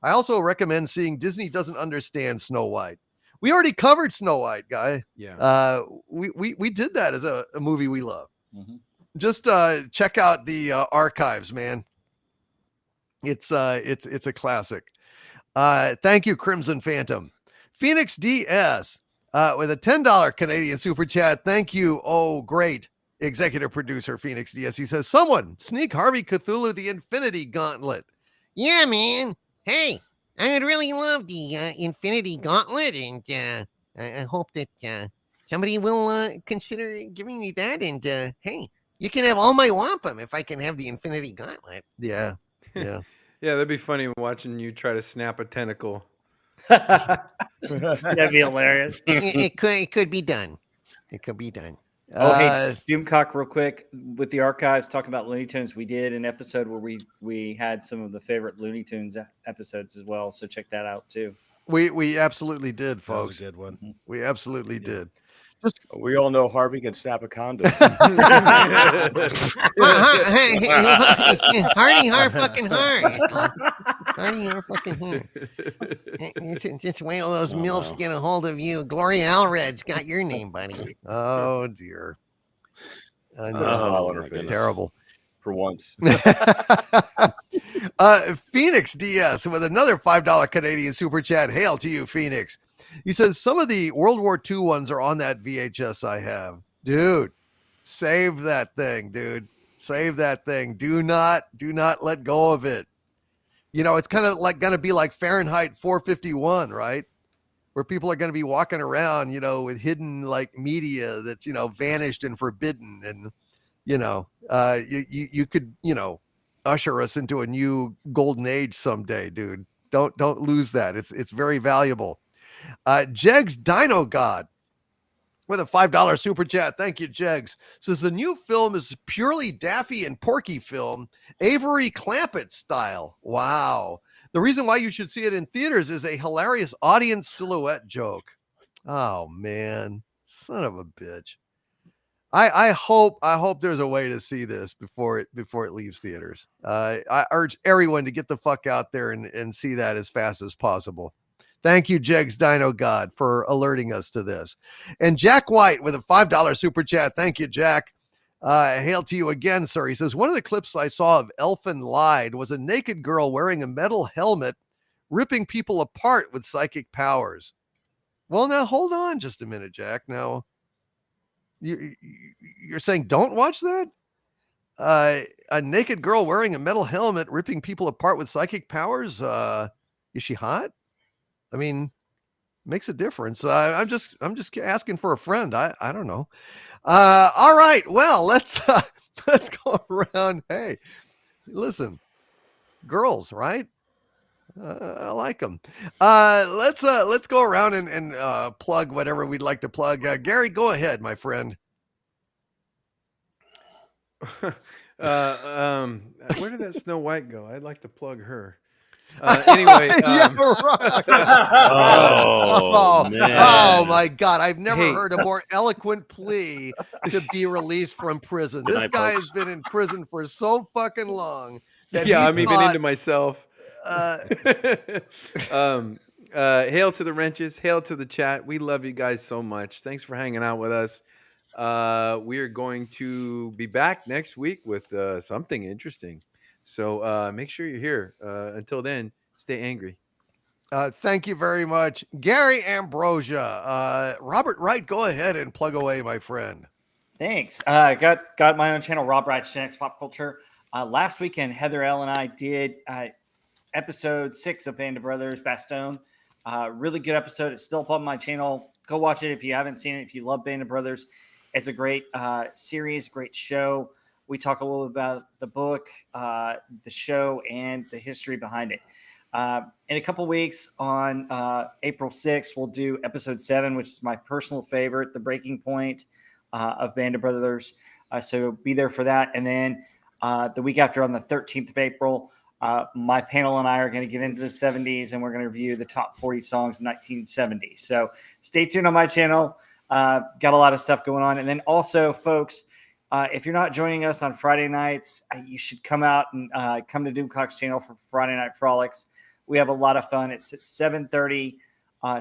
I also recommend seeing Disney Doesn't Understand Snow White. We already covered Snow White, guy. Yeah. We did that as a movie we love. Mhm. Just check out the archives, man. It's a classic. Thank you, Crimson Phantom. Phoenix DS with a $10 Canadian super chat. Thank you. Oh, great. Executive producer Phoenix DS. He says, someone sneak Harvey Cthulhu the Infinity Gauntlet. Yeah, man. Hey, I would really love the Infinity Gauntlet, and I hope that somebody will consider giving me that. And hey, you can have all my wampum if I can have the Infinity Gauntlet. Yeah, yeah. Yeah, that'd be funny watching you try to snap a tentacle. That'd be hilarious. it could be done. It could be done. Oh, hey, Doomcock, real quick with the archives, talking about Looney Tunes. We did an episode where we had some of the favorite Looney Tunes episodes as well. So check that out too. We absolutely did, That was folks. a good one. We absolutely did. We all know Harvey can snap a condom. Hardy har fucking hard. Marty, you're fucking here. Just wait till those Oh, MILFs no. get a hold of you. Gloria Allred's got your name, buddy. Oh, dear. I Put a know. smile on her my face. It's terrible. For once. Phoenix DS with another $5 Canadian super chat. Hail to you, Phoenix. He says some of the World War II ones are on that VHS I have. Dude, save that thing, dude. Save that thing. Do not let go of it. You know, it's kind of like going to be like Fahrenheit 451, right? Where people are going to be walking around, you know, with hidden like media that's, you know, vanished and forbidden. And, you know, you could, you know, usher us into a new golden age someday, dude. Don't lose that. It's very valuable. Jegs Dino God with a $5 super chat. Thank you, Jegs. Says the new film is purely Daffy and Porky film, Avery Clampett style. Wow. The reason why you should see it in theaters is a hilarious audience silhouette joke. Oh man, son of a bitch. I hope there's a way to see this before it leaves theaters. I urge everyone to get the fuck out there and see that as fast as possible. Thank you, Jegs Dino God, for alerting us to this. And Jack White with a $5 super chat. Thank you, Jack. Hail to you again, sir. He says, one of the clips I saw of Elfin Lied was a naked girl wearing a metal helmet, ripping people apart with psychic powers. Well, now hold on just a minute, Jack. Now, you're saying don't watch that? A naked girl wearing a metal helmet, ripping people apart with psychic powers. Is she hot? I mean, makes a difference. I'm just asking for a friend. I don't know. All right. Well, let's go around. Hey, listen, girls, right? I like them. Let's go around and plug whatever we'd like to plug. Gary, go ahead, my friend. Where did that Snow White go? I'd like to plug her. Anyway, yeah, right. Oh, man. Oh my God! I've never Hey. heard a more eloquent plea to be released from prison. Good This night, guy folks. has been in prison for so fucking long that yeah, he I'm even thought, into myself. Hail to the wrenches, hail to the chat. We love you guys so much. Thanks for hanging out with us. We are going to be back next week with something interesting. So make sure you're here. Until then, stay angry. thank you very much, Gary Ambrosia. Robert Wright, go ahead and plug away, my friend. Thanks. Got my own channel, Rob Wright's Gen X Pop Culture. Last weekend, Heather L and I did episode 6 of Band of Brothers Bastogne. Really good episode. It's still up on my channel. Go watch it if you haven't seen it. If you love Band of Brothers, it's a great series, great show. We talk a little about the book, the show, and the history behind it. In a couple weeks on April 6th, we'll do episode 7, which is my personal favorite, the breaking point of Band of Brothers. So be there for that. And then the week after, on the 13th of April, my panel and I are going to get into the 70s, and we're going to review the top 40 songs of 1970. So stay tuned on my channel. Got a lot of stuff going on. And then also, folks, if you're not joining us on Friday nights, you should come out and come to Doomcock's channel for Friday Night Frolics. We have a lot of fun. It's at 7:30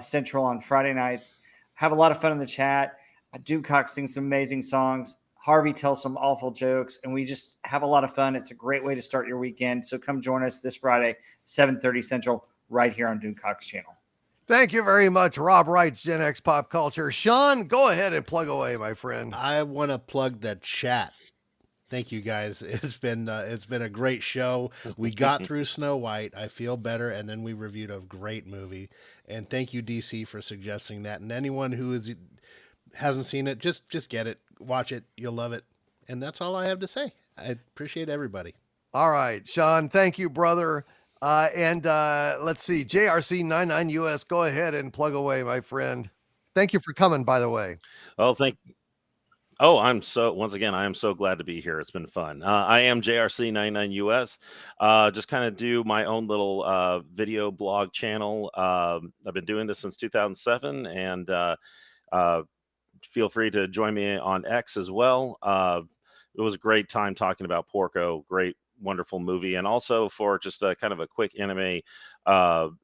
Central on Friday nights. Have a lot of fun in the chat. Doomcock sings some amazing songs. Harvey tells some awful jokes, and we just have a lot of fun. It's a great way to start your weekend. So come join us this Friday, 7:30 Central, right here on Doomcock's channel. Thank you very much, Rob Wright's Gen X Pop Culture. Sean, go ahead and plug away, my friend. I want to plug the chat. Thank you guys. It's been a great show. We got through Snow White. I feel better, and then we reviewed a great movie. And thank you, DC, for suggesting that. And anyone who hasn't seen it, just get it, watch it. You'll love it. And that's all I have to say. I appreciate everybody. All right, Sean. Thank you, brother. And let's see, JRC99US, go ahead and plug away, my friend. Thank you for coming, by the way. Oh, I am so glad to be here. It's been fun. I am JRC99US. Just kind of do my own little video blog channel. I've been doing this since 2007, and feel free to join me on X as well. It was a great time talking about Porco. Great wonderful movie. And also for just a kind of a quick anime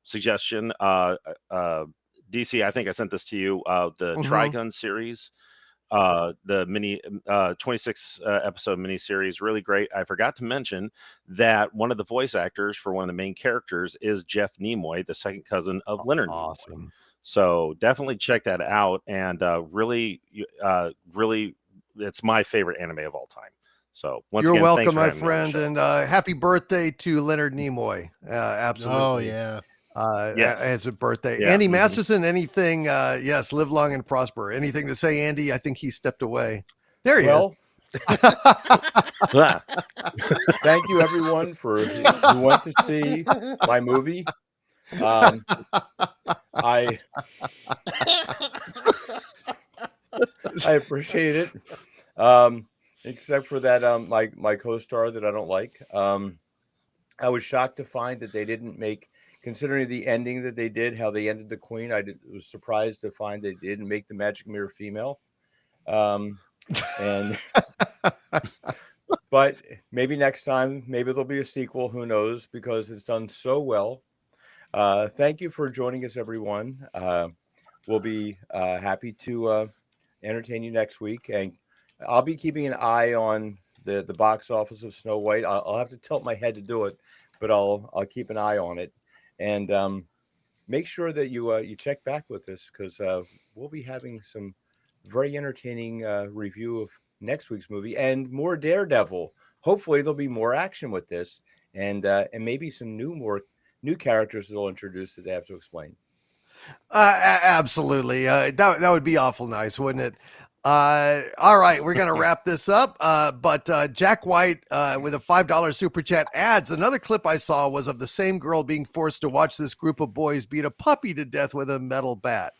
suggestion, DC, I think I sent this to you, the Trigun series, the mini 26 episode miniseries, really great. I forgot to mention that one of the voice actors for one of the main characters is Jeff Nimoy, the second cousin of Leonard Nimoy. Awesome. So definitely check that out. And really, it's my favorite anime of all time. So once You're again, thanks welcome, for my having me on the friend, show. and happy birthday to Leonard Nimoy. Absolutely. Oh yeah. Yes. As a birthday. Yeah. Andy Masterson, anything? Yes, live long and prosper. Anything to say, Andy? I think he stepped away. There he Well, Ah, thank you everyone for who went to see my movie. I appreciate it. Except for that my co-star that I don't like. I was shocked to find that they didn't make, considering the ending that they did, how they ended the queen. Was surprised to find they didn't make the magic mirror female. And but maybe next time, maybe there'll be a sequel. Who knows? Because it's done so well. Thank you for joining us, everyone. We'll be happy to entertain you next week, and I'll be keeping an eye on the box office of Snow White. I'll have to tilt my head to do it, but I'll keep an eye on it, and make sure that you check back with us, because we'll be having some very entertaining review of next week's movie and more Daredevil. Hopefully, there'll be more action with this, and maybe some new characters that will introduce that they have to explain. Absolutely. That would be awful nice, wouldn't it? All right, we're gonna wrap this up. But Jack White with a $5 super chat adds, another clip I saw was of the same girl being forced to watch this group of boys beat a puppy to death with a metal bat.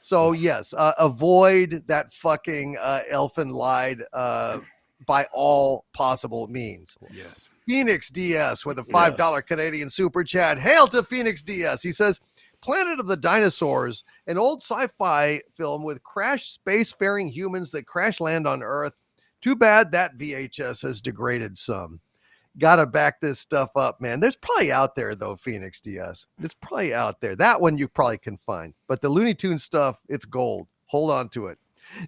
So yes, avoid that fucking elfin lied by all possible means. Yes. Phoenix DS with a $5 Canadian super chat. Hail to Phoenix DS. He says, Planet of the Dinosaurs, an old sci-fi film with crash spacefaring humans that crash land on Earth. Too bad that VHS has degraded some. Gotta back this stuff up, man. There's probably out there, though, Phoenix DS. It's probably out there. That one you probably can find. But the Looney Tunes stuff, it's gold. Hold on to it.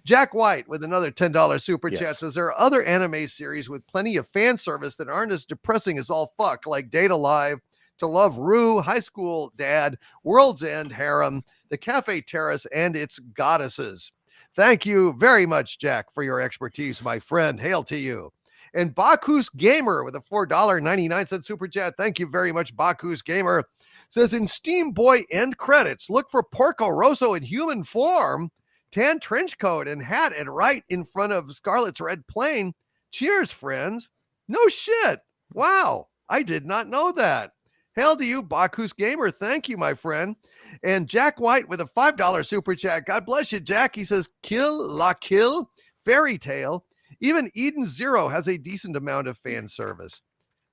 Jack White with another $10 super chat says, there are other anime series with plenty of fan service that aren't as depressing as all fuck, like Date Alive, To Love Rue, High School Dad, World's End Harem, The Cafe Terrace, and its goddesses. Thank you very much, Jack, for your expertise, my friend. Hail to you. And Baku's Gamer with a $4.99 super chat. Thank you very much, Baku's Gamer. Says, in Steam Boy end credits, look for Porco Rosso in human form, tan trench coat and hat, and right in front of Scarlett's red plane. Cheers, friends. No shit. Wow. I did not know that. Hail to you, Baku's Gamer. Thank you, my friend. And Jack White with a $5 super chat. God bless you, Jack. He says, Kill La Kill, Fairy Tale. Even Eden Zero has a decent amount of fan service.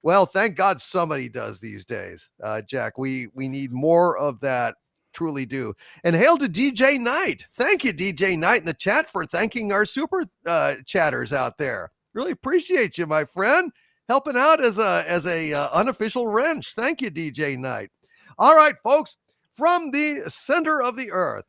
Well, thank God somebody does these days, Jack. We need more of that. Truly do. And hail to DJ Knight. Thank you, DJ Knight, in the chat for thanking our super chatters out there. Really appreciate you, my friend, helping out as a unofficial wrench. Thank you, DJ Knight. All right, folks, from the center of the earth,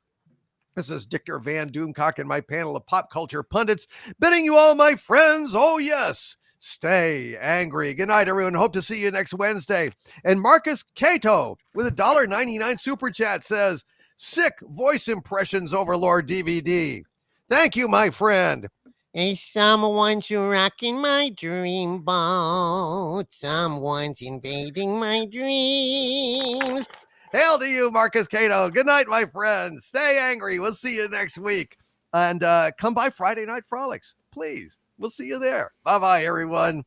this is Dictor Van Doomcock and my panel of pop culture pundits bidding you all, my friends, oh yes, stay angry. Good night, everyone. Hope to see you next Wednesday. And Marcus Cato with a $1.99 super chat says, sick voice impressions overlord DVD. Thank you, my friend. Hey, someone's rocking my dream boat. Someone's invading my dreams. Hail to you, Marcus Cato. Good night, my friend. Stay angry. We'll see you next week. And come by Friday Night Frolics, please. We'll see you there. Bye-bye, everyone.